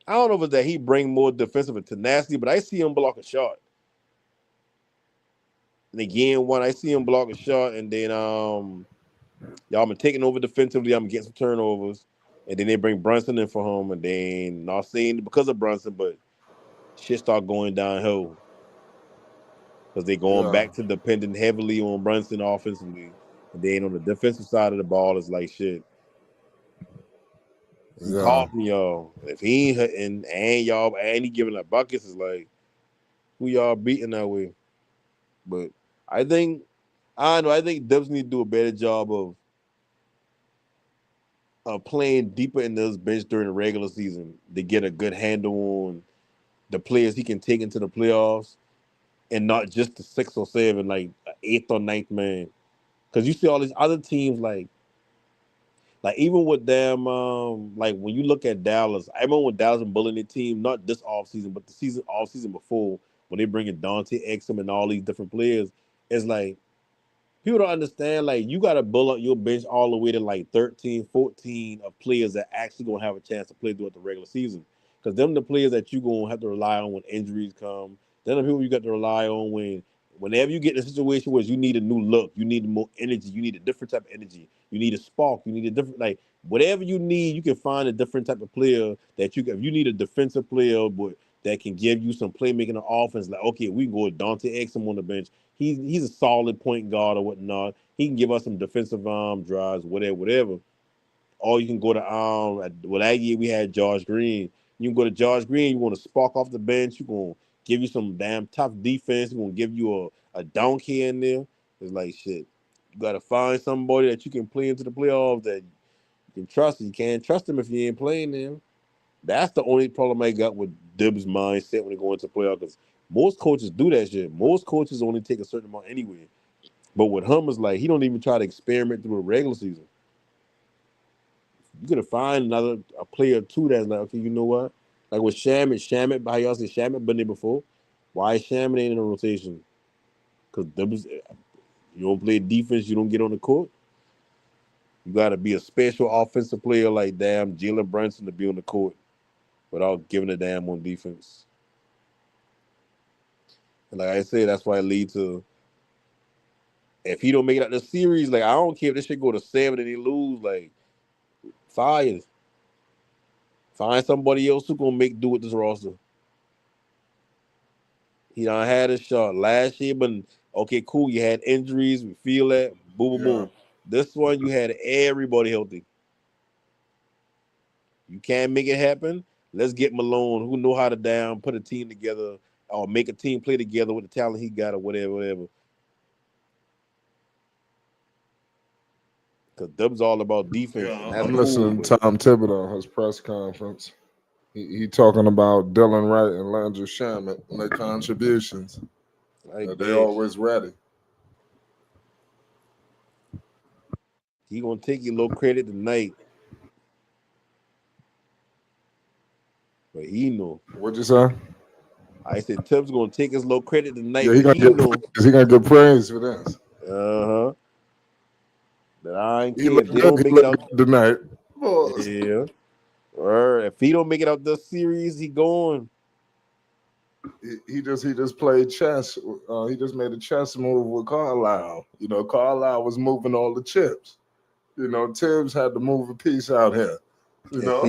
Speaker 4: I don't know if it's that he bring more defensive tenacity, but I see him block a shot. And again, one I see him block a shot, and then y'all been taking over defensively. I'm getting some turnovers, and then they bring Brunson in for him, and then not saying because of Brunson, but shit start going downhill because they going
Speaker 1: Yeah.
Speaker 4: back to depending heavily on Brunson offensively, and then on the defensive side of the ball, it's like shit. Who
Speaker 1: Yeah.
Speaker 4: costing y'all? If he ain't hitting and y'all and he giving up buckets, is like who y'all beating that way. But I think I don't know. I think Dubs need to do a better job of playing deeper in this bench during the regular season to get a good handle on the players he can take into the playoffs and not just the 6 or 7, like eighth or ninth man. Because you see all these other teams like even with them, like when you look at Dallas, I remember when Dallas and bullying their team, not this off season, but the season off season before, when they bring in Dante Exum and all these different players, it's like people don't understand. Like you got to build up your bench all the way to like 13, 14 of players that actually gonna have a chance to play throughout the regular season. Because them the players that you gonna have to rely on when injuries come. Then the people you got to rely on whenever you get in a situation where you need a new look, you need more energy, you need a different type of energy, you need a spark, you need a different whatever you need, you can find a different type of player that you can. If you need a defensive player, but that can give you some playmaking on offense. Like, okay, we can go with Dante Exum on the bench. He's a solid point guard or whatnot. He can give us some defensive drives, whatever. Or you can go to that year we had Josh Green. You can go to Josh Green. You want to spark off the bench. You gonna give you some damn tough defense. You gonna give you a dunk here and there. It's like shit. You gotta find somebody that you can play into the playoffs that you can trust. You can't trust them if you ain't playing them. That's the only problem I got with Dib's mindset when they go into playoffs. Because most coaches do that shit. Most coaches only take a certain amount anyway. But with him, it's like he don't even try to experiment through the regular season. You could have find a player or two that's like, okay, you know what? Like with Shamit, how y'all say Shamit been there before? Why is Shamit ain't in the rotation? Because you don't play defense, you don't get on the court. You got to be a special offensive player like damn Jalen Brunson to be on the court without giving a damn on defense. And like I said, that's why it leads to if he don't make it out the series, like I don't care if this shit go to 7 and they lose, like fire. Find somebody else who gonna make do with this roster. He done had a shot last year, but okay, cool. You had injuries. We feel that. Boom, boom,
Speaker 1: Yeah.
Speaker 4: boom. This one, you had everybody healthy. You can't make it happen. Let's get Malone, who know how to put a team together, or make a team play together with the talent he got, or whatever. Because Dub's all about defense, and
Speaker 1: Yeah,
Speaker 4: that's
Speaker 1: I'm
Speaker 4: cool.
Speaker 1: listening
Speaker 4: But
Speaker 1: to Tom Thibodeau his press conference. He talking about Dylan Wright and Landry Shamet and their contributions.
Speaker 4: like
Speaker 1: They
Speaker 4: that,
Speaker 1: always ready.
Speaker 4: he gonna take you low credit tonight, but he know.
Speaker 1: What'd you say?
Speaker 4: I said Tibbs gonna take his low credit tonight,
Speaker 1: Yeah,
Speaker 4: but he know.
Speaker 1: he gonna get praise for this.
Speaker 4: Uh huh. That I ain't
Speaker 1: He
Speaker 4: care if
Speaker 1: looked
Speaker 4: they
Speaker 1: good.
Speaker 4: don't
Speaker 1: He
Speaker 4: make it
Speaker 1: looked
Speaker 4: out.
Speaker 1: good tonight. Boys.
Speaker 4: Yeah. Or if he don't make it out this series, he going.
Speaker 1: He just played chess. He just made a chess move with Carlisle. You know, Carlisle was moving all the chips. You know, Tibbs had to move a piece out here. You
Speaker 4: And
Speaker 1: know,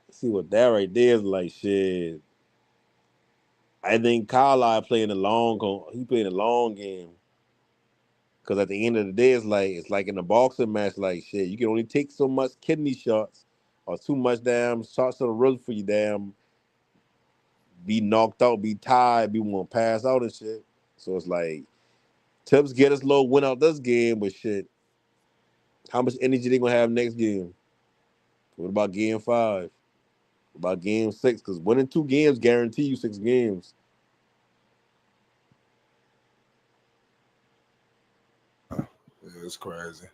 Speaker 4: see what that right there is like. Shit. I think Carlisle playing the he playing a long game. Cause at the end of the day, it's like in a boxing match, like shit. You can only take so much kidney shots or too much damn shots on the rhythm for you damn be knocked out, be tired, be want to pass out and shit. So it's like Tibbs get us low, win out this game, but shit, how much energy they gonna have next game? What about game 5? What about game 6? Because winning 2 games guarantee you 6 games.
Speaker 1: yeah, it's crazy.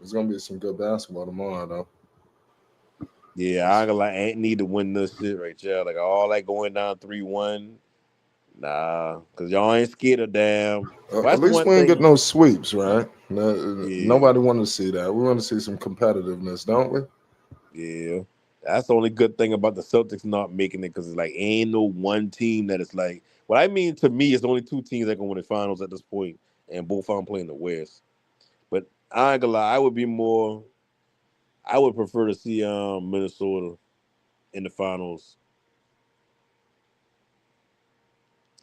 Speaker 1: It's gonna be some good basketball tomorrow, though.
Speaker 4: Yeah, I ain't gonna lie, ain't need to win this shit right there. Like all that going down 3-1. Nah, cause y'all ain't scared of damn. Well,
Speaker 1: At
Speaker 4: that's the
Speaker 1: least
Speaker 4: one
Speaker 1: we ain't get
Speaker 4: thing.
Speaker 1: no sweeps, right?
Speaker 4: Yeah,
Speaker 1: Nobody want to see that. We want to see some competitiveness, don't we?
Speaker 4: yeah. That's the only good thing about the Celtics not making it, cause it's like ain't no one team that is like. What I mean to me is only 2 teams that can win the finals at this point, and both of them playing the West. But I ain't gonna lie, I would prefer to see Minnesota in the finals.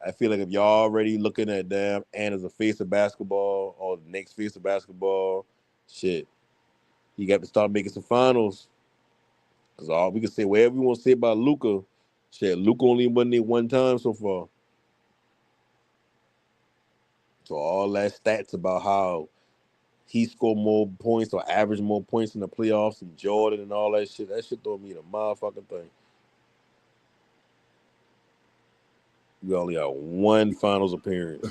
Speaker 4: I feel like if y'all already looking at them and as a face of basketball or the next face of basketball, shit, you got to start making some finals. Cause all we can say whatever we want to say about Luca, shit, Luca only won it 1 time so far. So all that stats about how he scored more points or averaged more points in the playoffs than Jordan and all that shit don't mean a motherfucking thing. You only got 1 finals appearance.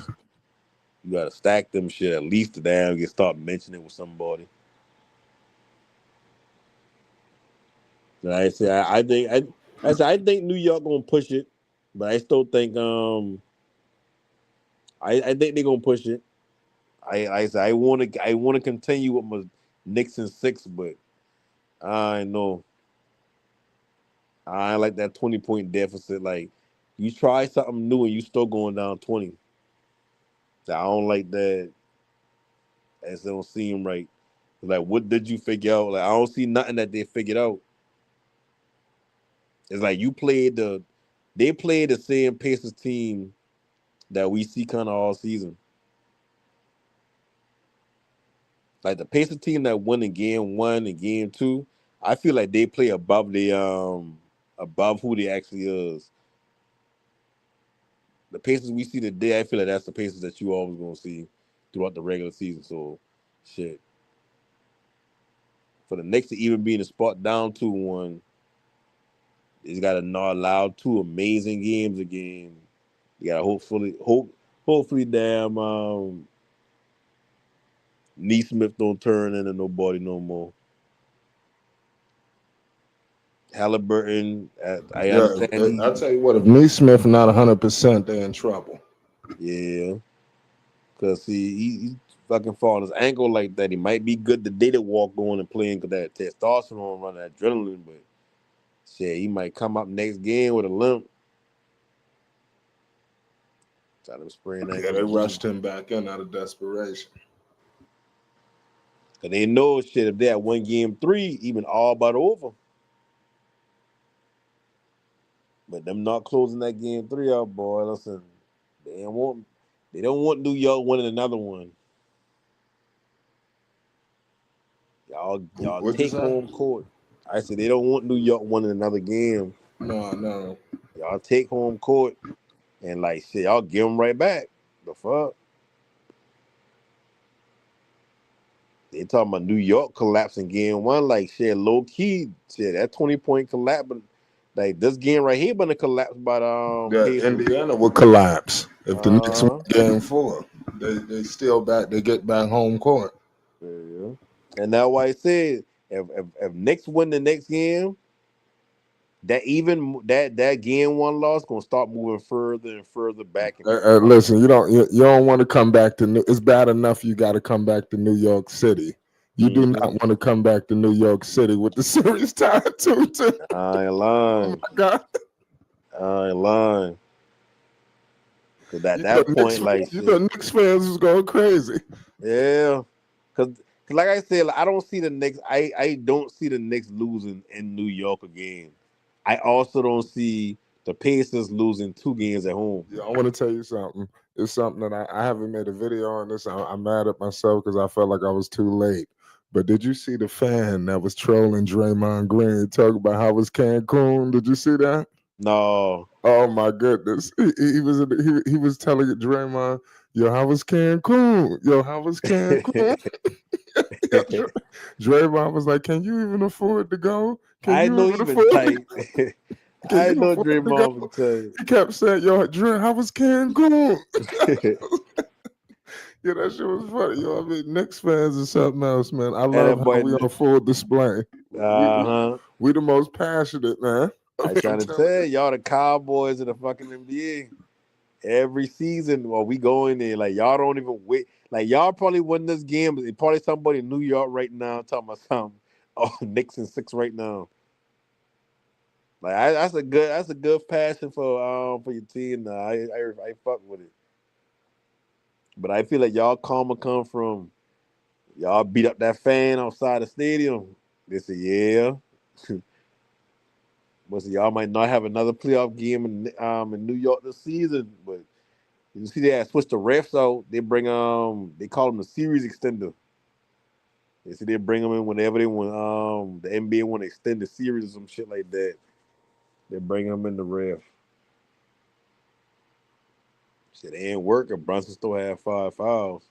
Speaker 4: You gotta stack them shit at least to damn get start mentioning it with somebody. Like I say I think New York gonna push it, but I still think I think they're gonna push it. I wanna continue with my Knicks in 6, but I know I ain't like that 20-point deficit. Like you try something new and you still going down 20. I don't like that. As they don't seem right. Like what did you figure out? Like I don't see nothing that they figured out. It's like they played the same Pacers team that we see kind of all season. Like the Pacers team that won in game 1 and game 2, I feel like they play above who they actually is. The Pacers we see today, I feel like that's the Pacers that you always gonna see throughout the regular season. So, shit. For the Knicks to even be in the spot down 2-1, he's got to not allow two amazing games again. You got to hopefully, damn Neesmith don't turn into nobody no more. Halliburton, I
Speaker 1: Yeah,
Speaker 4: understand
Speaker 1: I tell you what, if Neesmith not 100%, they're in trouble.
Speaker 4: yeah, because he's fucking falling his ankle like that. He might be good the day to walk on and playing because that testosterone run, that adrenaline, but shit, he might come up next game with a limp. Try to sprain
Speaker 1: Yeah,
Speaker 4: ankles
Speaker 1: they
Speaker 4: again.
Speaker 1: rushed him back in out of desperation.
Speaker 4: Cause they know shit if they had one game 3, even all but over. But them not closing that game 3 out, boy. Listen, they don't want New York winning another one. Y'all
Speaker 1: What'd you
Speaker 4: take
Speaker 1: say?
Speaker 4: home court. I said they don't want New York winning another game.
Speaker 1: No.
Speaker 4: Y'all take home court and like shit, y'all give them right back. The fuck? They talking about New York collapsing game 1, like shit, low key, shit. That 20-point collapse, but like this game right here, gonna collapse by the
Speaker 1: Yeah,
Speaker 4: Pacers.
Speaker 1: Indiana would collapse if the Knicks win
Speaker 4: Uh huh.
Speaker 1: game 4. They still back. They get back home court.
Speaker 4: Yeah. And that's why I said if Knicks win the next game, that game 1 loss gonna start moving further and further back in the
Speaker 1: Listen, you don't want to come back to New. It's bad enough you got to come back to New York City. You do not
Speaker 4: Mm-hmm.
Speaker 1: want to come back to New York City with the series tied 2-2.
Speaker 4: I ain't
Speaker 1: Oh
Speaker 4: lying.
Speaker 1: my God!
Speaker 4: I ain't lying. Cause at
Speaker 1: You
Speaker 4: that
Speaker 1: thought Knicks,
Speaker 4: point, like
Speaker 1: you
Speaker 4: shit,
Speaker 1: thought Knicks fans was going crazy.
Speaker 4: yeah. Cause like I said, like, I don't see the Knicks. I don't see the Knicks losing in New York again. I also don't see the Pacers losing 2 games at home.
Speaker 1: Yeah, I want to tell you something. It's something that I haven't made a video on this. I'm mad at myself because I felt like I was too late. But did you see the fan that was trolling Draymond Green talking about how was Cancun? Did you see that?
Speaker 4: No.
Speaker 1: Oh my goodness. He was telling Draymond, yo, how was Cancun? Yo, how was Cancun? Yo, Draymond was like, can you even afford to go? Can
Speaker 4: I
Speaker 1: you
Speaker 4: know
Speaker 1: even
Speaker 4: even
Speaker 1: afford to
Speaker 4: tight.
Speaker 1: go? Can
Speaker 4: I
Speaker 1: you
Speaker 4: know
Speaker 1: afford to go?
Speaker 4: Draymond would
Speaker 1: He kept saying, yo, Dre, how was Cancun?
Speaker 4: tell
Speaker 1: Yeah, that shit was funny. Yo, I mean, Knicks fans is something else, man. I
Speaker 4: and
Speaker 1: love
Speaker 4: that
Speaker 1: how
Speaker 4: boy,
Speaker 1: we on full display.
Speaker 4: uh-huh.
Speaker 1: We the most passionate, man. I
Speaker 4: I
Speaker 1: mean, I'm
Speaker 4: trying to
Speaker 1: telling
Speaker 4: tell
Speaker 1: you.
Speaker 4: y'all the Cowboys of the fucking NBA. Every season while we go in there, like y'all don't even wait. Like y'all probably win this game. Probably somebody in New York right now talking about something. Oh, Knicks in 6 right now. Like that's a good passion for your team. Now I fuck with it. But I feel like y'all karma come from y'all beat up that fan outside the stadium. They say yeah. But so y'all might not have another playoff game in New York this season, but you see they had switched the refs out. They bring they call them the series extender. They see they bring them in whenever they want the NBA want to extend the series or some shit like that. They bring them in the ref. Shit, they ain't working. Brunson still had 5 fouls.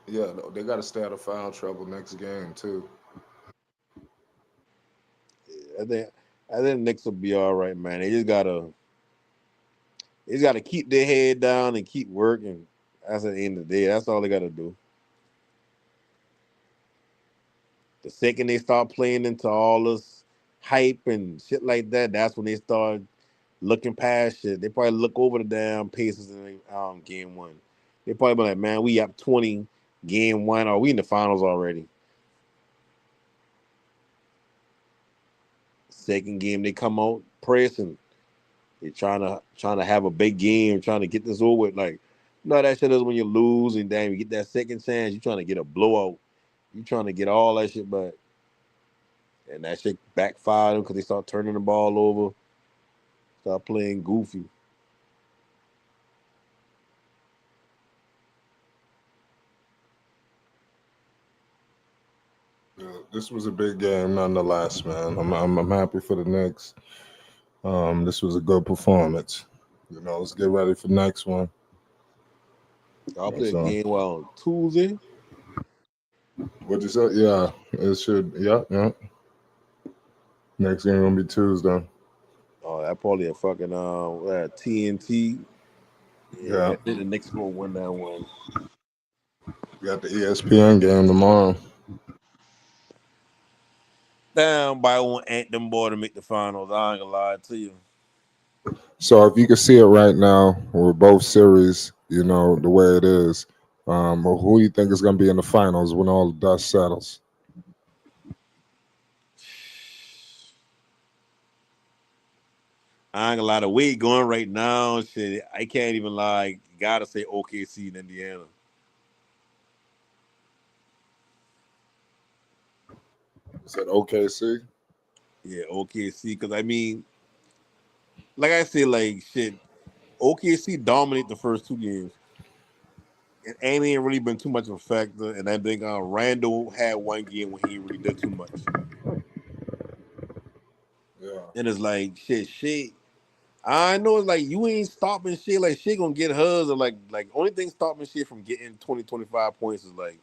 Speaker 1: Yeah, they got to stay out of foul trouble next game too.
Speaker 4: I think Knicks will be all right, man. They just gotta keep their head down and keep working. That's at the end of the day. That's all they gotta do. The second they start playing into all this hype and shit like that, that's when they start looking past shit. They probably look over the damn Pacers in game 1. They probably be like, man, we up 20 game 1, or we in the finals already. Second game they come out pressing. They trying to have a big game, trying to get this over with. Like, no, that shit is when you lose and then you get that second chance, you trying to get a blowout. You trying to get all that shit back, and that shit backfired them because they start turning the ball over, start playing goofy.
Speaker 1: Yeah, this was a big game, nonetheless, man. I'm happy for the Knicks. This was a good performance. Let's get ready for next one.
Speaker 4: I'll play a
Speaker 1: So,
Speaker 4: game on Tuesday.
Speaker 1: what you say? Yeah, it should. Yeah, yeah. Next game gonna be Tuesday.
Speaker 4: Oh, that probably a fucking TNT. Yeah,
Speaker 1: Yeah,
Speaker 4: I think the Knicks gonna win that one.
Speaker 1: we got the ESPN game tomorrow.
Speaker 4: Down by one, ain't them boy to make the finals. I ain't gonna lie to you.
Speaker 1: So if you can see it right now with both series, the way it is, who do you think is gonna be in the finals when all the dust settles?
Speaker 4: I ain't gonna lie, the way it going right now, shit, I can't even lie. Gotta say OKC in Indiana.
Speaker 1: Is that OKC?
Speaker 4: Yeah, OKC. Because I mean, like I said, like shit, OKC dominate the first two games. It ain't really been too much of a factor. And I think Randall had one game when he really did too much.
Speaker 1: Yeah.
Speaker 4: And it's like shit. I know it's like you ain't stopping shit. Like shit gonna get hers. Or like only thing stopping shit from getting 20, 25 points is like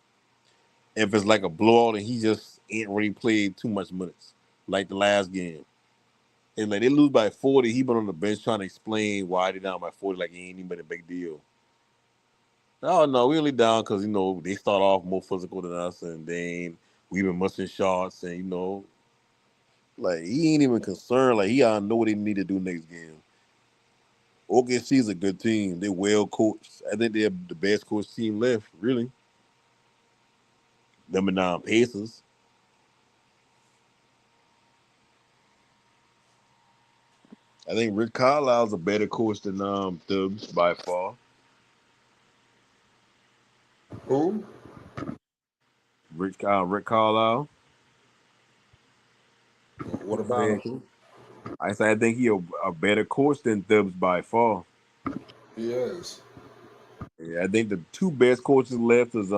Speaker 4: if it's like a blowout and he just ain't really played too much minutes. Like the last game. And like they lose by 40, he been on the bench trying to explain why they down by 40, like it ain't even been a big deal. Oh no, we only down because they start off more physical than us, and then we been missing shots, and like he ain't even concerned. Like he already know what they need to do next game. OKC is a good team. They well coached. I think they're the best coached team left, really. Them and Pacers. I think Rick Carlisle's a better coach than Dubs by far.
Speaker 1: Who?
Speaker 4: Rick Carlisle.
Speaker 1: What
Speaker 4: He's a
Speaker 1: about
Speaker 4: head
Speaker 1: him?
Speaker 4: coach. I think he a better coach than Dubs by far.
Speaker 1: He is.
Speaker 4: Yeah, I think the two best coaches left is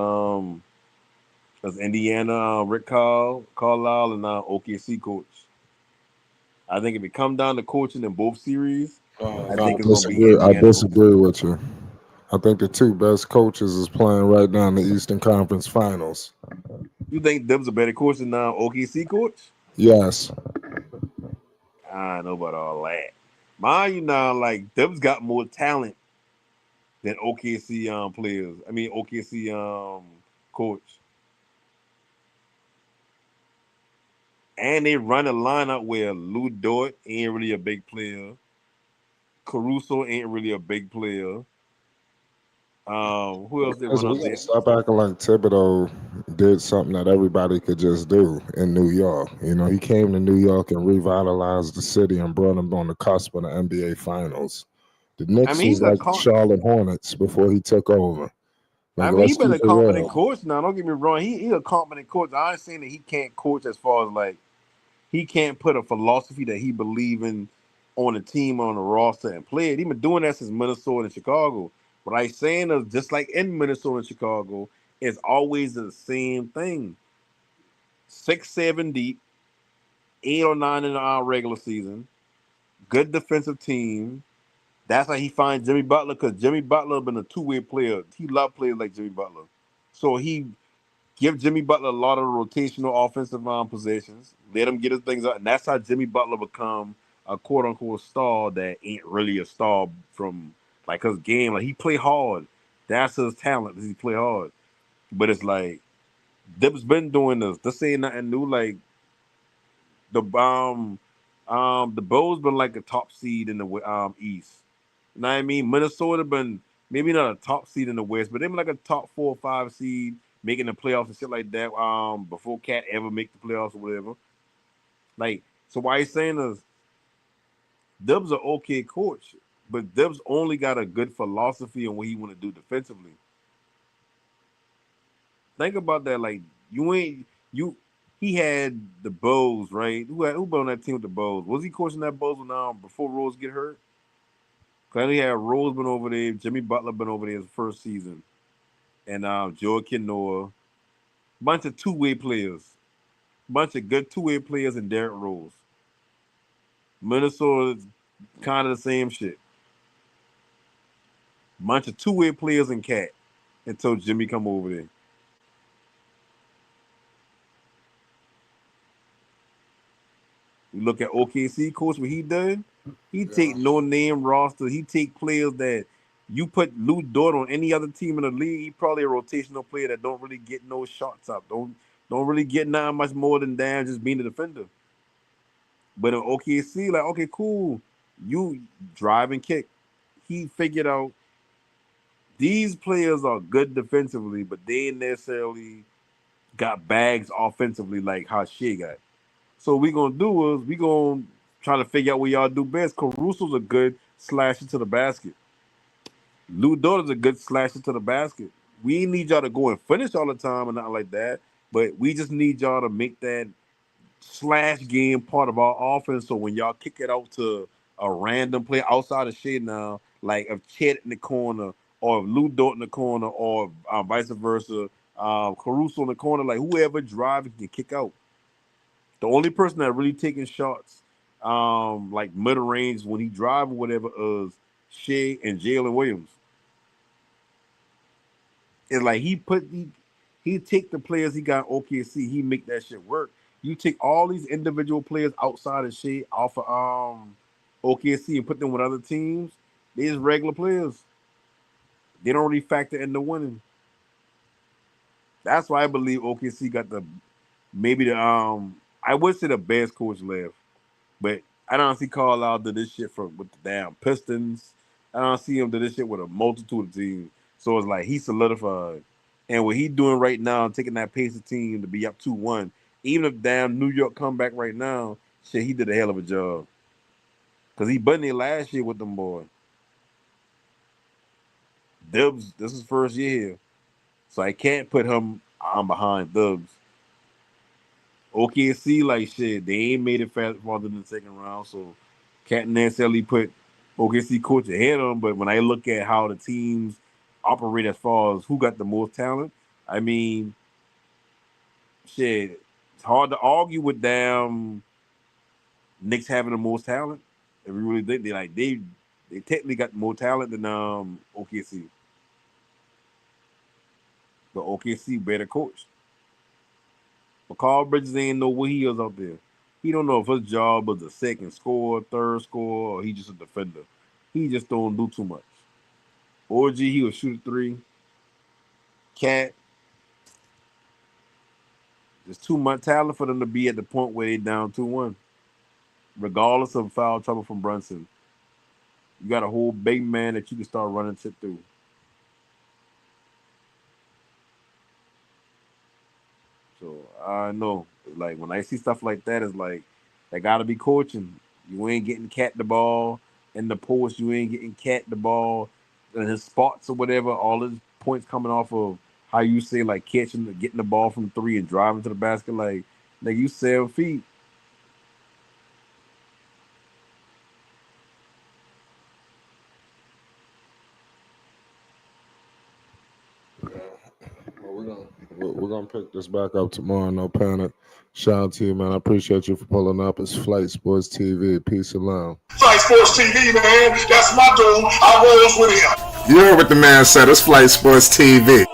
Speaker 4: Indiana Carlisle and OKC coach. I think if it come down to coaching in both series, I
Speaker 1: I
Speaker 4: think it's gonna be
Speaker 1: disagree. I
Speaker 4: Indiana coach.
Speaker 1: disagree with you. I think the two best coaches is playing right now in the Eastern Conference Finals.
Speaker 4: You think Dubs a better coach than OKC coach?
Speaker 1: Yes.
Speaker 4: I don't know about all that. Mind you now, like Dubs got more talent than OKC players. I mean OKC coach. And they run a lineup where Lou Dort ain't really a big player. Caruso ain't really a big player. Who else they
Speaker 1: Because
Speaker 4: run
Speaker 1: we
Speaker 4: up
Speaker 1: got to
Speaker 4: there?
Speaker 1: stop acting like Thibodeau did something that everybody could just do in New York. He came to New York and revitalized the city and brought them on the cusp of the NBA Finals. The
Speaker 4: I
Speaker 1: Knicks
Speaker 4: mean,
Speaker 1: was like the Charlotte Hornets before he took over. Like,
Speaker 4: he's
Speaker 1: let's
Speaker 4: been
Speaker 1: keep
Speaker 4: a
Speaker 1: it
Speaker 4: competent
Speaker 1: real.
Speaker 4: coach now. Don't get me wrong. He a competent coach. I ain't saying that he can't coach as far as like he can't put a philosophy that he believe in on a team on the roster and play it. He been doing that since Minnesota and Chicago. What I saying is just like in Minnesota and Chicago, it's always the same thing. 6, 7 deep, 8 or 9 in our regular season. Good defensive team. That's how he finds Jimmy Butler because Jimmy Butler been a two-way player. He love players like Jimmy Butler. So he give Jimmy Butler a lot of rotational offensive possessions. Let him get his things out. And that's how Jimmy Butler become a quote-unquote star that ain't really a star from like his game. Like he play hard. That's his talent. He play hard. But it's like Dip's been doing this. This ain't nothing new. Like the Bulls been like a top seed in the East. You know what I mean? Minnesota been maybe not a top seed in the West, but they been like a top 4 or 5 seed, making the playoffs and shit like that. Before Cat ever make the playoffs or whatever. Like, so why he's saying is Dub's an okay coach, but Dub's only got a good philosophy on what he want to do defensively. Think about that. Like He had the Bulls, right? Who been on that team with the Bulls? Was he coaching that Bulls before Rose get hurt? Cause he had Rose been over there, Jimmy Butler been over there his first season, and Joakim Noah, bunch of two-way players, bunch of good two-way players, and Derrick Rose. Minnesota's kind of the same shit. Bunch of two-way players and Cat until Jimmy come over there. You look at OKC coach, what he done. He take no name roster. He take players that you put Lou Dort on any other team in the league. He probably a rotational player that don't really get no shots up. Don't really get nothing much more than damn just being a defender. But in OKC, like, okay, cool. You drive and kick. He figured out these players are good defensively, but they ain't necessarily got bags offensively like how Shea got. So what we gonna do is we gonna try to figure out what y'all do best. Caruso's a good slasher to the basket. Lou Dort is a good slasher to the basket. We ain't need y'all to go and finish all the time and nothing like that, but we just need y'all to make that slash game part of our offense. So when y'all kick it out to a random player outside of Shea now, like if Chet in the corner or if Lou Dort in the corner or vice versa, Caruso in the corner, like whoever driving can kick out. The only person that really taking shots, like mid range when he drive or whatever, is Shea and Jalen Williams. It's like he take the players he got OKC, he make that shit work. You take all these individual players outside of Shea off of OKC and put them with other teams. They just regular players. They don't really factor into winning. That's why I believe OKC got I would say the best coach left, but I don't see Karl out do this shit with the damn Pistons. I don't see him do this shit with a multitude of teams. So it's like he's solidified. And what he doing right now, taking that Pacers team to be up 2-1, even if damn New York come back right now, shit, he did a hell of a job. Because he buttoned it last year with them boys. Dubs, this is first year here. So I can't put him on behind Dubs. OKC, like shit, they ain't made it farther than the second round, so can't necessarily put OKC coach ahead of them. But when I look at how the teams operate as far as who got the most talent, I mean, shit, it's hard to argue with damn Knicks having the most talent. If we really think they technically got more talent than OKC, but OKC better coach. But Carl Bridges ain't know what he is out there. He don't know if his job is a second scorer, third scorer, or he just a defender. He just don't do too much. OG, he will shoot a three. Cat, there's too much talent for them to be at the point where they down 2-1. Regardless of foul trouble from Brunson. You got a whole big man that you can start running shit through. So I know, like when I see stuff like that, it's like they gotta be coaching. You ain't getting Cat the ball in the post. You ain't getting Cat the ball in his spots or whatever. All his points coming off of how you say like catching, getting the ball from three and driving to the basket. Like you 7 feet.
Speaker 1: We're gonna pick this back up tomorrow. No panic. Shout out to you, man. I appreciate you for pulling up. It's Flight Sports TV. Peace and love.
Speaker 5: Flight Sports TV, man. That's my dude. I rolls with him.
Speaker 1: You heard what the man said. It's Flight Sports TV.